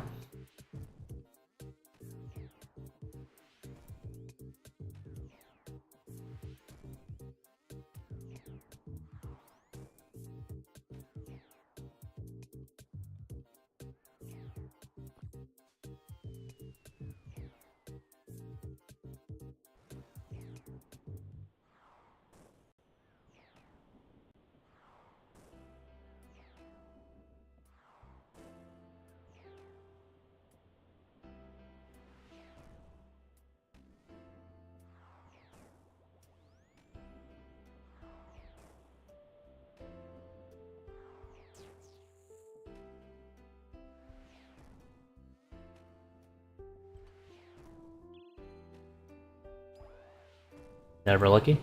Never lucky.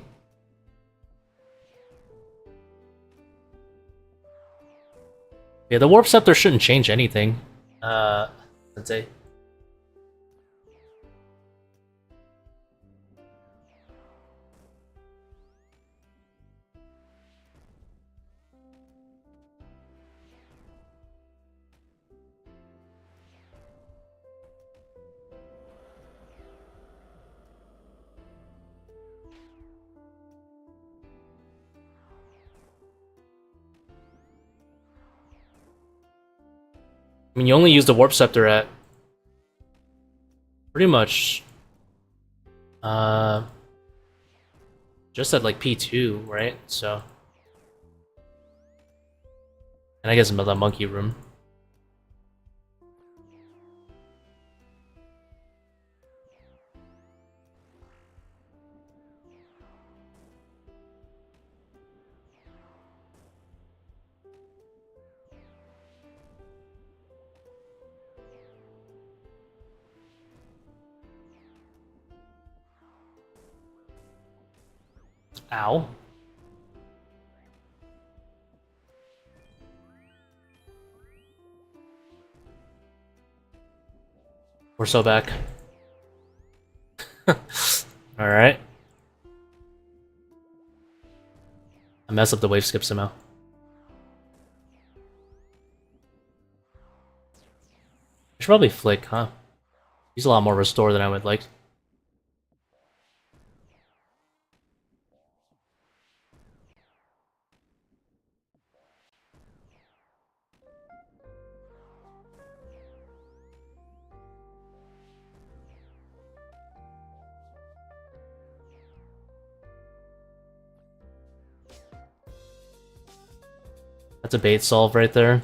Yeah, the Warp Scepter shouldn't change anything. Let's say. I mean, you only use the Warp Scepter at pretty much just at like P2, right? So, and I guess the monkey room. Ow. We're so back. Alright. I messed up the wave skip somehow. I should probably flick, huh? He's a lot more restore than I would like. That's a bait solve right there.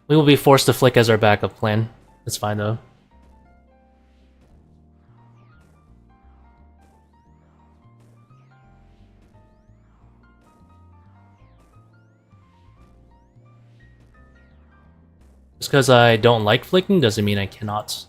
We will be forced to flick as our backup plan. It's fine though. Just because I don't like flicking doesn't mean I cannot.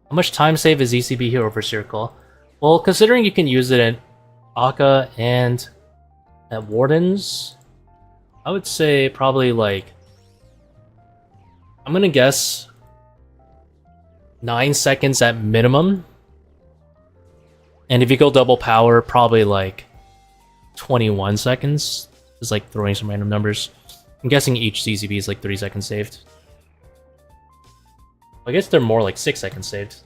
How much time save is ECB here over Circle? Well, considering you can use it at Akka and at Wardens, I would say probably like... I'm gonna guess 9 seconds at minimum. And if you go double power, probably like 21 seconds. Just like throwing some random numbers. I'm guessing each CCB is like 3 seconds saved. I guess they're more like 6 seconds saved.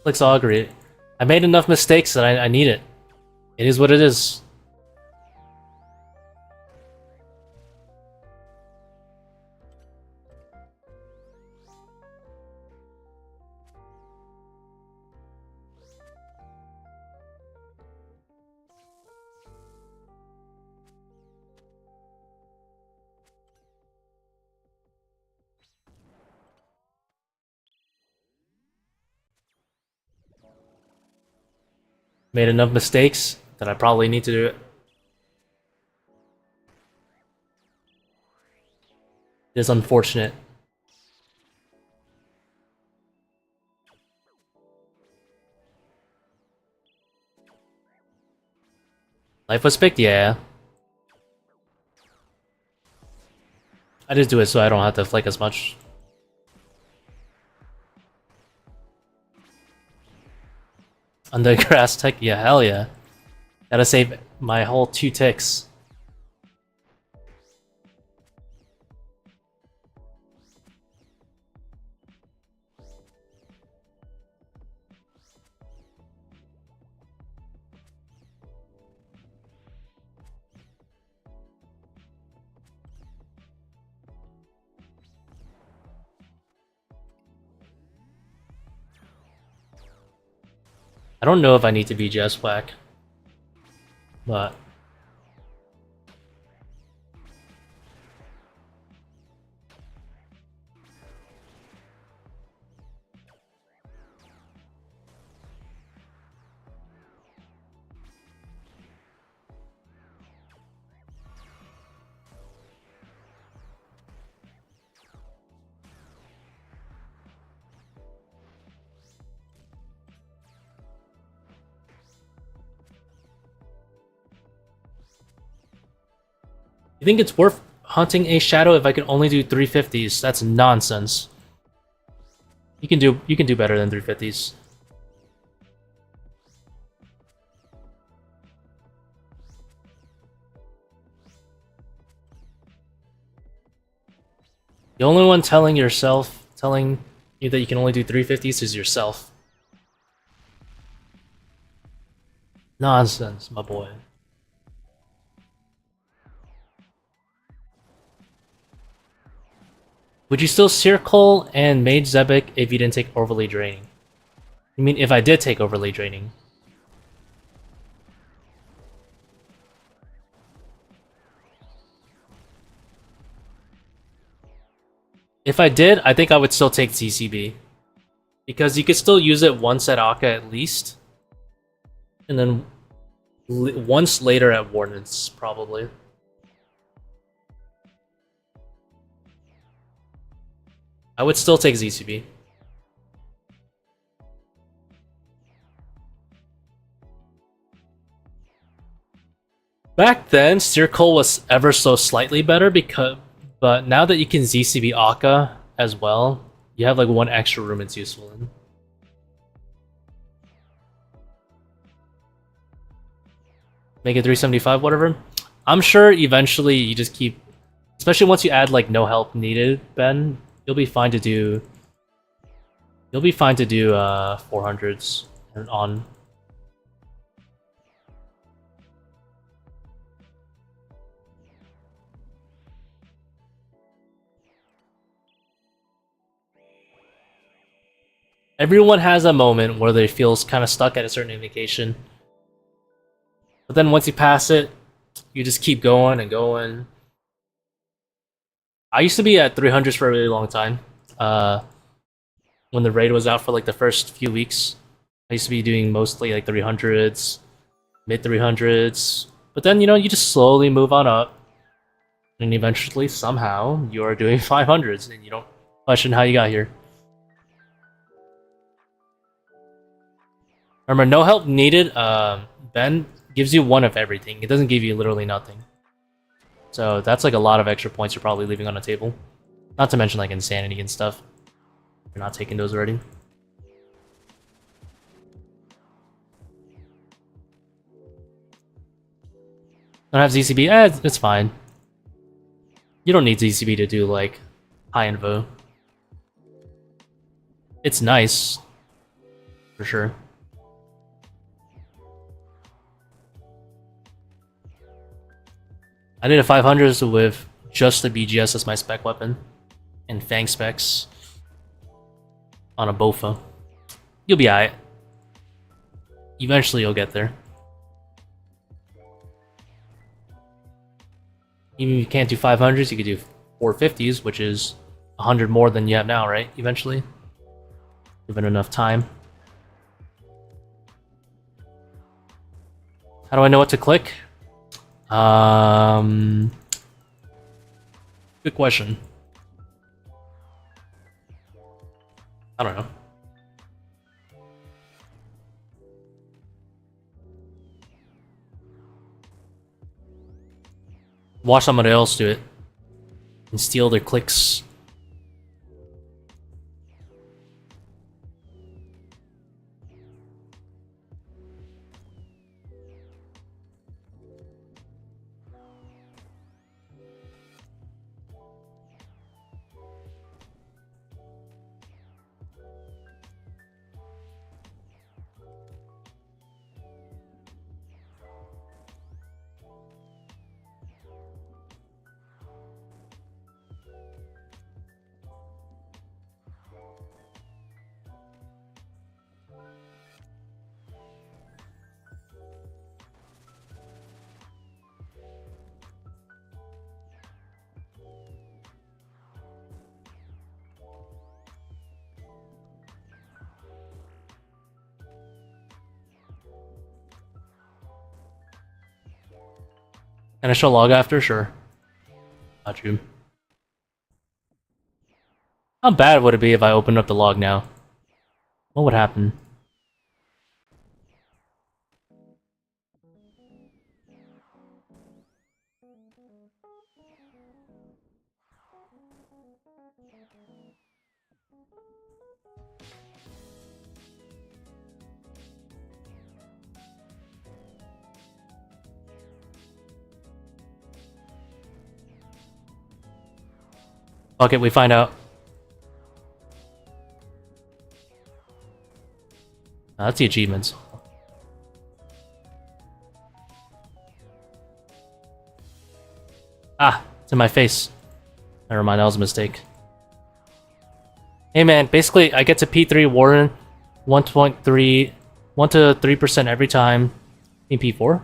Flicks augury. I made enough mistakes that I need it. It is what it is. Made enough mistakes that I probably need to do it. It is unfortunate. Life was picked, yeah. I just do it so I don't have to flick as much. On the grass tech, yeah, hell yeah. Gotta save my whole 2 ticks. I don't know if I need to BGS whack, but you think it's worth hunting a shadow if I can only do 350s? That's nonsense. You can do better than 350s. The only one telling you that you can only do 350s is yourself. Nonsense, my boy. Would you still circle and mage Zebek if you didn't take overly draining? You mean if I did take overly draining? If I did, I think I would still take CCB. Because you could still use it once at Akka at least. And then once later at Warden's, probably. I would still take ZCB. Back then, Circle was ever so slightly better but now that you can ZCB Akka as well, you have like one extra room it's useful in. Make it 375, whatever. I'm sure eventually you just keep, especially once you add like no help needed, Ben, you'll be fine to do 400s and on. Everyone has a moment where they feel kind of stuck at a certain invocation. But then once you pass it, you just keep going and going. I used to be at 300s for a really long time. When the raid was out for like the first few weeks, I used to be doing mostly like 300s, mid 300s. But then, you just slowly move on up. And eventually, somehow, you are doing 500s and you don't question how you got here. Remember, no help needed. Ben gives you one of everything. It doesn't give you literally nothing. So that's like a lot of extra points you're probably leaving on the table. Not to mention like insanity and stuff. You're not taking those already. Don't have ZCB? It's fine. You don't need ZCB to do like high invo. It's nice. For sure. I did a 500s with just the BGS as my spec weapon. And Fang specs. On a Bofa. You'll be alright. Eventually you'll get there. Even if you can't do 500s, you could do 450s, which is 100 more than you have now, right? Eventually. Given enough time. How do I know what to click? Good question. I don't know. Watch somebody else do it. And steal their clicks. Can I show log after? Sure. Got you. How bad would it be if I opened up the log now? What would happen? Okay, we find out. That's the achievements. Ah, it's in my face. Never mind, that was a mistake. Hey man, basically I get to P3 Warden 1.3, 1 to 3% every time in P4.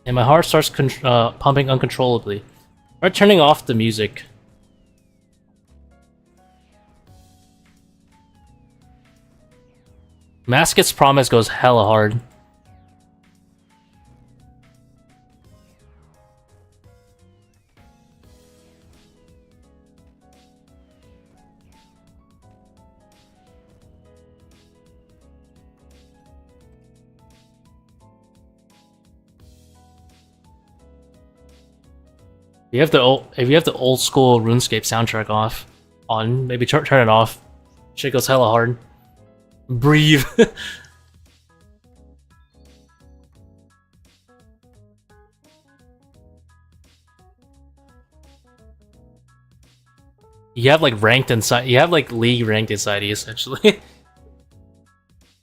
And my heart starts pumping uncontrollably. Try turning off the music. Masket's Promise goes hella hard. If you have the old school RuneScape soundtrack on, maybe turn it off. Shit goes hella hard. Breathe. You have like ranked inside. You have like league ranked anxiety essentially.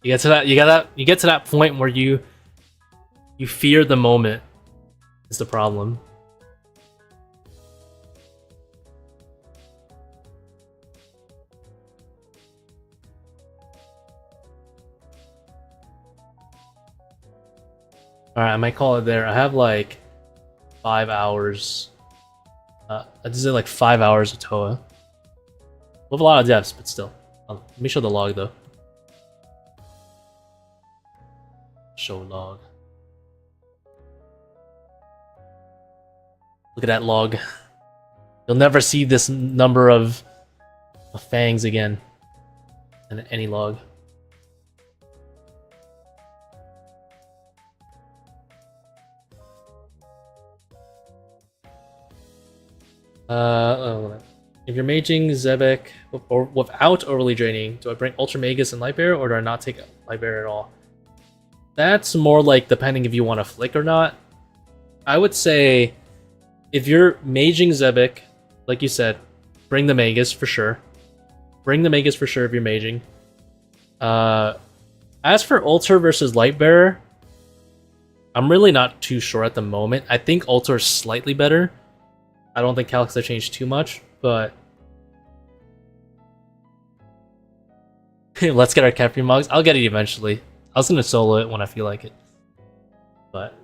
You get to that point where you fear the moment. Is the problem. Alright, I might call it there. I have like 5 hours. I just did like 5 hours of ToA. We have a lot of depths, but still. Let me show the log though. Show log. Look at that log. You'll never see this number of fangs again in any log. If you're maging Zebek or without overly draining, do I bring Ultra Magus and Lightbearer, or do I not take Lightbearer at all? That's more like depending if you want to flick or not. I would say if you're maging Zebek, like you said, bring the Magus for sure. Bring the Magus for sure if you're maging. As for Ultra versus Lightbearer, I'm really not too sure at the moment. I think Ultra is slightly better. I don't think Calyx have changed too much, but let's get our Kefri mugs. I'll get it eventually. I was gonna solo it when I feel like it, but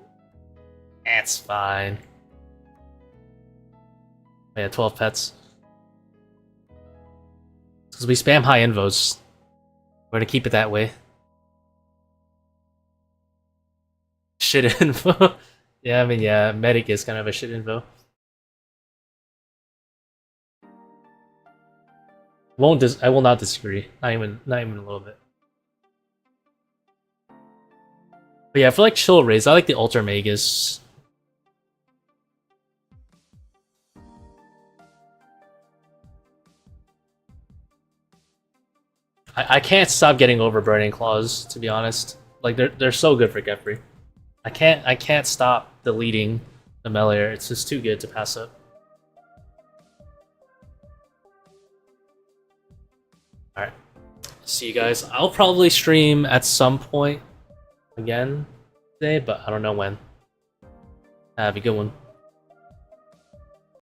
it's fine. Yeah, 12 pets. Because we spam high invos. We're gonna keep it that way. Shit info. Yeah, I mean, yeah, medic is kind of a shit info. I will not disagree. Not even a little bit. But yeah, for like chill raids, I like the Ultra Magus. I can't stop getting over Burning Claws, to be honest. Like they're so good for Kefri. I can't stop deleting the melee. It's just too good to pass up. Alright. See you guys. I'll probably stream at some point again today, but I don't know when. Have a good one.